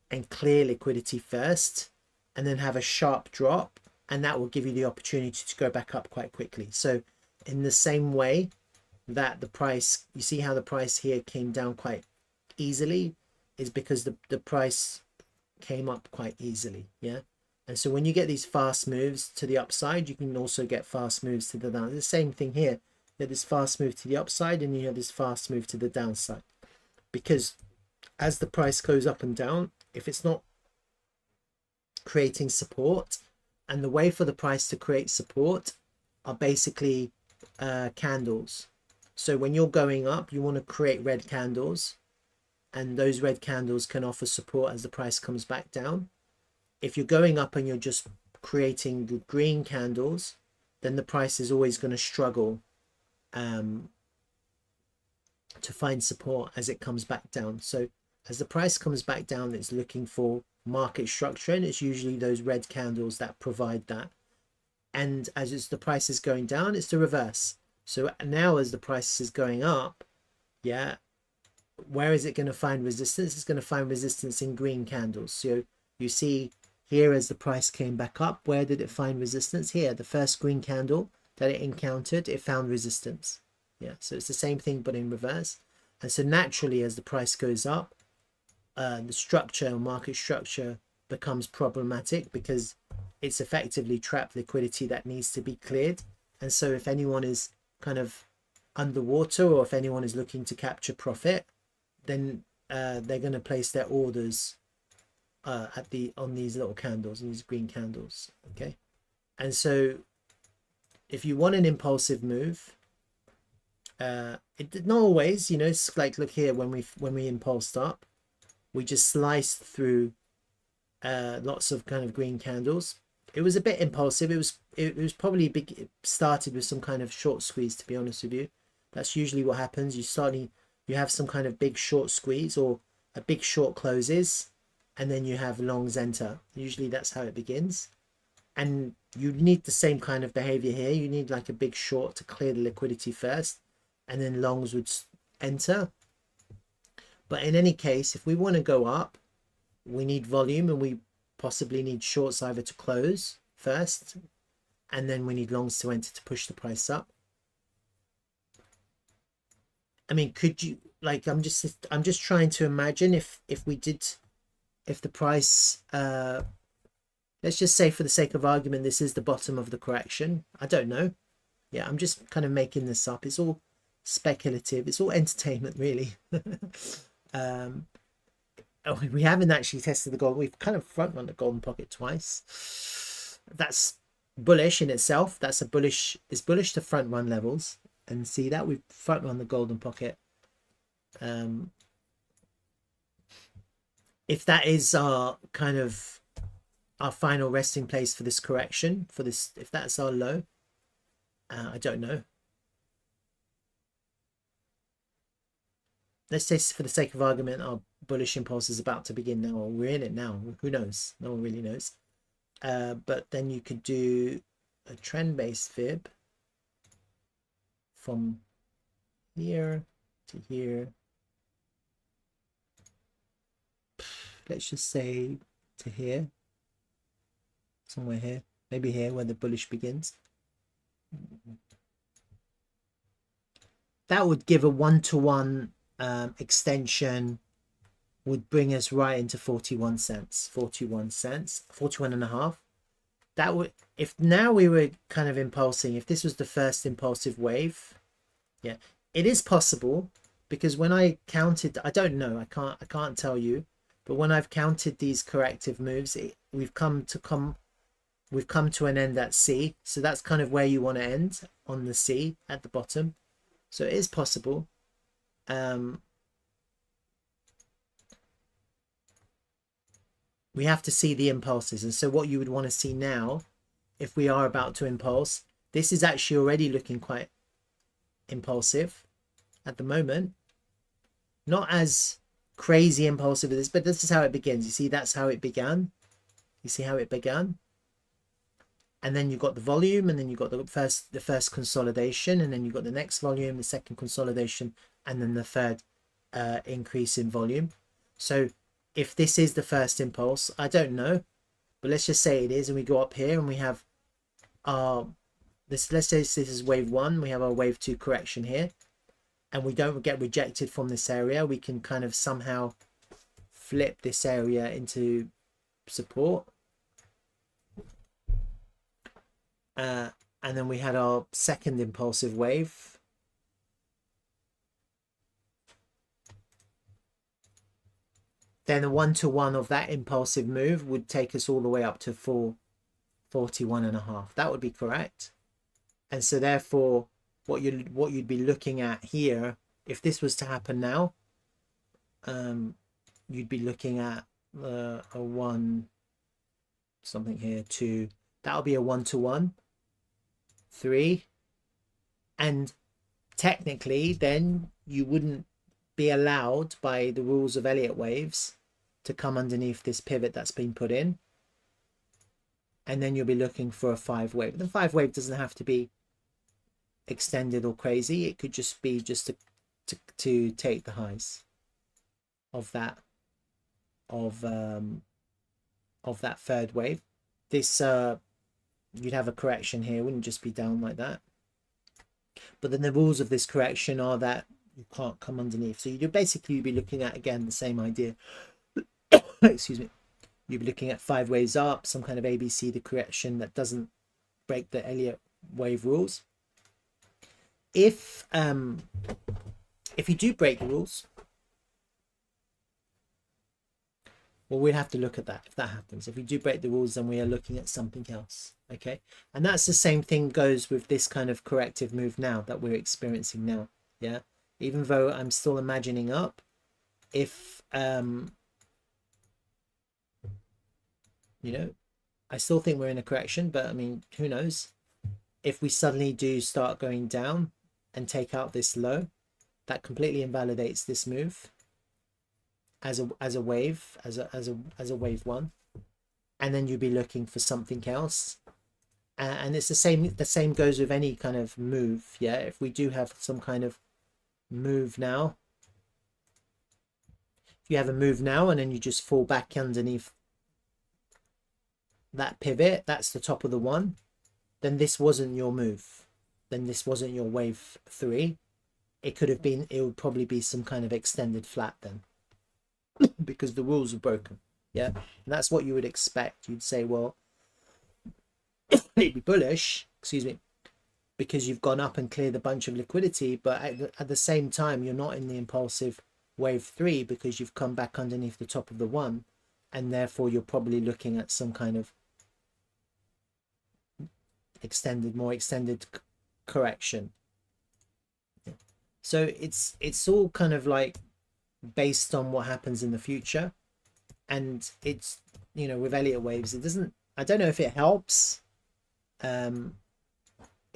and clear liquidity first, and then have a sharp drop, and that will give you the opportunity to go back up quite quickly. So in the same way that the price, you see how the price here came down quite easily, is because the price came up quite easily. Yeah. And so when you get these fast moves to the upside, you can also get fast moves to the down. The same thing here. You have this fast move to the upside, and you have this fast move to the downside. Because as the price goes up and down, if it's not creating support, and the way for the price to create support are basically candles. So when you're going up, you want to create red candles, and those red candles can offer support as the price comes back down. If you're going up and you're just creating the green candles, then the price is always going to struggle to find support as it comes back down. So as the price comes back down, it's looking for market structure, and it's usually those red candles that provide that. And as the price is going down, it's the reverse. So now as the price is going up, yeah, where is it going to find resistance? It's going to find resistance in green candles. So you see here, as the price came back up, where did it find resistance? Here, the first green candle that it encountered, it found resistance. Yeah, so it's the same thing but in reverse. And so naturally, as the price goes up, the structure, market structure, becomes problematic because it's effectively trapped liquidity that needs to be cleared. And so if anyone is kind of underwater, or if anyone is looking to capture profit, then they're going to place their orders on these little candles, these green candles. Okay, And so if you want an impulsive move, it not always, you know, it's like, look here, when we impulsed up, we just sliced through lots of kind of green candles. It was a bit impulsive. It was probably big. It started with some kind of short squeeze, to be honest with you. That's usually what happens. You have some kind of big short squeeze, or a big short closes, and then you have longs enter. Usually that's how it begins. And you need the same kind of behavior here. You need like a big short to clear the liquidity first, and then longs would enter. But in any case, if we want to go up, we need volume, and we possibly need shorts either to close first, and then we need longs to enter to push the price up. I mean, could you, like, I'm just trying to imagine if the price, let's just say for the sake of argument, this is the bottom of the correction. I don't know. Yeah, I'm just kind of making this up. It's all speculative. It's all entertainment, really. Oh, we haven't actually tested the gold. We've kind of front run the golden pocket twice. That's bullish in itself. It's bullish to front run levels. And see that we've front run the golden pocket. If that is our kind of our final resting place for this correction, if that's our low, I don't know. Let's say for the sake of argument, our bullish impulse is about to begin now, or we're in it now. Who knows? No one really knows. But then you could do a trend-based fib from here to here. Let's just say to here, somewhere here, maybe here where the bullish begins. That would give a 1-to-1 extension, would bring us right into 41 cents, 41 and a half. That would, if now we were kind of impulsing, if this was the first impulsive wave, yeah, it is possible, because when I counted, I don't know, I can't tell you, but when I've counted these corrective moves, we've come to an end at C. So that's kind of where you want to end, on the C at the bottom. So it is possible. We have to see the impulses. And so what you would want to see now, if we are about to impulse, this is actually already looking quite impulsive at the moment. Not as crazy impulsive as this, but this is how it begins. You see, that's how it began. You see how it began? And then you've got the volume, and then you've got the first consolidation, and then you've got the next volume, the second consolidation, and then the third increase in volume. So if this is the first impulse, I don't know, but let's just say it is, and we go up here and we have our let's say this is wave 1, we have our wave 2 correction here, and we don't get rejected from this area. We can kind of somehow flip this area into support. And then we had our second impulsive wave. Then a 1-to-1 of that impulsive move would take us all the way up to 41 and a half. That would be correct. And so therefore, what you'd be looking at here, if this was to happen now, you'd be looking at a 1 something here, 2. That'll be a 1-to-1. 3, and technically then you wouldn't be allowed by the rules of Elliott waves to come underneath this pivot that's been put in, and then you'll be looking for a 5 wave. The 5 wave doesn't have to be extended or crazy. It could just be to take the highs of that third wave. This you'd have a correction here, wouldn't just be down like that. But then the rules of this correction are that you can't come underneath. So you'd be looking at, again, the same idea. Excuse me. You'd be looking at 5 waves up, some kind of ABC, the correction that doesn't break the Elliott wave rules. If you do break the rules, Well, we have to look at that if that happens. If we do break the rules, then we are looking at something else. Okay, and that's the same thing goes with this kind of corrective move now that we're experiencing now. Yeah, even though I'm still imagining up, if you know, I still think we're in a correction, but I mean, who knows? If we suddenly do start going down and take out this low, that completely invalidates this move as a wave, as a wave one, and then you'd be looking for something else. And it's the same goes with any kind of move. Yeah, if we do have some kind of move now, if you have a move now and then you just fall back underneath that pivot, that's the top of the one, then this wasn't your move, then this wasn't your wave 3. It could have been, it would probably be some kind of extended flat then because the rules are broken. Yeah, and that's what you would expect. You'd say, well, it'd be bullish, excuse me, because you've gone up and cleared a bunch of liquidity, but at the same time you're not in the impulsive wave 3 because you've come back underneath the top of the one, and therefore you're probably looking at some kind of more extended correction. So it's all kind of like based on what happens in the future, and it's, you know, with Elliott waves, it doesn't, I don't know if it helps. It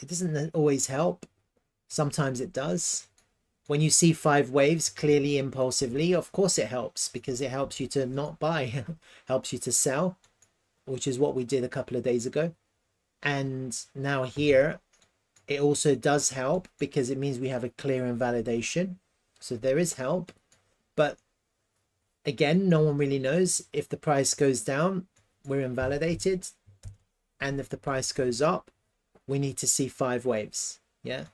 doesn't always help. Sometimes it does. When you see 5 waves clearly impulsively, of course it helps, because it helps you to not buy, helps you to sell, which is what we did a couple of days ago. And now here, it also does help because it means we have a clear invalidation. So there is help. But again, no one really knows. If the price goes down, we're invalidated. And if the price goes up, we need to see 5 waves. Yeah.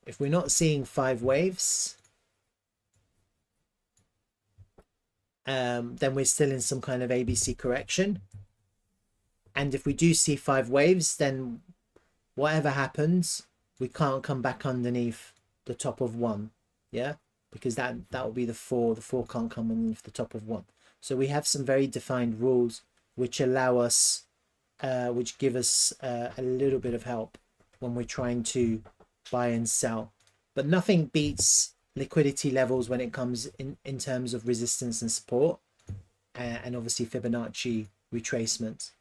If we're not seeing 5 waves, then we're still in some kind of ABC correction. And if we do see 5 waves, then whatever happens, we can't come back underneath the top of 1. Yeah, because that will be the 4. The 4 can't come underneath the top of 1. So we have some very defined rules which allow us, which give us a little bit of help when we're trying to buy and sell. But nothing beats liquidity levels when it comes in terms of resistance and support, and obviously Fibonacci retracement.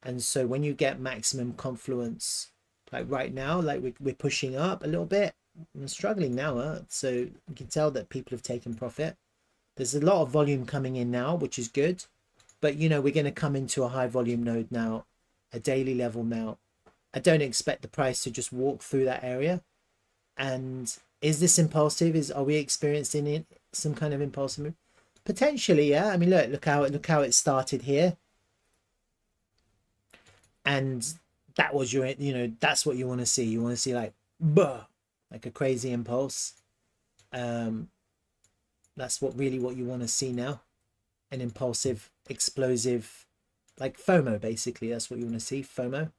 And so when you get maximum confluence, like right now, like we're pushing up a little bit, I'm struggling now, so you can tell that people have taken profit. There's a lot of volume coming in now, which is good, but you know, we're going to come into a high volume node now, a daily level now. I don't expect the price to just walk through that area. And is this impulsive? Are we experiencing some kind of impulsive move? Potentially, yeah. I mean, look how it started here. And that was your, you know, that's what you want to see. You want to see like, bah, like a crazy impulse. That's what you want to see now. An impulsive, explosive, like FOMO, basically. That's what you want to see, FOMO.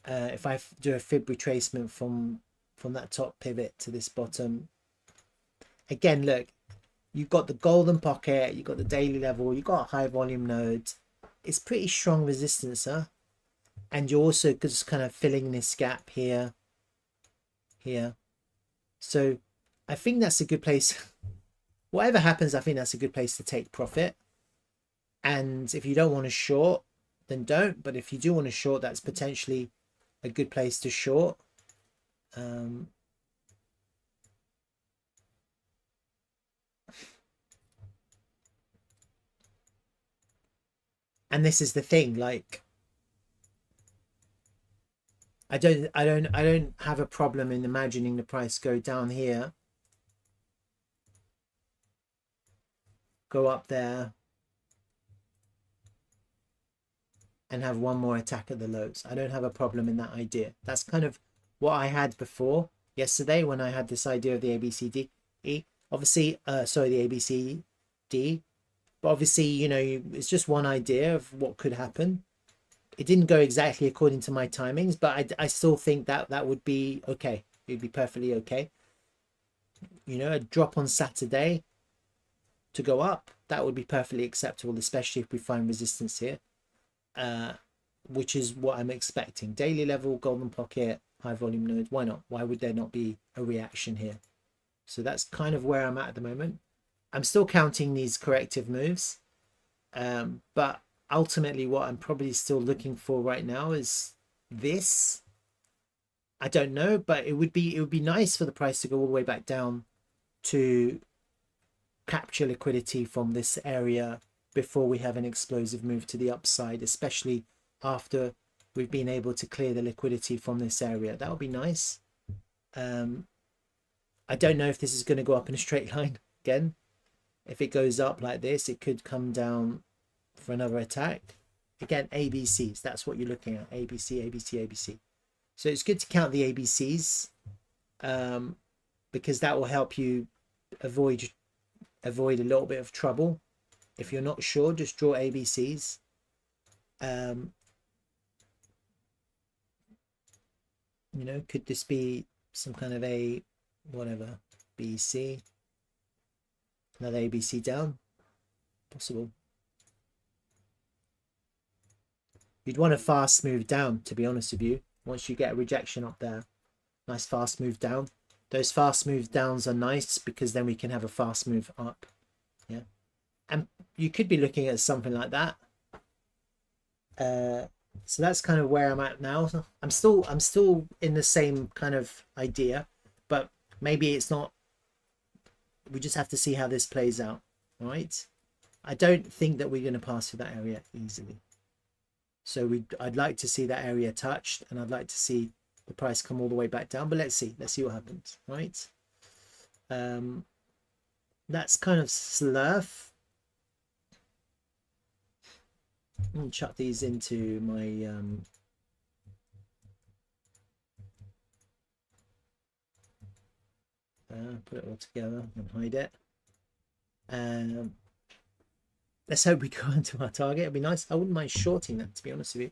If I do a fib retracement from that top pivot to this bottom, again, look, you've got the golden pocket, you've got the daily level, you've got a high volume node. It's pretty strong resistance, huh? And you're also just kind of filling this gap here. So I think that's a good place. Whatever happens, I think that's a good place to take profit. And if you don't want to short, then don't. But if you do want to short, that's potentially a good place to short. And this is the thing, like, I don't have a problem in imagining the price go down here, go up there, and have one more attack at the lows. I don't have a problem in that idea. That's kind of what I had before yesterday when I had this idea of the ABCD. Obviously, sorry, the ABCD. But obviously, you know, it's just one idea of what could happen. It didn't go exactly according to my timings, but I still think that would be okay. It would be perfectly okay. You know, a drop on Saturday to go up, that would be perfectly acceptable, especially if we find resistance here, which is what I'm expecting. Daily level, golden pocket, high volume nodes. Why not? Why would there not be a reaction here? So that's kind of where I'm at the moment. I'm still counting these corrective moves, but ultimately what I'm probably still looking for right now is this. I don't know, but it would be nice for the price to go all the way back down to capture liquidity from this area before we have an explosive move to the upside, especially after we've been able to clear the liquidity from this area. That would be nice. I don't know if this is going to go up in a straight line again. If it goes up like this, it could come down for another attack. Again, ABCs, that's what you're looking at. ABC, ABC, ABC. So it's good to count the ABCs, because that will help you avoid a little bit of trouble. If you're not sure, just draw ABCs. You know, could this be some kind of a whatever, BC, another ABC down? Possible. You'd want a fast move down, to be honest with you. Once you get a rejection up there, nice fast move down. Those fast moves downs are nice because then we can have a fast move up. Yeah, and you could be looking at something like that. So that's kind of where I'm at now. I'm still in the same kind of idea, but maybe it's not. We just have to see how this plays out. All right, I don't think that we're going to pass through that area easily. So I'd like to see that area touched, and I'd like to see the price come all the way back down. But let's see what happens. Right. That's kind of Slerf. I'm gonna chuck these into my put it all together and hide it. Let's hope we go into our target. It'd be nice. I wouldn't mind shorting that, to be honest with you.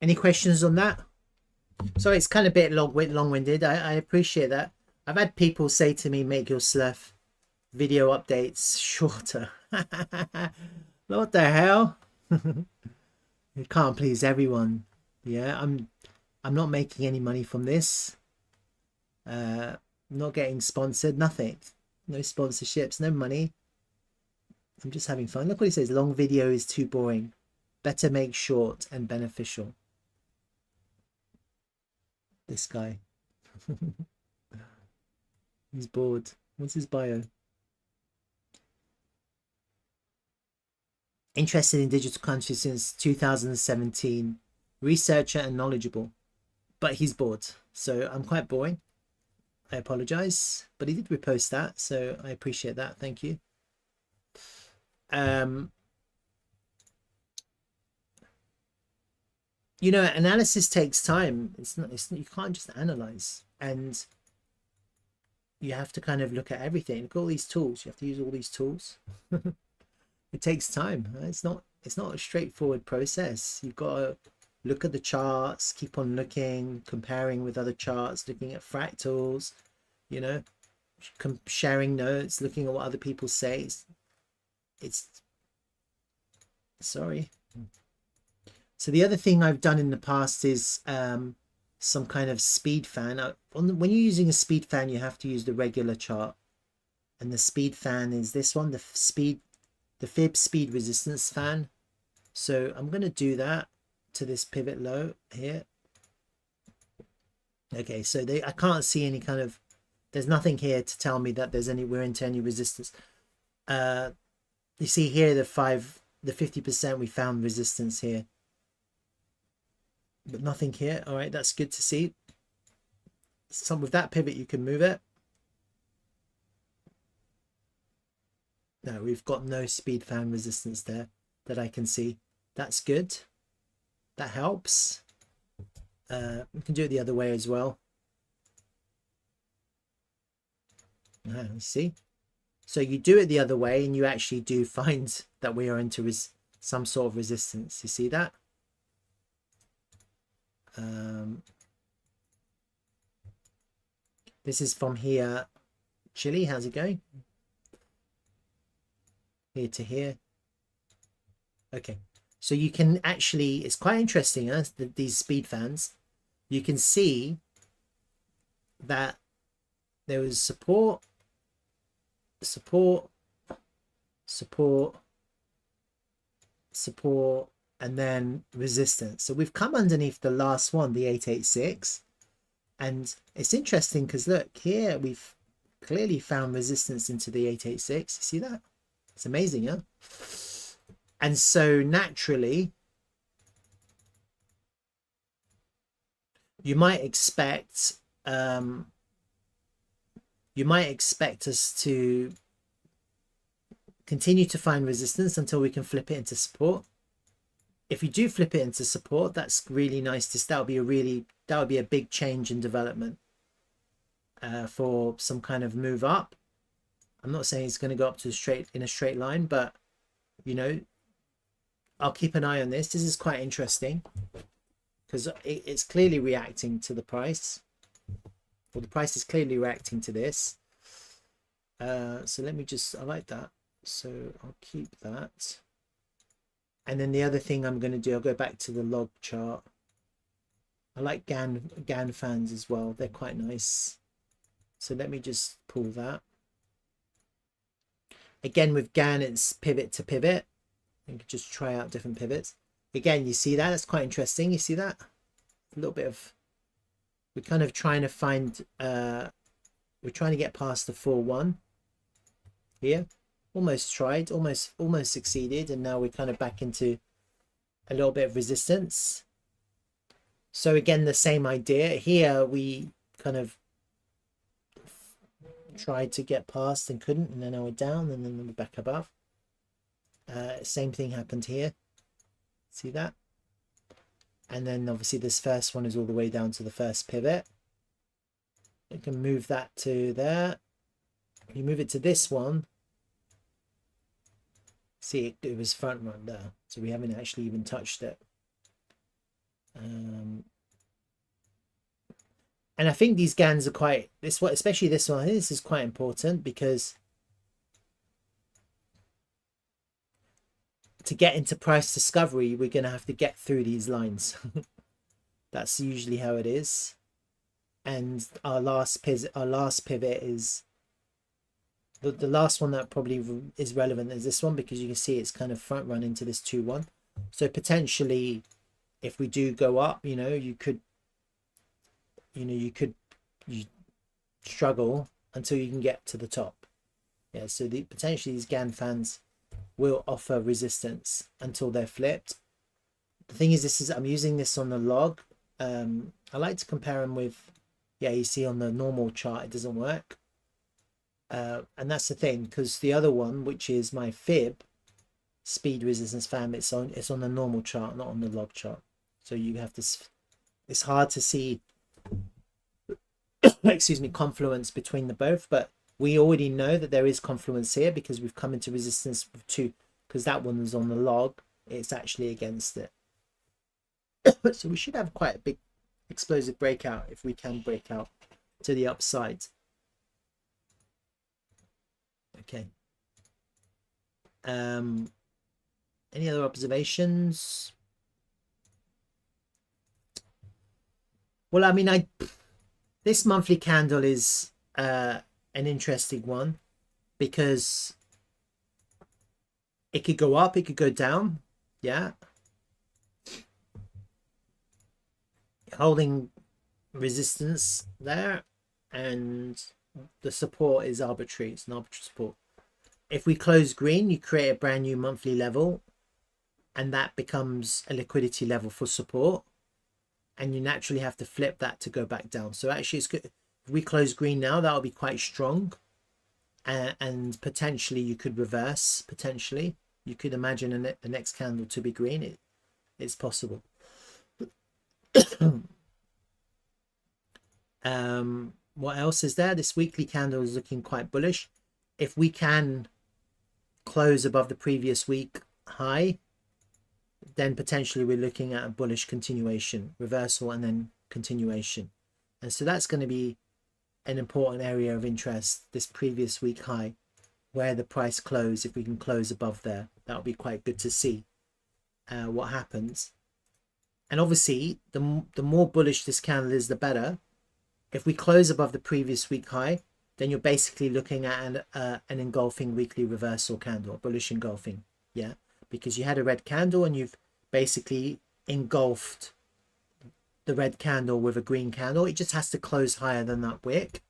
Any questions on that? Sorry, it's kind of a bit long-winded. I appreciate that. I've had people say to me, make your Slerf video updates shorter. What the hell? You can't please everyone. Yeah, I'm not making any money from this. Not getting sponsored, nothing. No sponsorships, no money. I'm just having fun. Look what he says. Long video is too boring. Better make short and beneficial. This guy. He's bored. What's his bio? Interested in digital currency since 2017. Researcher and knowledgeable. But he's bored. So I'm quite boring. I apologize. But he did repost that. So I appreciate that. Thank you. You know, analysis takes time. It's not, you can't just analyze, and you have to kind of look at everything. Look at all these tools. You have to use all these tools. It takes time. It's not a straightforward process. You've got to look at the charts, keep on looking, comparing with other charts, looking at fractals, you know, sharing notes, looking at what other people say. It's sorry. So the other thing I've done in the past is some kind of speed fan. When you're using a speed fan, you have to use the regular chart. And the speed fan is this one, the fib speed resistance fan. So I'm going to do that to this pivot low here. Okay, so I can't see any kind of, there's nothing here to tell me that we're into any resistance. You see here the 50% we found resistance here. But nothing here. All right, that's good to see. With that pivot, you can move it. No, we've got no speed fan resistance there that I can see. That's good. That helps. We can do it the other way as well. See? So you do it the other way and you actually do find that we are into some sort of resistance. You see that? This is from here. Chile, how's it going? Here to here. Okay. So you can actually, it's quite interesting, huh? These speed fans. You can see that there was support, support, support, support, and then resistance. So we've come underneath the last one, the 886. And it's interesting because look here, we've clearly found resistance into the 886. You see that? It's amazing, huh? And so naturally, you might expect us to continue to find resistance until we can flip it into support. If you do flip it into support, that's really nice. That would be a big change in development for some kind of move up. I'm not saying it's going to go up to in a straight line, but you know, I'll keep an eye on this. This is quite interesting because it's clearly reacting to the price. Well, the price is clearly reacting to this. So let me just, I like that. So I'll keep that. And then the other thing I'm going to do, I'll go back to the log chart. I like GAN fans as well. They're quite nice. So let me just pull that. Again, with GAN, it's pivot to pivot. You can just try out different pivots. Again, you see that? That's quite interesting. You see that? A little bit of, we're kind of trying to find, we're trying to get past the 4-1 here. Almost tried, almost succeeded, and now we're kind of back into a little bit of resistance. So again, the same idea here. We kind of tried to get past and couldn't, and then now we're down, and then we're back above. Same thing happened here. See that? And then obviously this first one is all the way down to the first pivot. You can move that to there. You move it to this one. See, it was front run there, so we haven't actually even touched it. And I think these GANs are quite, especially this one. This is quite important because to get into price discovery, we're going to have to get through these lines. That's usually how it is. And our last pivot is the last one that probably is relevant is this one, because you can see it's kind of front run into this 2-1. So potentially, if we do go up, you struggle until you can get to the top. Yeah, so potentially these GAN fans will offer resistance until they're flipped. The thing is, I'm using this on the log. I like to compare them with, yeah, you see on the normal chart, it doesn't work. And that's the thing, because the other one, which is my fib speed resistance fan, it's on the normal chart, not on the log chart. So you have to, it's hard to see excuse me, confluence between the both, but we already know that there is confluence here because we've come into resistance with 2, because that one is on the log, it's actually against it. So we should have quite a big explosive breakout if we can break out to the upside. Okay. Any other observations? Well, I mean, this monthly candle is an interesting one because it could go up, it could go down. Yeah. Holding resistance there, and the support is arbitrary. It's an arbitrary support. If we close green, you create a brand new monthly level, and that becomes a liquidity level for support, and you naturally have to flip that to go back down. So actually it's good. If we close green now, that will be quite strong, and potentially you could reverse potentially. You could imagine the next candle to be green. It's possible. What else is there? This weekly candle is looking quite bullish. If we can close above the previous week high, then potentially we're looking at a bullish continuation, reversal, and then continuation. And so that's going to be an important area of interest, this previous week high, where the price closed. If we can close above there, that would be quite good to see what happens. And obviously, the more bullish this candle is, the better. If we close above the previous week high, then you're basically looking at an engulfing weekly reversal candle, bullish engulfing. Yeah, because you had a red candle and you've basically engulfed the red candle with a green candle. It just has to close higher than that wick.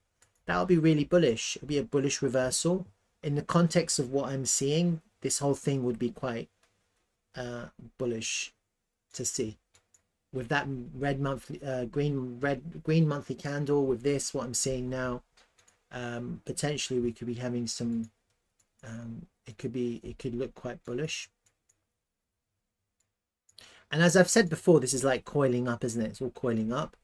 That'll be really bullish. It'll be a bullish reversal. In the context of what I'm seeing, this whole thing would be quite bullish to see. With that red monthly, green monthly candle, with this, what I'm seeing now, potentially we could be having some. It could look quite bullish. And as I've said before, this is like coiling up, isn't it? It's all coiling up.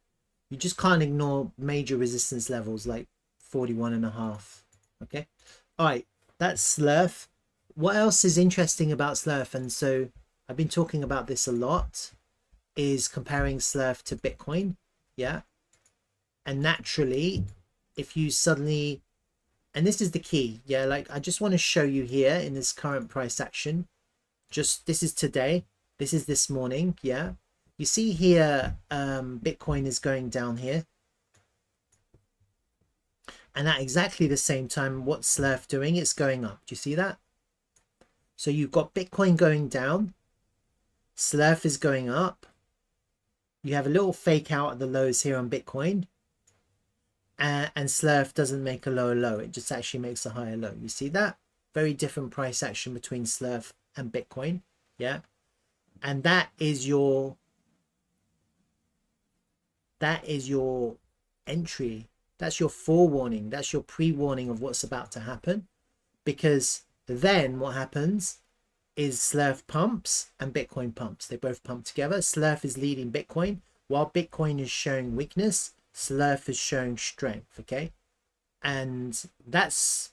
You just can't ignore major resistance levels like 41.5. Okay. All right. That's Slerf. What else is interesting about Slerf? And so I've been talking about this a lot, is comparing Slerf to Bitcoin. Yeah. And naturally, if you suddenly, and this is the key. Yeah. Like I just want to show you here in this current price action, just this is today. This is this morning. Yeah. You see here, Bitcoin is going down here. And at exactly the same time, what's Slerf doing? It's going up. Do you see that? So you've got Bitcoin going down. Slerf is going up. You have a little fake out at the lows here on Bitcoin. And Slerf doesn't make a lower low. It just actually makes a higher low. You see that? Very different price action between Slerf and Bitcoin. Yeah. And that is your entry. That's your forewarning. That's your pre-warning of what's about to happen. Because then what happens is Slerf pumps and Bitcoin pumps. They both pump together. Slerf is leading Bitcoin. While Bitcoin is showing weakness, Slerf is showing strength. Okay. And it's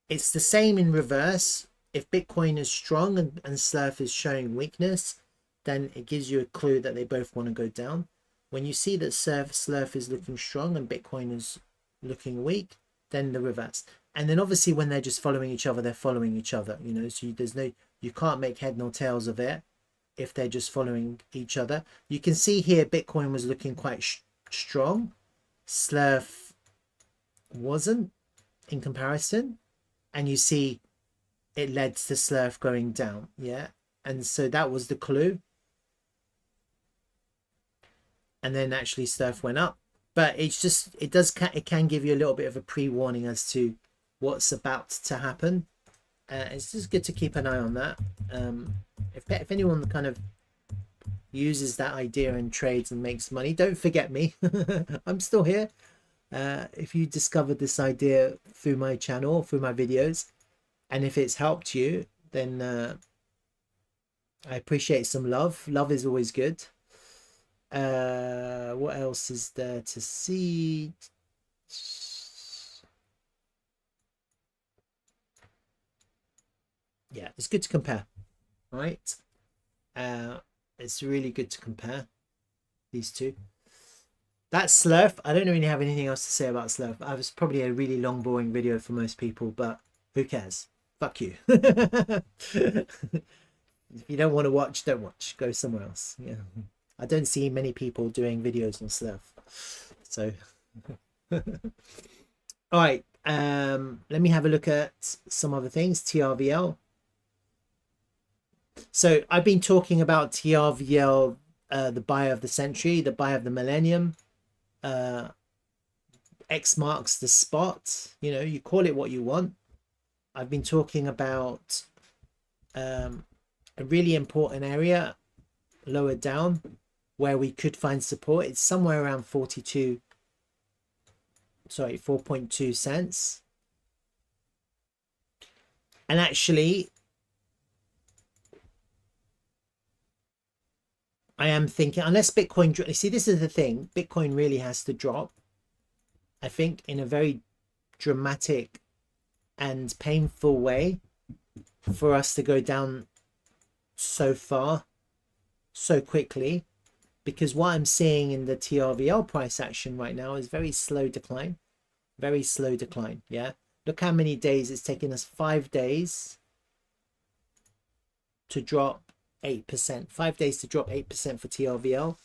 the same in reverse. If Bitcoin is strong and Slerf is showing weakness, then it gives you a clue that they both want to go down. When you see that Slerf is looking strong and Bitcoin is looking weak, then the reverse. And then obviously when they're just following each other, they're following each other. You know, so you can't make head nor tails of it if they're just following each other. You can see here Bitcoin was looking quite strong. Slerf wasn't in comparison. And you see it led to Slerf going down. Yeah. And so that was the clue. And then actually Slerf went up. But it's just, it can give you a little bit of a pre-warning as to what's about to happen. It's just good to keep an eye on that. If anyone kind of uses that idea and trades and makes money, don't forget me. I'm still here. If you discovered this idea through my channel, through my videos, and if it's helped you, then I appreciate some love. Love is always good. What else is there to see? Yeah, it's good to compare, right? It's really good to compare these two. That's Slerf. I don't really have anything else to say about Slerf. I was probably a really long, boring video for most people, but who cares? Fuck you. If you don't want to watch, don't watch. Go somewhere else. Yeah. I don't see many people doing videos on Slerf. So, all right. Let me have a look at some other things. TRVL. So I've been talking about TRVL, the buy of the century, the buy of the millennium. X marks the spot. You know, you call it what you want. I've been talking about a really important area lower down where we could find support. It's somewhere around 4.2 cents. And actually I am thinking, unless Bitcoin, see, this is the thing, Bitcoin really has to drop, I think, in a very dramatic and painful way for us to go down so far, so quickly, because what I'm seeing in the TRVL price action right now is very slow decline, very slow decline. Yeah, look how many days it's taken us. 5 days to drop 8%. 5 days to drop 8% for TRVL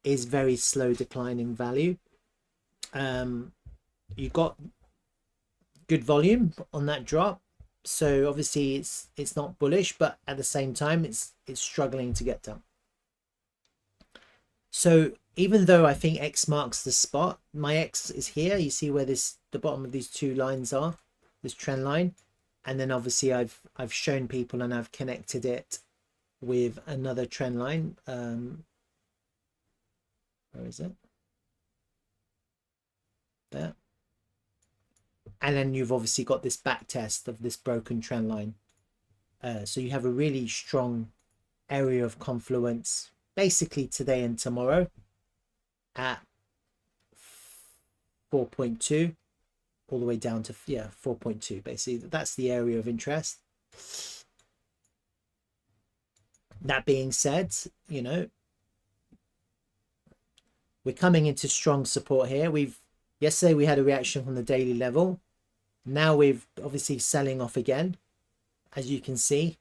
is very slow declining value. You got good volume on that drop, so obviously it's not bullish, but at the same time it's struggling to get down. So even though I think X marks the spot, my X is here. You see where the bottom of these two lines are, this trend line, and then obviously I've shown people and I've connected it with another trend line. Where is it? There. And then you've obviously got this back test of this broken trend line. So you have a really strong area of confluence basically today and tomorrow at 4.2 all the way down to 4.2. Basically that's the area of interest. That being said, you know, we're coming into strong support here. Yesterday we had a reaction from the daily level. Now we've obviously selling off again, as you can see,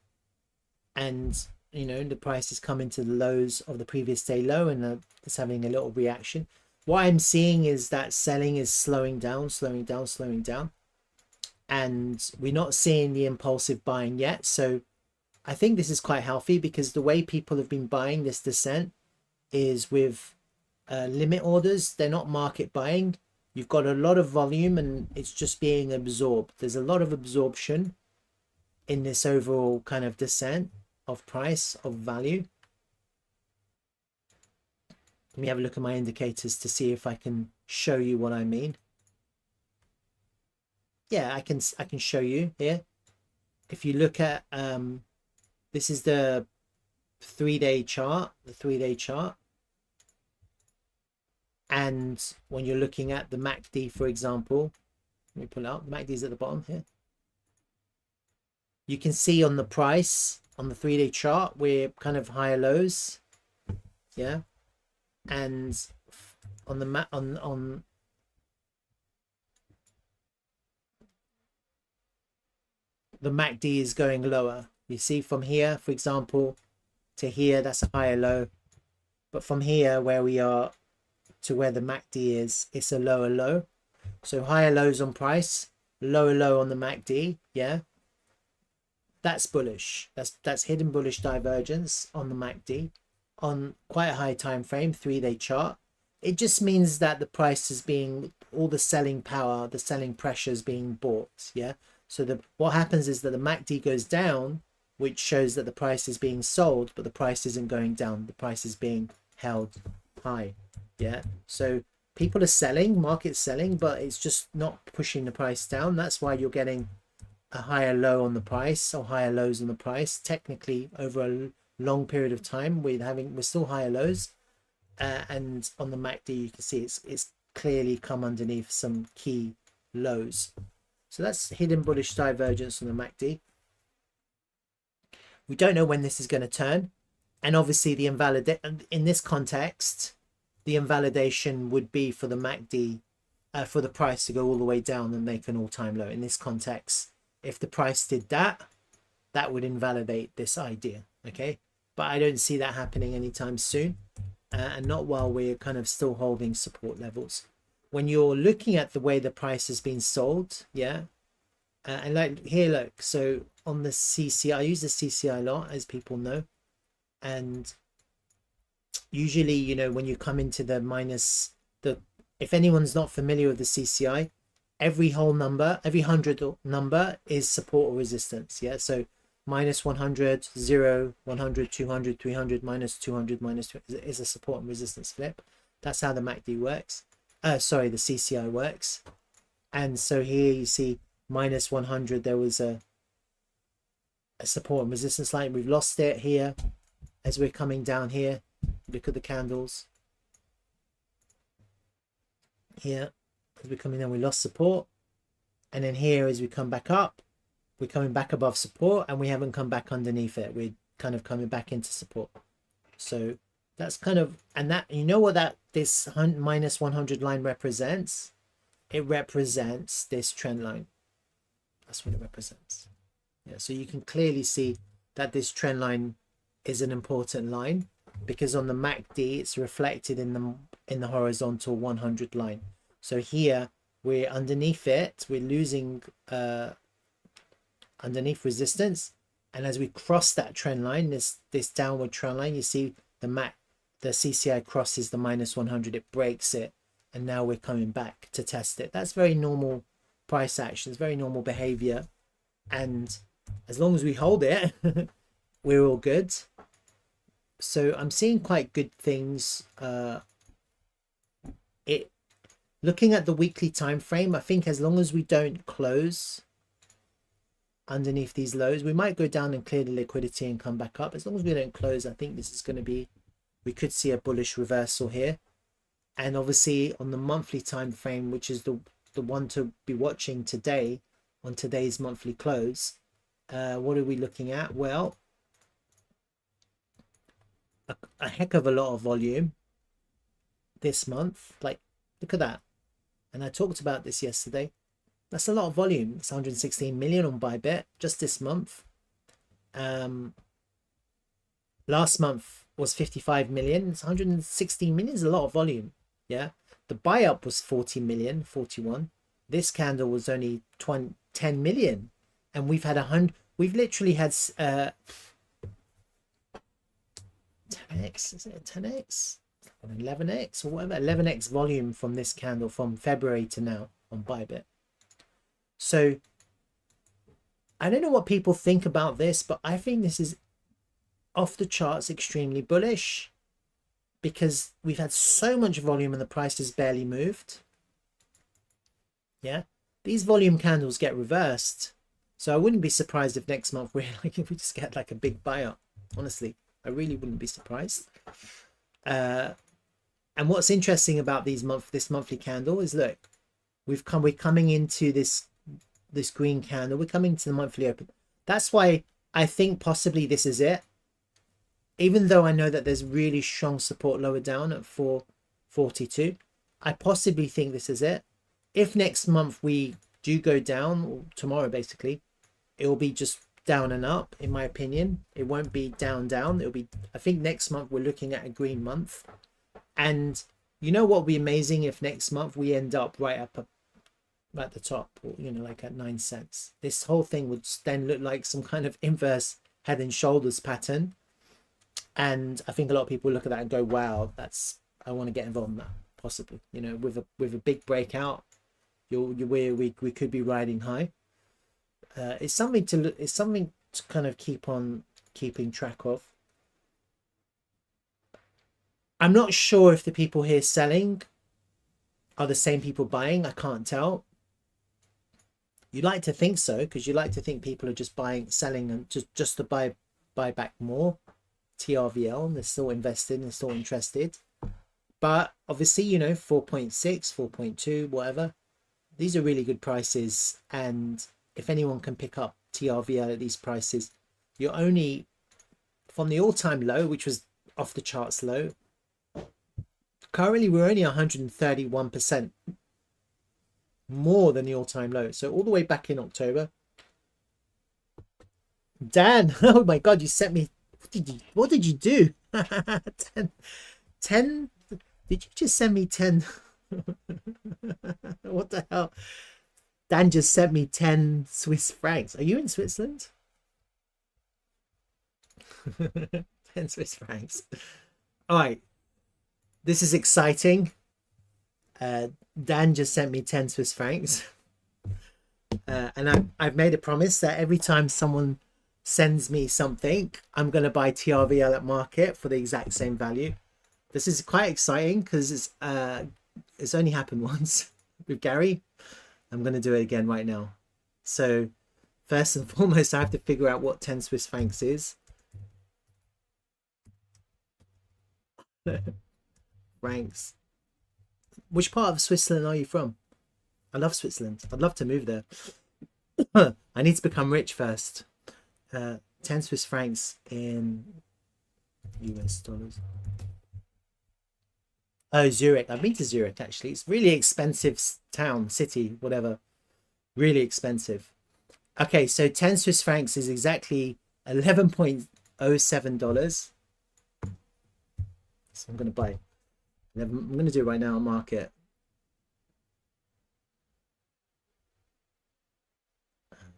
and you know the price is coming to the lows of the previous day low, and it's having a little reaction. What I'm seeing is that selling is slowing down, and we're not seeing the impulsive buying yet. So I think this is quite healthy, because the way people have been buying this descent is with limit orders. They're not market buying. You've got a lot of volume and it's just being absorbed. There's a lot of absorption in this overall kind of descent of price, of value. Let me have a look at my indicators to see if I can show you what I mean. Yeah, I can show you here. If you look at this is the 3-day chart, and when you're looking at the MACD, for example, let me pull out, the MACD is at the bottom here. You can see on the price, on the 3-day chart, we're kind of higher lows. Yeah. And on the on the MACD is going lower. You see from here, for example, to here, that's a higher low. But from here, where we are, to where the MACD is, it's a lower low. So higher lows on price, lower low on the MACD. Yeah, that's bullish. That's hidden bullish divergence on the MACD on quite a high time frame, 3-day chart. It just means that the price is being, all the selling power, the selling pressure is being bought. Yeah, so what happens is that the MACD goes down, which shows that the price is being sold, but the price isn't going down. The price is being held high. Yeah, so people are selling, market's selling, but it's just not pushing the price down. That's why you're getting a higher low on the price, or higher lows on the price. Technically, over a long period of time, we're still higher lows, and on the MACD you can see it's clearly come underneath some key lows. So that's hidden bullish divergence on the MACD. We don't know when this is going to turn, and obviously the in this context, the invalidation would be for the MACD, for the price to go all the way down and make an all-time low. In this context, if the price did that, that would invalidate this idea. Okay, but I don't see that happening anytime soon, and not while we're kind of still holding support levels. When you're looking at the way the price has been sold, yeah, and like here, look, so on the CCI, I use the CCI a lot, as people know, and usually, you know, when you come into the if anyone's not familiar with the CCI, every whole number, every 100 number is support or resistance. Yeah, so minus 100, 0, 100, 200, 300, minus 200, minus 200 is a support and resistance flip. That's how the MACD works. Sorry, the CCI works. And so here you see minus 100, there was a support and resistance line. We've lost it here as we're coming down here. Look at the candles here. As we come in, and we lost support, and then here as we come back up, we're coming back above support, and we haven't come back underneath it. We're kind of coming back into support. So that's kind of, and that, you know what that this minus 100 line represents? It represents this trend line. That's what it represents. Yeah, so you can clearly see that this trend line is an important line, because on the MACD it's reflected in the horizontal 100 line. So here we're underneath it, we're losing underneath resistance, and as we cross that trend line, this downward trend line, you see the CCI crosses the minus 100, it breaks it, and now we're coming back to test it. That's very normal price action, it's very normal behavior, and as long as we hold it we're all good. So I'm seeing quite good things. Looking at the weekly time frame, I think as long as we don't close underneath these lows, we might go down and clear the liquidity and come back up. As long as we don't close, I think this is going to be, we could see a bullish reversal here. And obviously on the monthly time frame, which is the one to be watching today, on today's monthly close, what are we looking at? Well, a heck of a lot of volume this month. Like, look at that. And I talked about this yesterday. That's a lot of volume. It's 116 million on Bybit just this month. Last month was 55 million. It's 116 million is a lot of volume. Yeah. The buy up was 40 million, 41. This candle was only 10 million. And we've had we've literally had 10x. Is it a 10x? 11x or whatever, 11x volume from this candle from February to now on Bybit. So I don't know what people think about this, but I think this is off the charts extremely bullish, because we've had so much volume and the price has barely moved. Yeah, these volume candles get reversed, so I wouldn't be surprised if next month we're like, if we just get like a big buy up. Honestly, I really wouldn't be surprised. And what's interesting about this monthly candle is, look, we're coming into this green candle. We're coming to the monthly open. That's why I think possibly this is it. Even though I know that there's really strong support lower down at 442, I possibly think this is it. If next month we do go down, or tomorrow basically, it will be just down and up, in my opinion. It won't be down. It'll be, I think next month we're looking at a green month. And you know what would be amazing if next month we end up right up at the top, or you know, like at 9 cents. This whole thing would then look like some kind of inverse head and shoulders pattern, and I think a lot of people look at that and go, wow, that's, I want to get involved in that, possibly, you know, with a big breakout. We could be riding high. It's something to kind of keeping track of. I'm not sure if the people here selling are the same people buying. I can't tell. You like to think so, because you like to think people are just selling and just to buy back more TRVL, and they're still invested and they're still interested. But obviously, you know, 4.6, 4.2, whatever, these are really good prices. And if anyone can pick up TRVL at these prices, you're only from the all-time low, which was off the charts low. Currently, we're only 131% more than the all-time low. So all the way back in October. Dan, oh my God, you sent me. What did you do? 10. Did you just send me 10? What the hell? Dan just sent me 10 Swiss francs. Are you in Switzerland? 10 Swiss francs. All right. This is exciting. Dan just sent me 10 Swiss francs. And I've made a promise that every time someone sends me something, I'm going to buy TRVL at market for the exact same value. This is quite exciting because it's only happened once with Gary. I'm going to do it again right now. So first and foremost, I have to figure out what 10 Swiss francs is. Francs. Which part of Switzerland are you from? I love Switzerland. I'd love to move there. I need to become rich first. 10 Swiss francs in US dollars. Oh, Zurich. I've been to Zurich actually. It's really expensive town, city, whatever. Really expensive. Okay, so 10 Swiss francs is exactly $11.07. So I'm going to buy. I'm going to do it right now on market.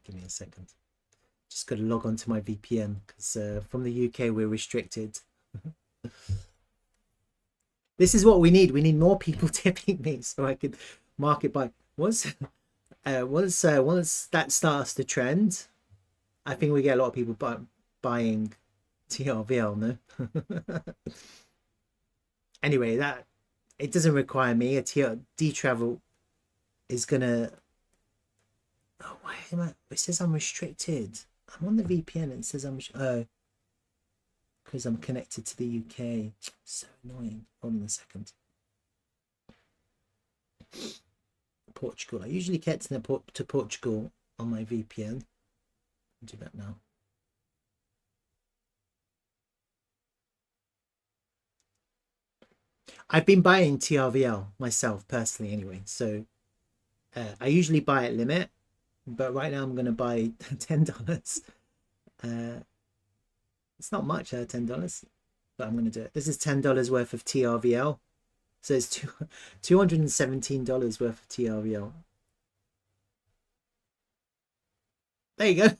Give me a second. Just got to log on to my VPN because from the UK we're restricted. This is what we need. We need more people tipping me so I can market buy. Once that starts to trend, I think we get a lot of people buying TRVL. No. Anyway, that it doesn't require me. Dtravel is gonna. Oh, why am I? It says I'm restricted. I'm on the VPN and it says I'm. Oh, because I'm connected to the UK. So annoying. Hold on a second. Portugal. I usually get to Portugal on my VPN. I'll do that now. I've been buying TRVL myself personally anyway. So I usually buy at limit, but right now I'm going to buy $10. It's not much, $10, but I'm going to do it. This is $10 worth of TRVL. So it's $217 worth of TRVL. There you go.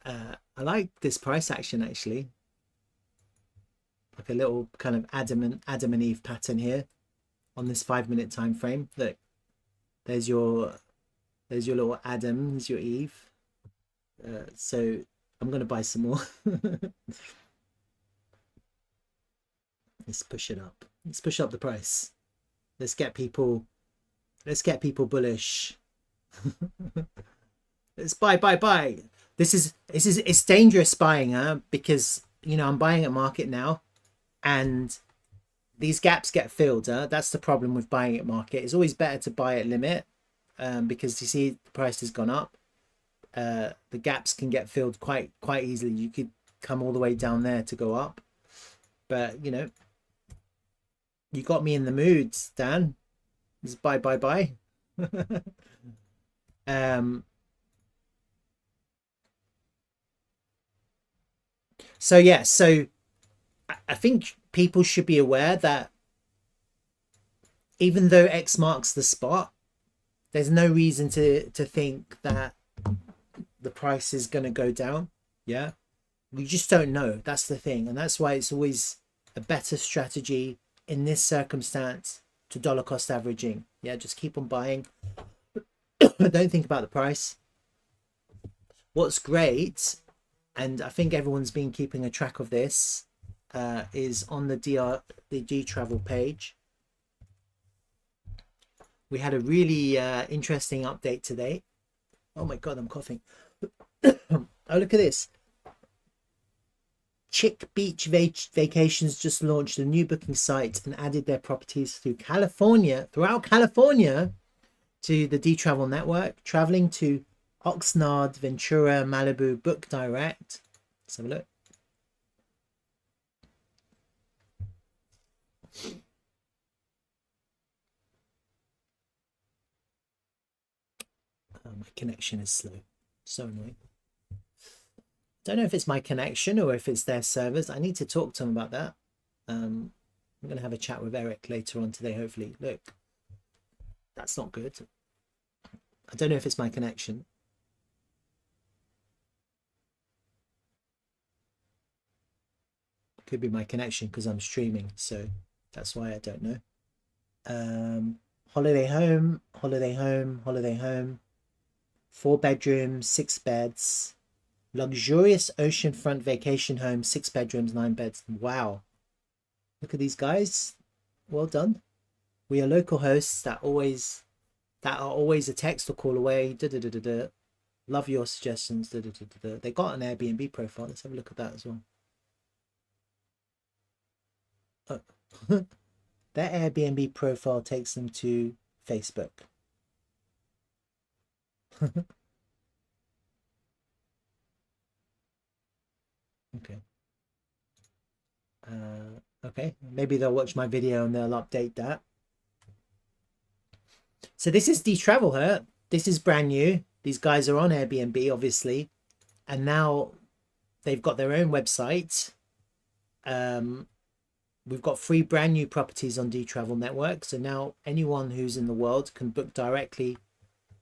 I like this price action actually. Like a little kind of Adam and Eve pattern here on this 5-minute time frame. Look, there's your little Adam, there's your Eve. So I'm going to buy some more. Let's push it up. Let's push up the price. Let's get people bullish. Let's buy. It's dangerous buying, huh? Because I'm buying at market now, and these gaps get filled. That's the problem with buying at market. It's always better to buy at limit, because you see the price has gone up. The gaps can get filled quite easily. You could come all the way down there to go up, but you got me in the mood, Dan. Just buy. So yeah, so I think people should be aware that even though X marks the spot, there's no reason to think that the price is going to go down. Yeah, we just don't know. That's the thing, and that's why it's always a better strategy in this circumstance to dollar cost averaging. Yeah, just keep on buying. Don't think about the price. What's great, and I think everyone's been keeping a track of this, is on the Dtravel page. We had a really interesting update today. Oh my god, I'm coughing. Oh, look at this. Chick Beach Vacations just launched a new booking site and added their properties throughout California to the Dtravel network. Traveling to Oxnard, Ventura, Malibu, book direct. Let's have a look. Oh, my connection is slow. So annoying. Don't know if it's my connection or if it's their servers. I need to talk to them about that. I'm going to have a chat with Eric later on today, hopefully. Look, that's not good. I don't know if it's my connection. Could be my connection because I'm streaming, so that's why I don't know. Holiday home. 4 bedrooms, 6 beds. Luxurious oceanfront vacation home, 6 bedrooms, 9 beds. Wow. Look at these guys. Well done. We are local hosts that are always a text or call away. Love your suggestions. They got an Airbnb profile. Let's have a look at that as well. Their Airbnb profile takes them to Facebook. Okay. Okay, maybe they'll watch my video and they'll update that. So this is Dtravel here. This is brand new. These guys are on Airbnb, obviously, and now they've got their own website. We've got 3 brand new properties on Dtravel Network. So now anyone who's in the world can book directly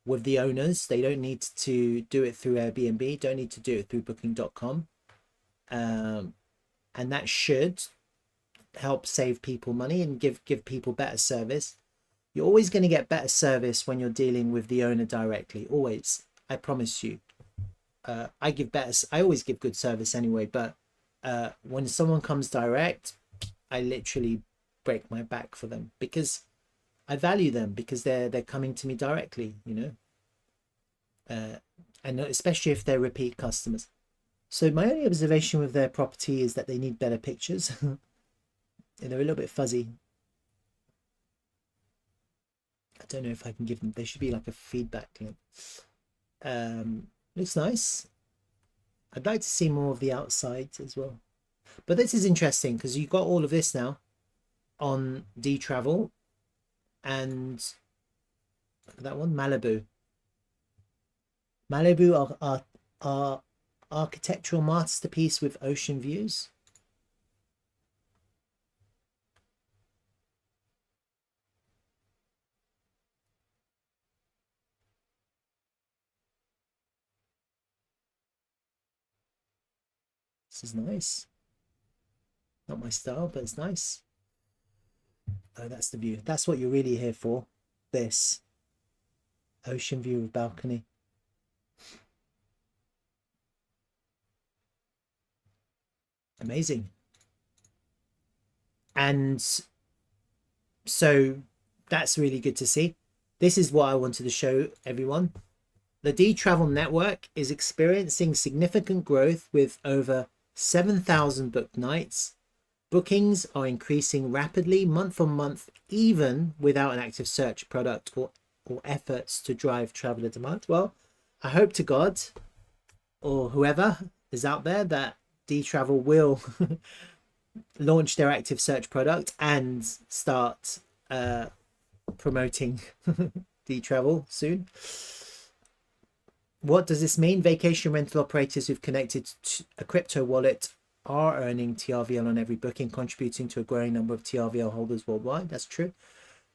with the owners. They don't need to do it through Airbnb, don't need to do it through booking.com. And that should help save people money and give people better service. You're always going to get better service when you're dealing with the owner directly. Always. I promise you. I always give good service anyway, but when someone comes direct, I literally break my back for them because I value them, because they're coming to me directly, you know, and especially if they're repeat customers. So my only observation with their property is that they need better pictures. They're a little bit fuzzy. I don't know if I can give them, there should be like a feedback link. Looks nice. I'd like to see more of the outside as well. But this is interesting because you've got all of this now on Dtravel, and look at that one, Malibu. Malibu are architectural masterpiece with ocean views. This is nice. Not my style, but it's nice. Oh, that's the view. That's what you're really here for. This ocean view with balcony. Amazing. And so that's really good to see. This is what I wanted to show everyone. The Dtravel network is experiencing significant growth with over 7,000 booked nights. Bookings are increasing rapidly month on month, even without an active search product or efforts to drive traveler demand. Well, I hope to God, or whoever is out there, that Dtravel will launch their active search product and start promoting Dtravel soon. What does this mean? Vacation rental operators who've connected to a crypto wallet are earning TRVL on every booking, contributing to a growing number of TRVL holders worldwide. That's true.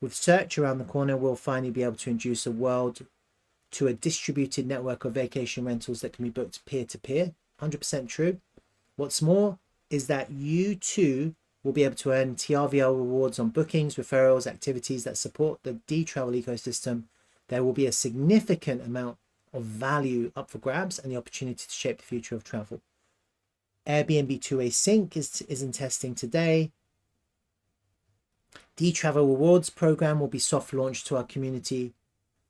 With search around the corner, we'll finally be able to introduce a world to a distributed network of vacation rentals that can be booked peer-to-peer. 100% true. What's more is that you too will be able to earn TRVL rewards on bookings, referrals, activities that support the Dtravel ecosystem. There will be a significant amount of value up for grabs and the opportunity to shape the future of travel. Airbnb two-way sync is in testing today. Dtravel rewards program will be soft launched to our community.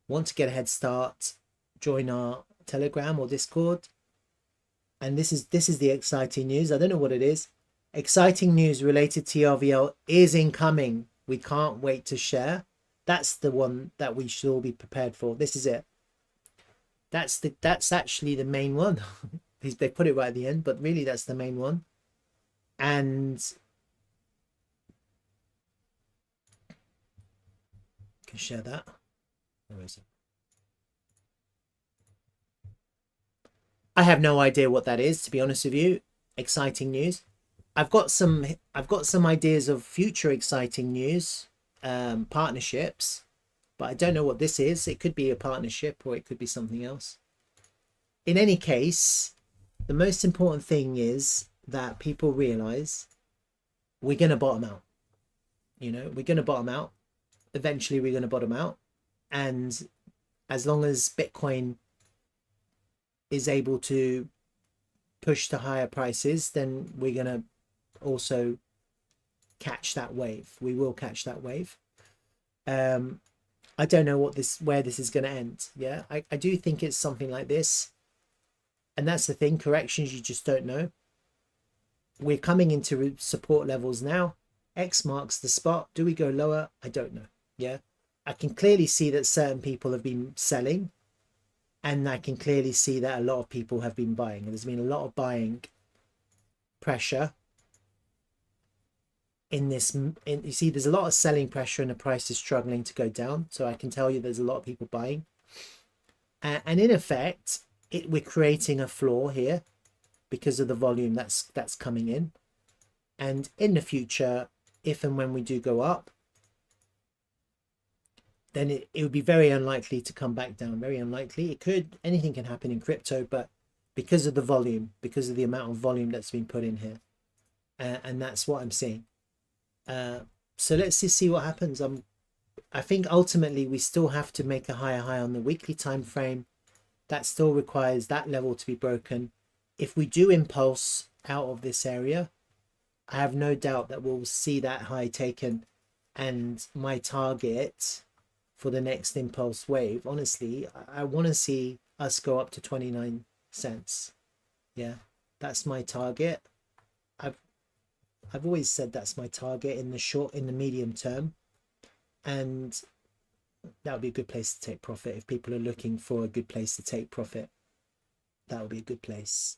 Want to get a head start? Join our Telegram or Discord. And this is the exciting news. I don't know what it is. Exciting news related to TRVL is incoming. We can't wait to share. That's the one that we should all be prepared for. This is it. That's actually the main one. They put it right at the end, but really that's the main one. And can share that. Where is it? I have no idea what that is, to be honest with you. Exciting news. I've got some ideas of future exciting news, partnerships, but I don't know what this is. It could be a partnership or it could be something else. In any case, the most important thing is that people realize we're going to bottom out. You know, we're going to bottom out. Eventually, we're going to bottom out. And as long as Bitcoin is able to push to higher prices, then we're going to also catch that wave. We will catch that wave. I don't know where this is going to end. Yeah, I do think it's something like this. And that's the thing, corrections, you just don't know. We're coming into support levels now. X marks the spot. Do we go lower? I don't know. Yeah, I can clearly see that certain people have been selling, and I can clearly see that a lot of people have been buying. There's been a lot of buying pressure in this. You see, there's a lot of selling pressure and the price is struggling to go down. So I can tell you there's a lot of people buying. And in effect, we're creating a floor here because of the volume that's coming in. And in the future, if and when we do go up, then it would be very unlikely to come back down. Very unlikely. It could, anything can happen in crypto, but because of the volume, because of the amount of volume that's been put in here, and that's what I'm seeing. So let's just see what happens. I think ultimately we still have to make a higher high on the weekly time frame. That still requires that level to be broken. If we do impulse out of this area, I have no doubt that we'll see that high taken, and my target for the next impulse wave, honestly, I want to see us go up to 29 cents. Yeah, that's my target. I've always said that's my target in the medium term, and that would be a good place to take profit. If people are looking for a good place to take profit, that would be a good place.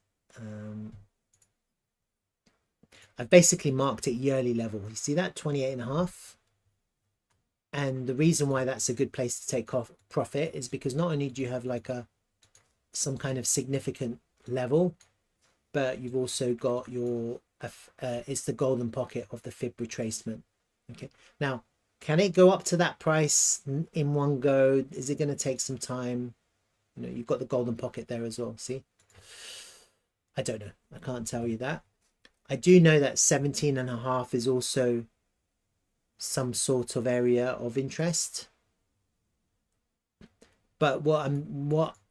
I've basically marked it yearly level. You see that 28.5, and the reason why that's a good place to take off profit is because not only do you have like some kind of significant level, but you've also got your it's the golden pocket of the fib retracement. Okay, now can it go up to that price in one go? Is it going to take some time? You know, you've got the golden pocket there as well. See, I don't know, I can't tell you that. I do know that 17.5 is also some sort of area of interest. But what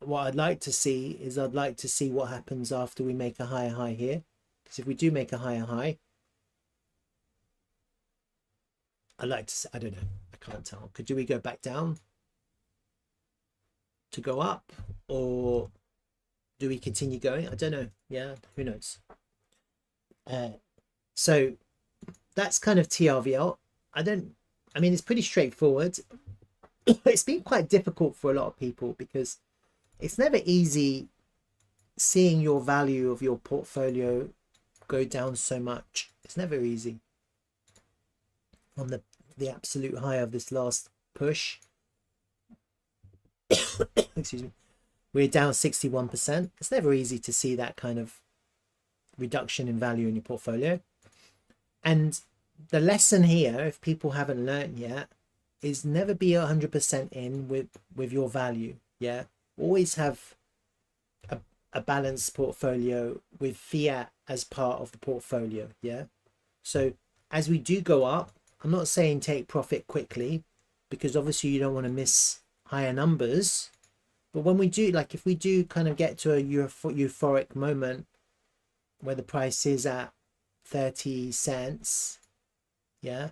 I'd like to see is I'd like to see what happens after we make a higher high here. Because if we do make a higher high, I'd like to see, I don't know, I can't tell. Do we go back down to go up, or do we continue going? I don't know. Yeah, who knows? So that's kind of TRVL. I mean, it's pretty straightforward. It's been quite difficult for a lot of people because it's never easy seeing your value of your portfolio go down so much. It's never easy. On the absolute high of this last push, excuse me, we're down 61%. It's never easy to see that kind of reduction in value in your portfolio. And the lesson here, if people haven't learned yet, is never be 100% in with your value. Yeah, always have a balanced portfolio with fiat as part of the portfolio. Yeah, so as we do go up, I'm not saying take profit quickly, because obviously you don't want to miss higher numbers, but when we do, like if we do kind of get to a euphoric moment where the price is at 30 cents, yeah,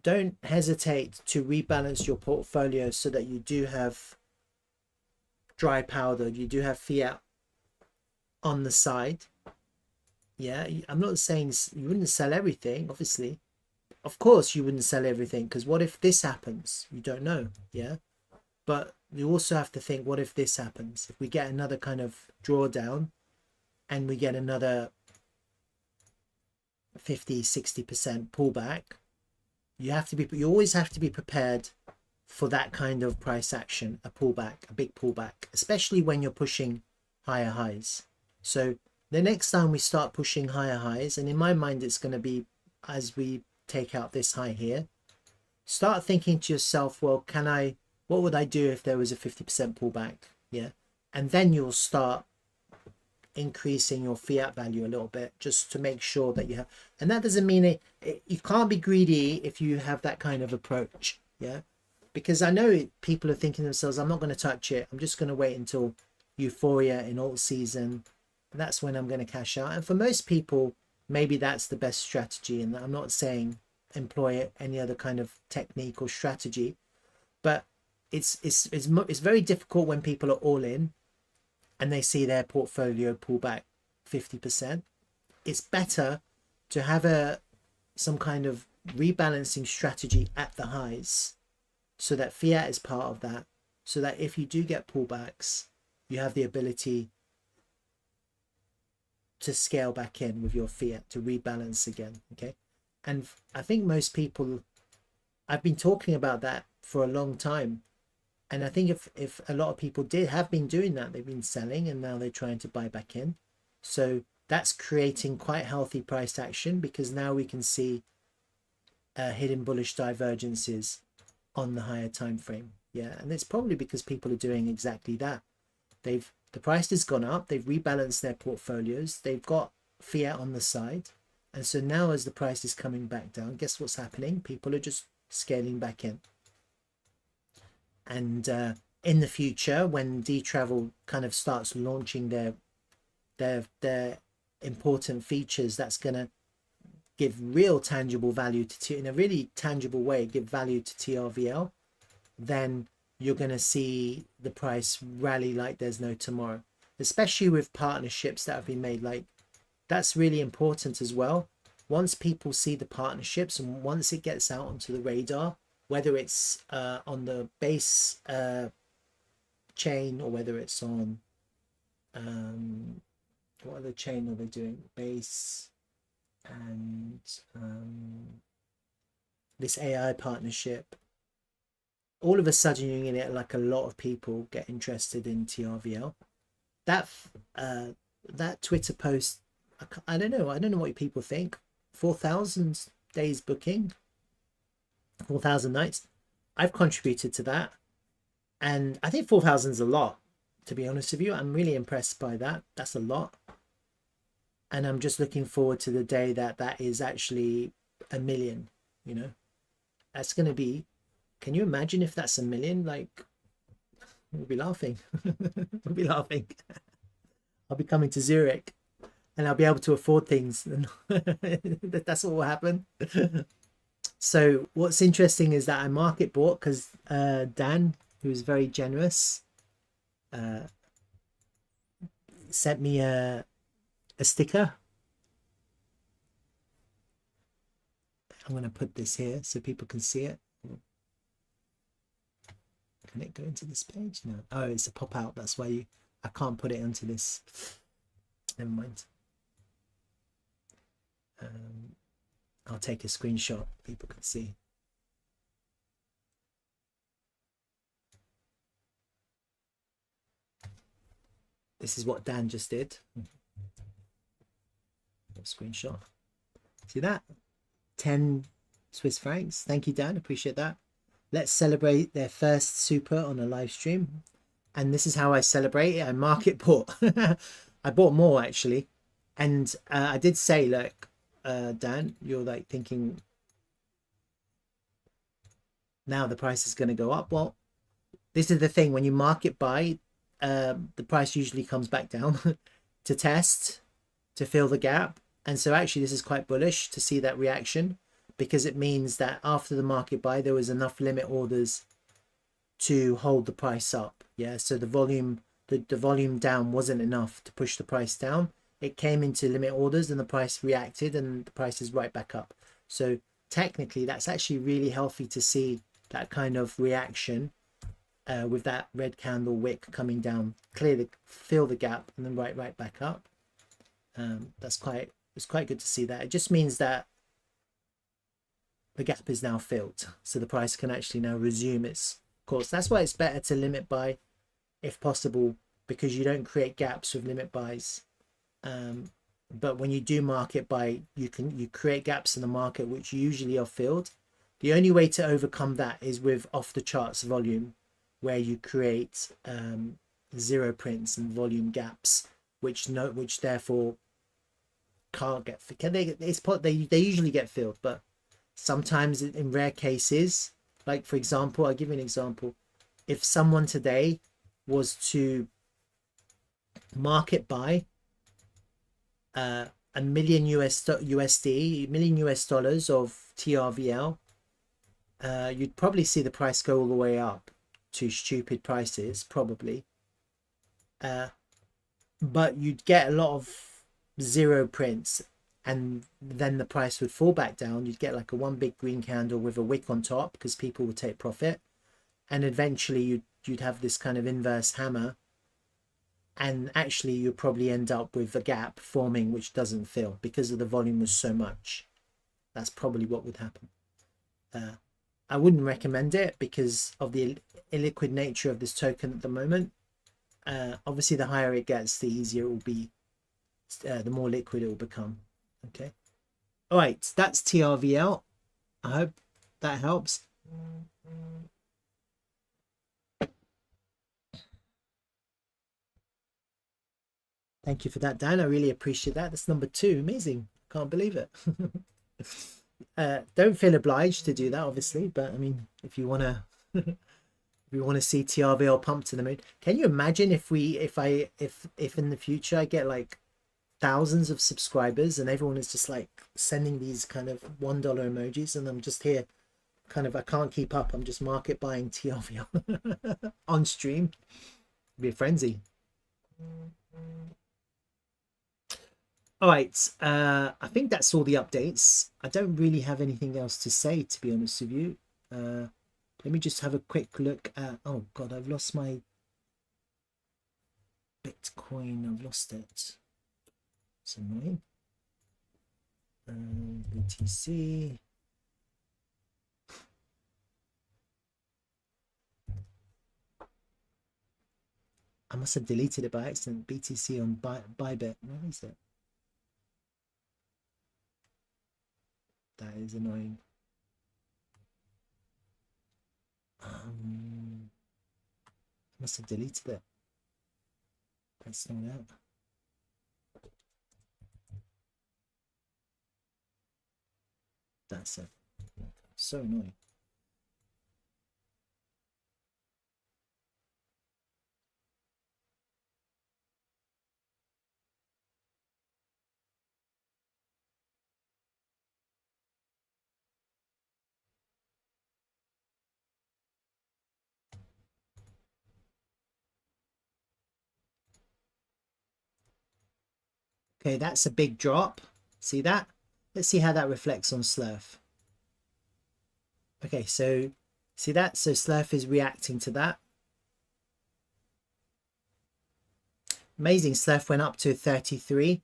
don't hesitate to rebalance your portfolio so that you do have dry powder, you do have fiat on the side. Yeah, I'm not saying you wouldn't sell everything, obviously. Of course you wouldn't sell everything, because what if this happens? You don't know. Yeah, but you also have to think, what if this happens? If we get another kind of drawdown and we get another 50-60% pullback, you always have to be prepared for that kind of price action, a pullback, a big pullback, especially when you're pushing higher highs. So the next time we start pushing higher highs, and in my mind it's going to be as we take out this high here, start thinking to yourself, well, what would I do if there was a 50% pullback? Yeah, and then you'll start increasing your fiat value a little bit, just to make sure that you have, and that doesn't mean you can't be greedy if you have that kind of approach. Yeah, because I know people are thinking to themselves, I'm not going to touch it, I'm just going to wait until euphoria in alt season, that's when I'm going to cash out. And for most people, maybe that's the best strategy, and I'm not saying employ any other kind of technique or strategy, but it's very difficult when people are all in and they see their portfolio pull back 50%. It's better to have a some kind of rebalancing strategy at the highs, so that fiat is part of that, so that if you do get pullbacks, you have the ability to scale back in with your fiat to rebalance again. Okay. And I think most people, I've been talking about that for a long time. And I think if a lot of people have been doing that, they've been selling and now they're trying to buy back in. So that's creating quite healthy price action, because now we can see hidden bullish divergences on the higher time frame. Yeah, and it's probably because people are doing exactly that. The price has gone up, they've rebalanced their portfolios, they've got fiat on the side, and so now as the price is coming back down, guess what's happening? People are just scaling back in. And in the future, when Dtravel kind of starts launching their important features, that's going to give real tangible value to in a really tangible way, give value to TRVL, then you're going to see the price rally like there's no tomorrow, especially with partnerships that have been made. Like, that's really important as well. Once people see the partnerships and once it gets out onto the radar, whether it's on the base chain or whether it's on what other chain are they doing? Base and this AI partnership. All of a sudden you're gonna get like a lot of people get interested in TRVL. That Twitter post, I don't know what people think. 4,000 days booking, 4,000 nights. I've contributed to that, and I think 4,000 is a lot, to be honest with you. I'm really impressed by that. That's a lot, and I'm just looking forward to the day that that is actually 1 million. You know, that's going to be, can you imagine if that's 1 million? Like, we'll be laughing. We'll be laughing. I'll be coming to Zurich and I'll be able to afford things, and that's what will happen. So what's interesting is that I market bought because Dan, who was very generous, sent me a sticker. I'm going to put this here so people can see it. Can it go into this page? No. Oh, it's a pop out. That's why I can't put it onto this. Never mind. I'll take a screenshot. People can see. This is what Dan just did. Screenshot. See that? 10 Swiss francs. Thank you, Dan. Appreciate that. Let's celebrate their first super on a live stream. And this is how I celebrate it. I market bought. I bought more actually. And I did say, look, Dan, you're like thinking now the price is going to go up. Well, this is the thing. When you market buy, the price usually comes back down to test, to fill the gap. And so actually this is quite bullish to see that reaction, because it means that after the market buy, there was enough limit orders to hold the price up. Yeah, so the volume down wasn't enough to push the price down. It came into limit orders and the price reacted and the price is right back up. So technically that's actually really healthy to see that kind of reaction with that red candle wick coming down, fill the gap and then right back up. It's quite good to see that. It just means that the gap is now filled, so the price can actually now resume its course. That's why it's better to limit buy if possible, because you don't create gaps with limit buys. But when you do market buy, you create gaps in the market which usually are filled. The only way to overcome that is with off the charts volume, where you create zero prints and volume gaps, which therefore can't get. They usually get filled, but sometimes in rare cases, like for example, I'll give you an example. If someone today was to market buy $1 million USD, $1 million US of TRVL, you'd probably see the price go all the way up to stupid prices, probably. But you'd get a lot of zero prints and then the price would fall back down. You'd get like a one big green candle with a wick on top because people would take profit, and eventually you'd have this kind of inverse hammer, and actually you'll probably end up with a gap forming which doesn't fill because of the volume was so much. That's probably what would happen. I wouldn't recommend it because of the illiquid nature of this token at the moment. Obviously the higher it gets, the easier it will be, the more liquid it will become. Okay, all right, that's TRVL. I hope that helps. Thank you for that, Dan. I really appreciate that. That's number 2. Amazing. Can't believe it. Don't feel obliged to do that, obviously, but I mean, if you want to if you want to see TRVL pump to the moon, can you imagine if in the future I get like thousands of subscribers and everyone is just like sending these kind of $1 emojis, and I'm just here kind of, I can't keep up, I'm just market buying TRVL on stream. It'd be a frenzy. All right, I think that's all the updates. I don't really have anything else to say, to be honest with you. Let me just have a quick look at, oh god, I've lost my Bitcoin. I've lost it. It's annoying. BTC. I must have deleted it by accident. BTC on Bybit. Where is it? That is annoying. I must have deleted it. That's not out. That's it. So annoying. Okay, that's a big drop. See that? Let's see how that reflects on Slerf. Okay, so see that? So Slerf is reacting to that. Amazing. Slerf went up to 33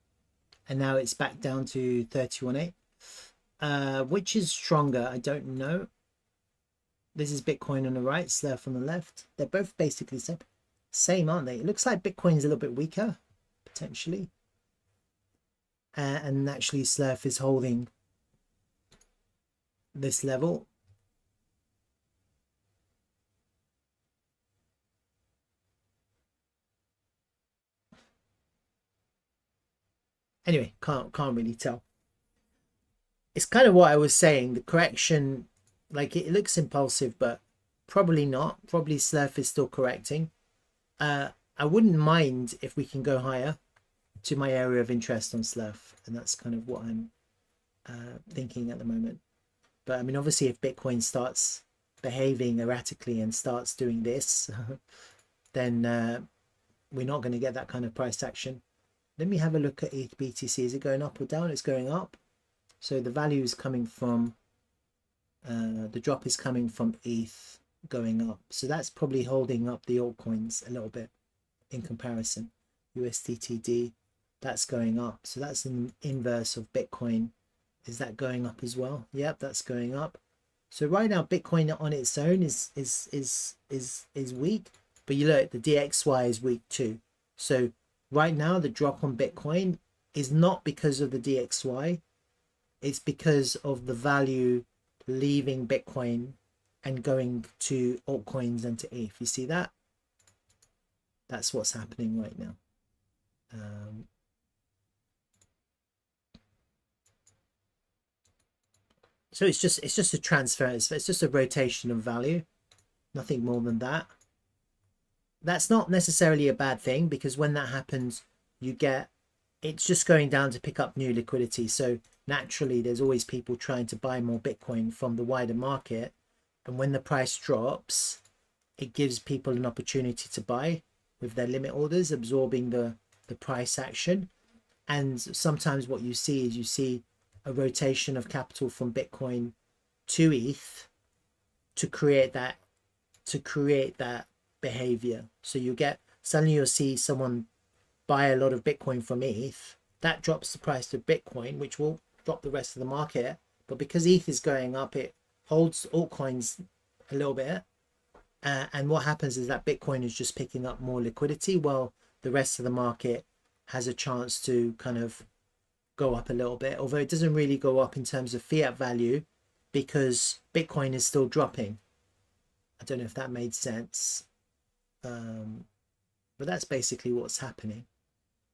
and now it's back down to 31.8. Which is stronger? I don't know. This is Bitcoin on the right, Slerf on the left. They're both basically the same, aren't they? It looks like Bitcoin's a little bit weaker, potentially. And actually Slerf is holding this level. Anyway, can't really tell. It's kind of what I was saying. The correction, like it looks impulsive, but probably not. Probably Slerf is still correcting. I wouldn't mind if we can go higher to my area of interest on Slerf, and that's kind of what I'm thinking at the moment. But I mean, obviously, if Bitcoin starts behaving erratically and starts doing this, then we're not going to get that kind of price action. Let me have a look at ETH BTC. Is it going up or down? It's going up. So the value is coming from, the drop is coming from ETH going up. So that's probably holding up the altcoins a little bit in comparison. USDTD, that's going up. So that's an inverse of Bitcoin. Is that going up as well? Yep, that's going up. So right now Bitcoin on its own is weak, but you look, the DXY is weak too. So right now the drop on Bitcoin is not because of the DXY, it's because of the value leaving Bitcoin and going to altcoins and to ETH. You see that? That's what's happening right now. So it's just a transfer. It's just a rotation of value, nothing more than that. That's not necessarily a bad thing, because when that happens, you get, it's just going down to pick up new liquidity. So naturally, there's always people trying to buy more Bitcoin from the wider market. And when the price drops, it gives people an opportunity to buy with their limit orders, absorbing the price action. And sometimes what you see is you see a rotation of capital from Bitcoin to ETH to create that behavior. So you get, suddenly you'll see someone buy a lot of Bitcoin from ETH. That drops the price of Bitcoin, which will drop the rest of the market. But because ETH is going up, it holds altcoins a little bit. And what happens is that Bitcoin is just picking up more liquidity while the rest of the market has a chance to kind of go up a little bit. Although it doesn't really go up in terms of fiat value because Bitcoin is still dropping. I don't know if that made sense. But that's basically what's happening.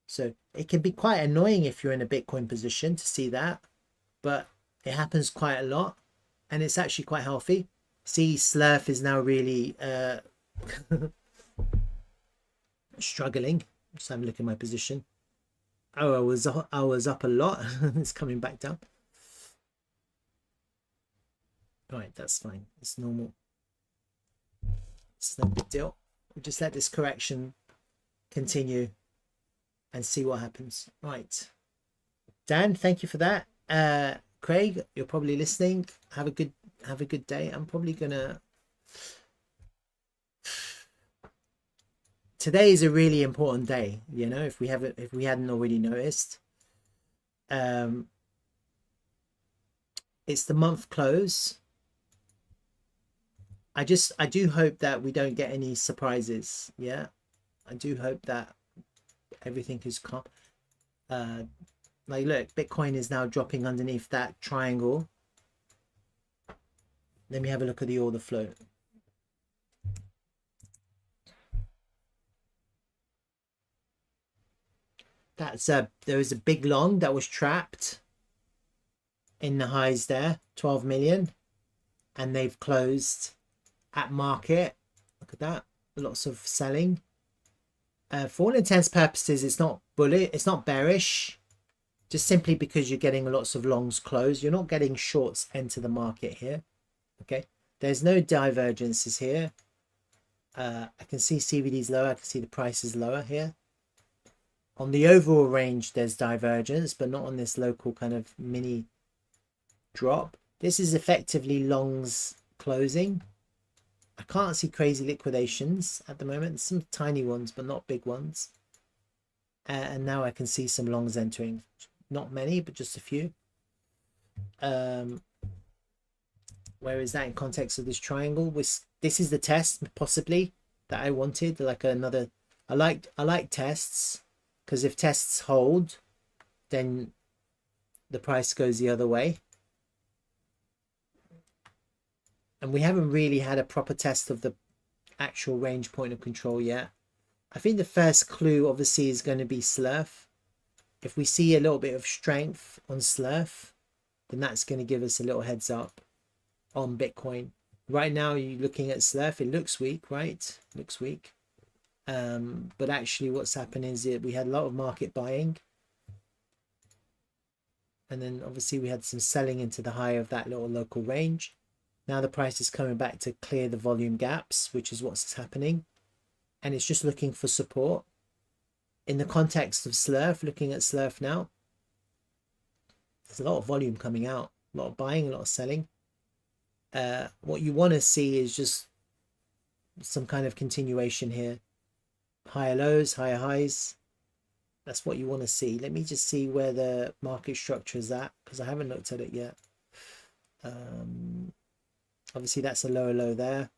So it can be quite annoying if you're in a Bitcoin position to see that, but it happens quite a lot and it's actually quite healthy. See, Slerf is now really struggling. So I'm looking at my position. Oh, I was up a lot. It's coming back down. Right, that's fine. It's normal. It's no big deal. We'll just let this correction continue and see what happens. Right, Dan, thank you for that. Craig, you're probably listening. Have a good day. I'm probably gonna, today is a really important day, you know, if we hadn't already noticed. It's the month close. I do hope that we don't get any surprises. Yeah, I do hope that everything is calm. Like, look, Bitcoin is now dropping underneath that triangle. Let me have a look at the order flow. There was a big long that was trapped in the highs there, 12 million, and they've closed at market. Look at that, lots of selling. For all intents and purposes, it's not bullish, it's not bearish, just simply because you're getting lots of longs closed. You're not getting shorts enter the market here. Okay, there's no divergences here. I can see CVD's lower, I can see the price is lower here. On the overall range, there's divergence, but not on this local kind of mini drop. This is effectively longs closing. I can't see crazy liquidations at the moment. Some tiny ones, but not big ones. And now I can see some longs entering. Not many, but just a few. Where is that in context of this triangle? This is the test, possibly, that I wanted. Like another, I like tests, because if tests hold, then the price goes the other way. And we haven't really had a proper test of the actual range point of control yet. I think the first clue obviously is going to be Slerf. If we see a little bit of strength on Slerf, then that's going to give us a little heads up on Bitcoin. Right now, you're looking at Slerf, it looks weak, right? It looks weak. But actually what's happened is that we had a lot of market buying. And then obviously we had some selling into the high of that little local range. Now the price is coming back to clear the volume gaps, which is what's happening. And it's just looking for support. In the context of Slerf, looking at Slerf now, there's a lot of volume coming out, a lot of buying, a lot of selling. What you want to see is just some kind of continuation here. Higher lows, higher highs. That's what you want to see. Let me just see where the market structure is at, because I haven't looked at it yet. Obviously that's a lower low there.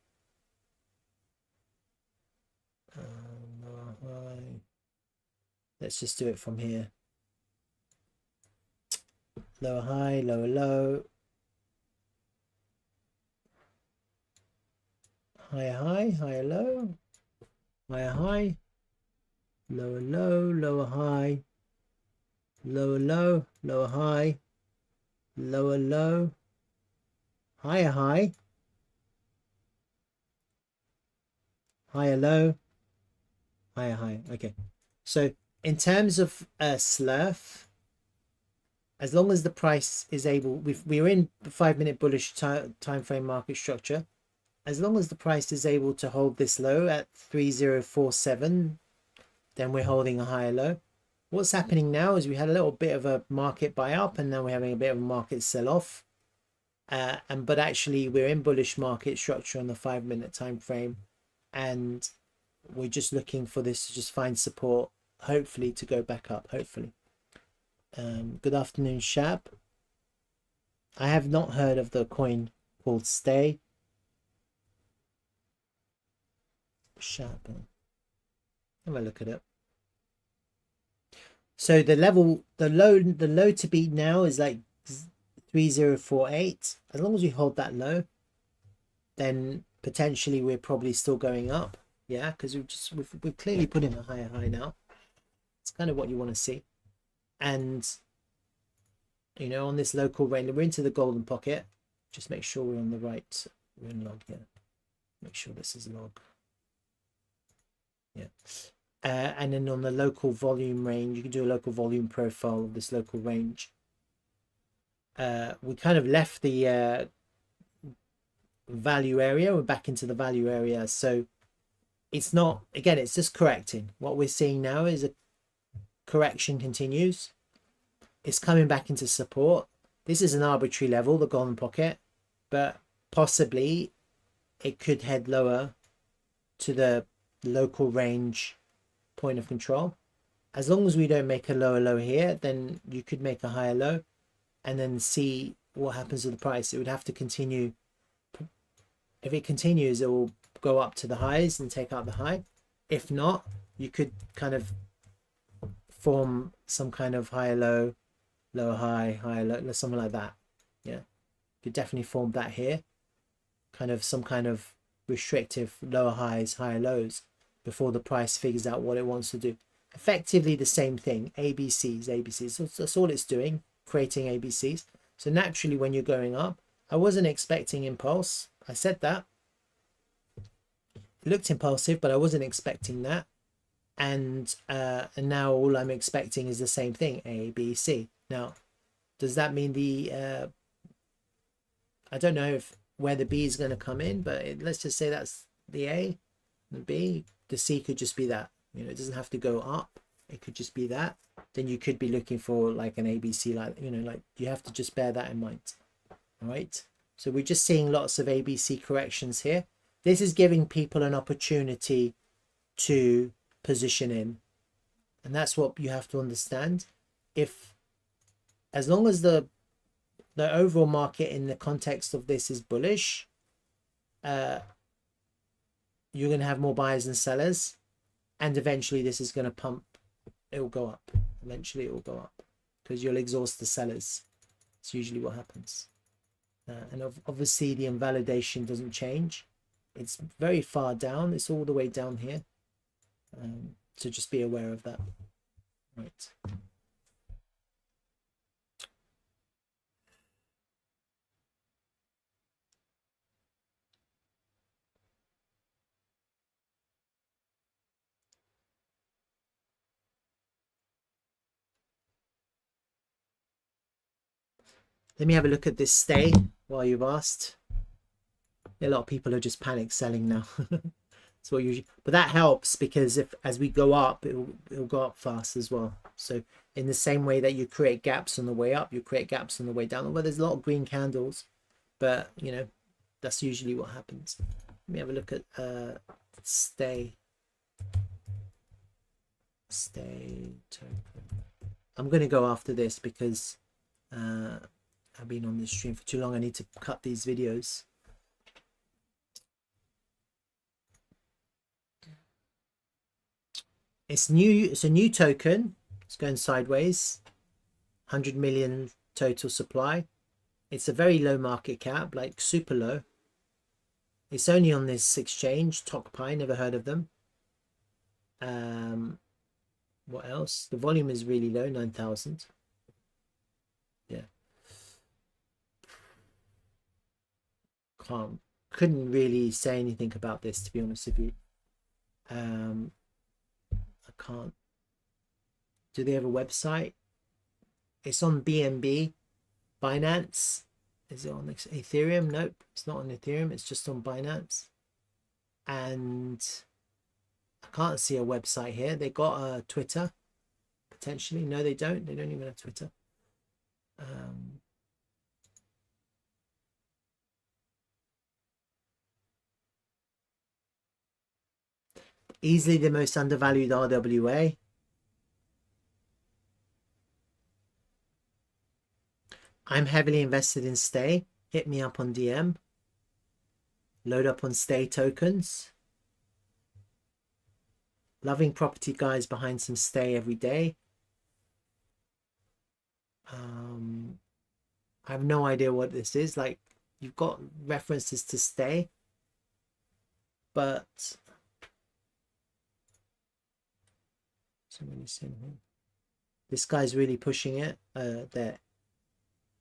Let's just do it from here. Lower high, lower low. Higher high, higher low. Higher high. Lower low, lower high. Lower low, lower high. Lower low. Higher high. Higher low. Higher high. Okay. So in terms of Slerf, as long as the price is able, we're in the 5-minute bullish time frame market structure. As long as the price is able to hold this low at 3047, then we're holding a higher low. what's happening now is we had a little bit of a market buy up, and now we're having a bit of a market sell off. But actually we're in bullish market structure on the 5-minute time frame, and we're just looking for this to just find support, hopefully to go back up, hopefully. Good afternoon, Shab. I have not heard of the coin called Stay. Shab, have a look at it. So the level, the low to beat now is like 3048. As long as we hold that low, then potentially we're probably still going up. Yeah, because we've clearly put in a higher high now. It's kind of what you want to see. And you know, on this local range, we're into the golden pocket. Just make sure we're on the right. We're in log here. Make sure this is log. Yeah. And then on the local volume range, you can do a local volume profile of this local range. We kind of left the value area. We're back into the value area. So it's not, again, it's just correcting. What we're seeing now is a correction continues. It's coming back into support. This is an arbitrary level, the golden pocket, but possibly it could head lower to the local range point of control. As long as we don't make a lower low here, then you could make a higher low and then see what happens to the price. It would have to continue. If it continues, it will go up to the highs and take out the high. If not, you could kind of form some kind of higher low, lower high, higher low, something like that. Yeah, you could definitely form that here, kind of some kind of restrictive lower highs, higher lows before the price figures out what it wants to do. Effectively the same thing, ABCs. So that's all it's doing, creating ABCs. So naturally when you're going up, I wasn't expecting impulse. I said that. It looked impulsive, but I wasn't expecting that. And now all I'm expecting is the same thing, A, B, C. Now, does that mean the I don't know if where the B is going to come in, but let's just say that's the A, the B, the C could just be that. You know, it doesn't have to go up. It could just be that. Then you could be looking for like an ABC, like, you know, like you have to just bear that in mind. All right. So we're just seeing lots of ABC corrections here. This is giving people an opportunity to position in. And that's what you have to understand. As long as the overall market in the context of this is bullish, you're going to have more buyers and sellers, and eventually this is going to pump. It will go up. Eventually it will go up because you'll exhaust the sellers. It's usually what happens. And obviously the invalidation doesn't change. It's very far down. It's all the way down here. So just be aware of that. Right. Let me have a look at this stay while you've asked. A lot of people are just panic selling now. That's what usually, but that helps because as we go up, it'll go up fast as well. So in the same way that you create gaps on the way up, you create gaps on the way down. Well, there's a lot of green candles, but you know, that's usually what happens. Let me have a look at stay token. I'm going to go after this because I've been on this stream for too long. I need to cut these videos. It's new. It's a new token. It's going sideways. 100 million total supply. It's a very low market cap, like super low. It's only on this exchange, TokPi. Never heard of them. What else? The volume is really low, 9,000. Yeah. Couldn't really say anything about this, to be honest with you. I can't. Do they have a website? It's on BNB, Binance. Is it on Ethereum? Nope, it's not on Ethereum. It's just on Binance. And I can't see a website here. They got a Twitter, but potentially. No, they don't. They don't even have Twitter. Easily the most undervalued RWA. I'm heavily invested in Stay. Hit me up on DM. Load up on Stay tokens. Loving property guys behind some Stay every day. I have no idea what this is. Like, you've got references to Stay, but this guy's really pushing it. There,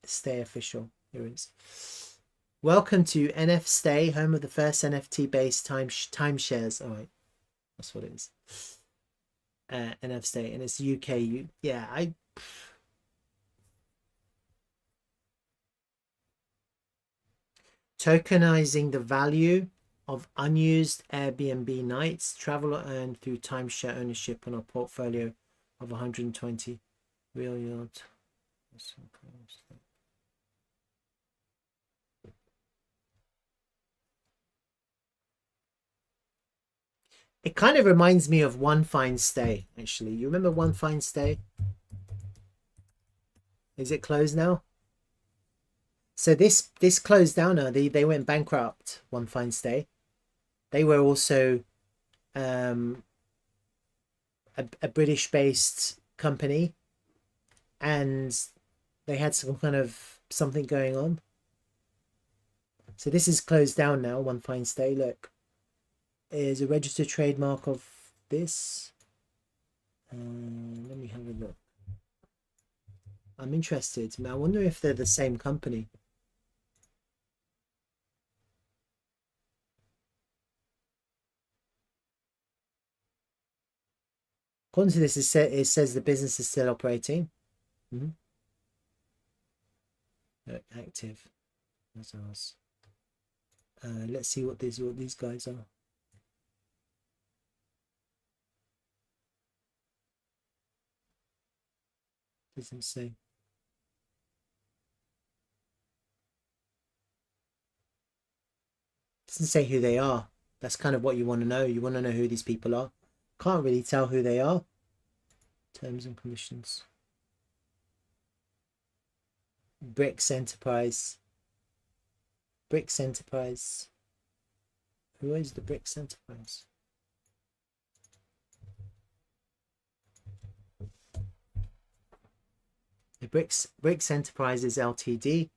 Stay official. Here it is. Welcome to NF Stay, home of the first NFT-based timeshares. All right, that's what it is. NF Stay, and it's UK. Yeah, tokenizing the value of unused Airbnb nights, traveler earned through timeshare ownership on a portfolio of 120 real yield. It kind of reminds me of One Fine Stay, actually. You remember One Fine Stay? Is it closed now? So this closed down now. They went bankrupt, One Fine Stay. They were also a British-based company, and they had some kind of something going on. So this is closed down now, One Fine Stay. Look, is a registered trademark of this. Let me have a look. I'm interested. I wonder if they're the same company. According to this, it says the business is still operating. Active. That's ours. Let's see what these guys are. Doesn't say. Doesn't say who they are. That's kind of what you want to know. You want to know who these people are. Can't really tell who they are. Terms and conditions. Bricks Enterprise. Bricks Enterprise. Who is the Bricks Enterprise? The Bricks Enterprises Ltd.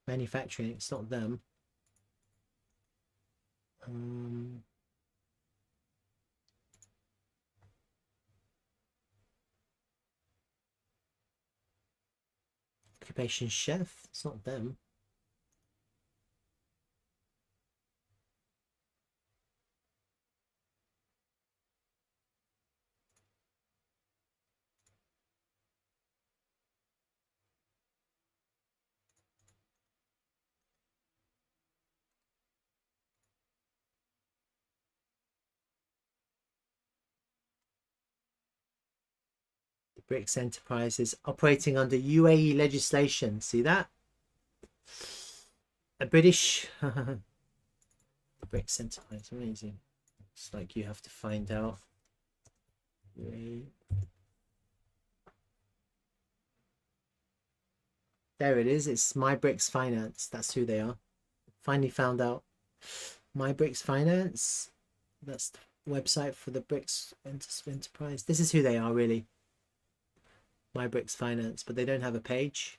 Manufacturing, it's not them. Occupation chef, it's not them. Bricks Enterprises operating under UAE legislation. See that? A British Bricks Enterprise. Amazing. It's like you have to find out. There it is. It's My Bricks Finance. That's who they are. Finally found out. My Bricks Finance. That's the website for the Bricks Enterprise. This is who they are, really. My Bricks Finance, but they don't have a page.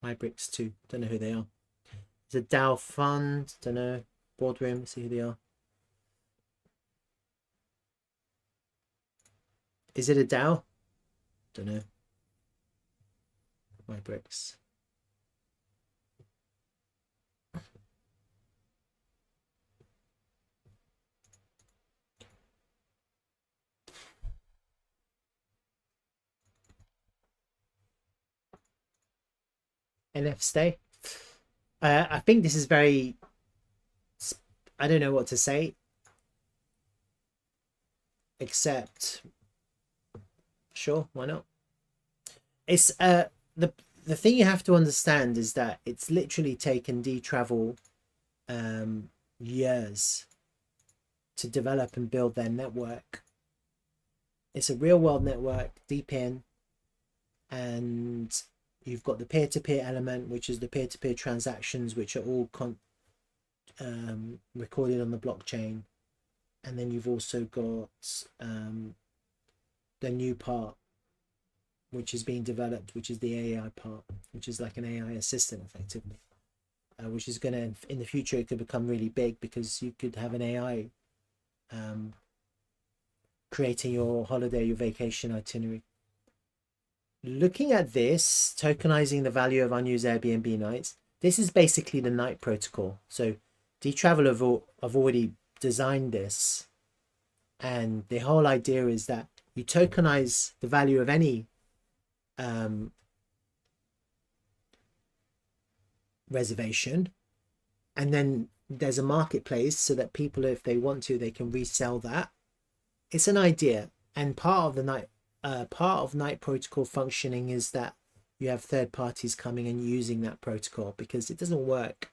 My Bricks 2. Don't know who they are. There's a DAO fund. Don't know. Boardroom. See who they are. Is it a DAO? Don't know. My Bricks. NF stay. I think this is very, I don't know what to say, except sure, why not? It's the thing you have to understand is that it's literally taken Dtravel years to develop and build their network. It's a real world network, deep in, and you've got the peer-to-peer element, which is the peer-to-peer transactions, which are all recorded on the blockchain. And then you've also got the new part, which is being developed, which is the AI part, which is like an AI assistant effectively, which is going to, in the future, it could become really big because you could have an AI creating your holiday, your vacation itinerary. Looking at this, tokenizing the value of unused Airbnb nights, this is basically the night protocol. So Dtravel have already designed this, and the whole idea is that you tokenize the value of any reservation, and then there's a marketplace so that people, if they want to, they can resell that. It's an idea, and part of night protocol functioning is that you have third parties coming and using that protocol, because it doesn't work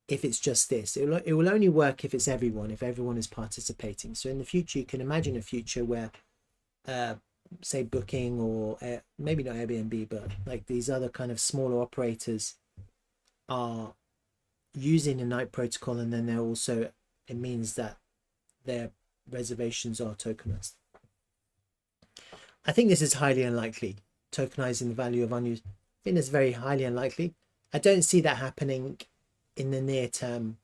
if it's just this. It will only work if it's everyone, if everyone is participating. So in the future, you can imagine a future where say Booking, or maybe not Airbnb, but like these other kind of smaller operators are using the night protocol, and then they're also, it means that their reservations are tokenized. I think this is highly unlikely, tokenizing the value of unused. I think it's very highly unlikely. I don't see that happening in the near term,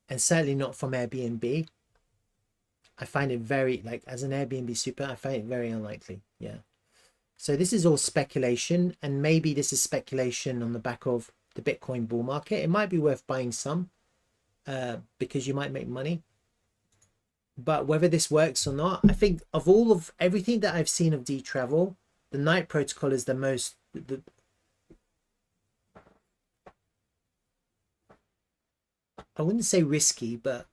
and certainly not from Airbnb. I find it very, like, as an Airbnb super, I find it very unlikely. Yeah. So this is all speculation, and maybe this is speculation on the back of the Bitcoin bull market. It might be worth buying some because you might make money. But whether this works or not, I think of everything that I've seen of Dtravel, the night protocol is the most, I wouldn't say risky, but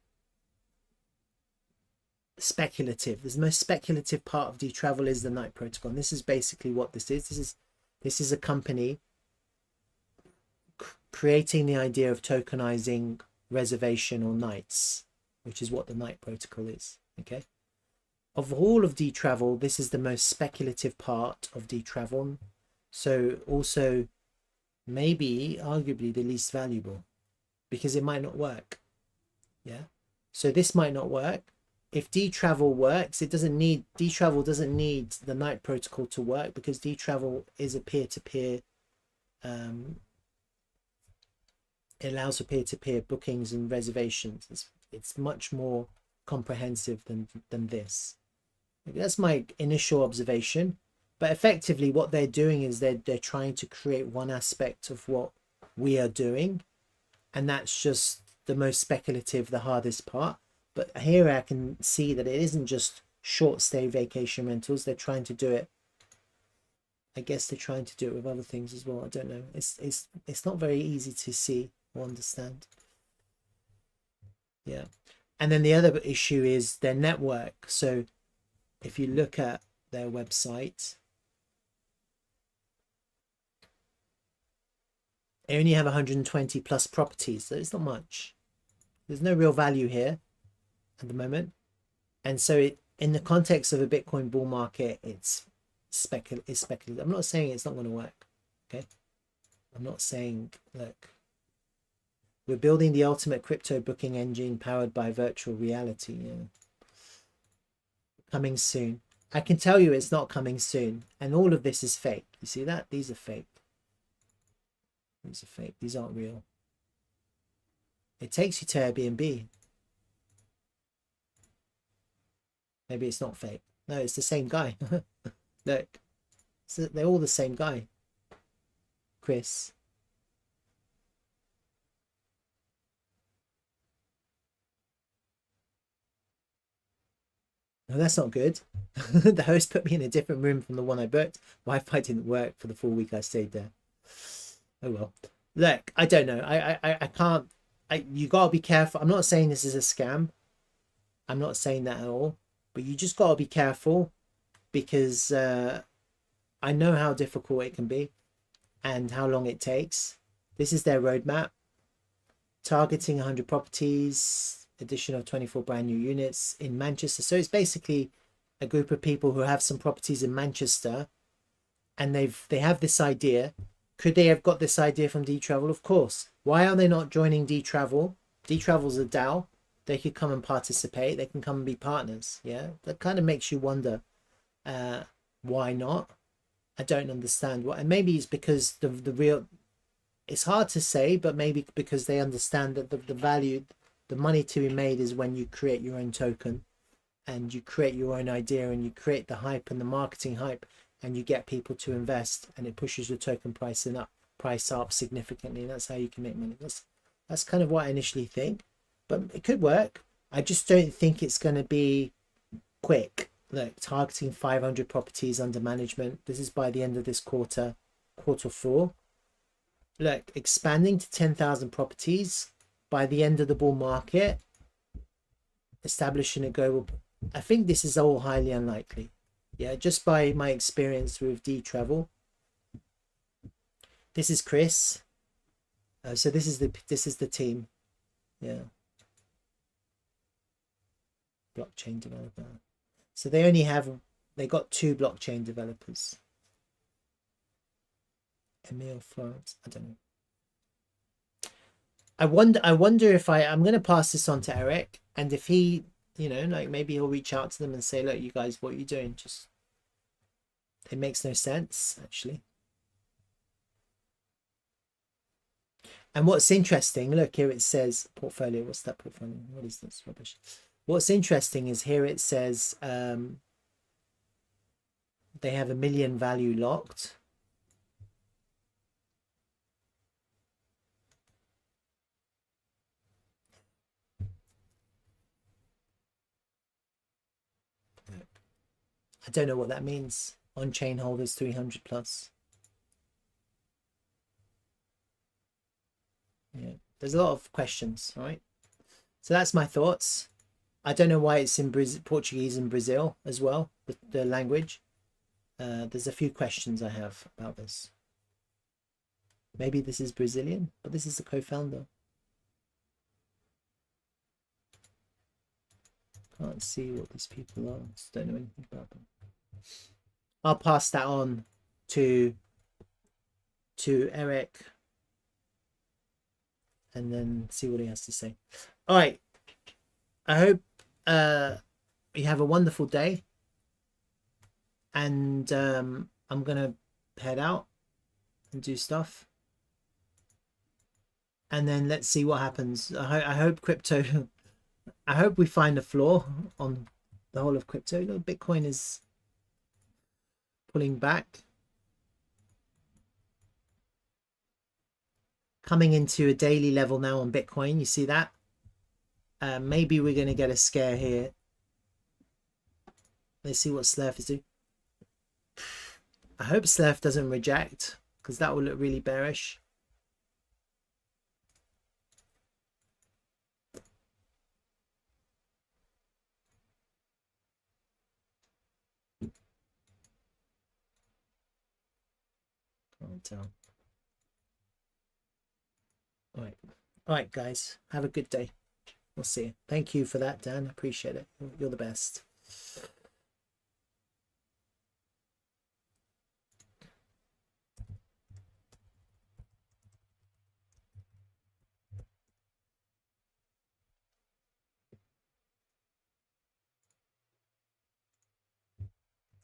speculative. The most speculative part of Dtravel is the night protocol, and this is basically what this is. This is a company creating the idea of tokenizing reservation or nights, which is what the night protocol is. Okay, of all of Dtravel, this is the most speculative part of Dtravel, so also maybe arguably the least valuable, because it might not work. Yeah, so this might not work. If Dtravel works, Dtravel doesn't need the night protocol to work, because Dtravel is a peer-to-peer, it allows for peer-to-peer bookings and reservations. It's much more comprehensive than this. That's my initial observation. But effectively what they're doing is they're trying to create one aspect of what we are doing, and that's just the most speculative, the hardest part. But here I can see that it isn't just short stay vacation rentals. They're trying to do it, I guess they're trying to do it with other things as well. I don't know. It's not very easy to see or understand. Yeah. And then the other issue is their network. So if you look at their website, they only have 120 plus properties, so it's not much. There's no real value here at the moment, and so in the context of a Bitcoin bull market, it's speculative. I'm not saying it's not going to work. Okay, I'm not saying, look, we're building the ultimate crypto booking engine powered by virtual reality. Yeah. Coming soon. I can tell you it's not coming soon, and all of this is fake. You see that? These are fake. These are fake. These aren't real. It takes you to Airbnb. Maybe it's not fake. No, it's the same guy. Look, so they're all the same guy. Chris. No, that's not good. The host put me in a different room from the one I booked. Wi-Fi didn't work for the full week I stayed there. Oh well. Look, I don't know. I can't. You gotta be careful. I'm not saying this is a scam. I'm not saying that at all. But you just gotta be careful because I know how difficult it can be and how long it takes. This is their roadmap. Targeting 100 properties, addition of 24 brand new units in Manchester. So it's basically a group of people who have some properties in Manchester, and they have this idea. Could they have got this idea from Dtravel? Of course. Why are they not joining Dtravel? Dtravel's a DAO. They could come and participate. They can come and be partners. Yeah, that kind of makes you wonder why not. I don't understand what, and maybe it's because the real, it's hard to say, but maybe because they understand that the value, the money to be made is when you create your own token and you create your own idea and you create the hype and the marketing hype and you get people to invest and it pushes your token price up significantly. And that's how you can make money. That's kind of what I initially think, but it could work. I just don't think it's going to be quick. Look, targeting 500 properties under management. This is by the end of this quarter 4. Look, expanding to 10,000 properties by the end of the bull market, establishing a global. I think this is all highly unlikely. Yeah, just by my experience with Dtravel. This is Chris. So this is the team. Yeah. Blockchain developer. So they got 2 blockchain developers. Emil Florence. I don't know. I wonder if I'm going to pass this on to Eric, and if he, like maybe he'll reach out to them and say, look, you guys, what are you doing? Just, it makes no sense, actually. And what's interesting, look, here it says portfolio. What's that portfolio? What is this rubbish? What's interesting is here it says they have 1 million value locked. I don't know what that means. On-chain holders 300 plus. Yeah, there's a lot of questions, right? So that's my thoughts. I don't know why it's in Portuguese in Brazil as well, the language. There's a few questions I have about this. Maybe this is Brazilian, but this is the co-founder. Can't see what these people are. Just don't know anything about them. I'll pass that on to Eric and then see what he has to say. All right. I hope you have a wonderful day. And I'm going to head out and do stuff. And then let's see what happens. I hope crypto... I hope we find a floor on the whole of crypto. Look, Bitcoin is pulling back. Coming into a daily level now on Bitcoin. You see that? Maybe we're going to get a scare here. Let's see what Slerf is doing. I hope Slerf doesn't reject, because that will look really bearish. Can't tell. All right, guys. Have a good day. We'll see you. Thank you for that, Dan. Appreciate it. You're the best.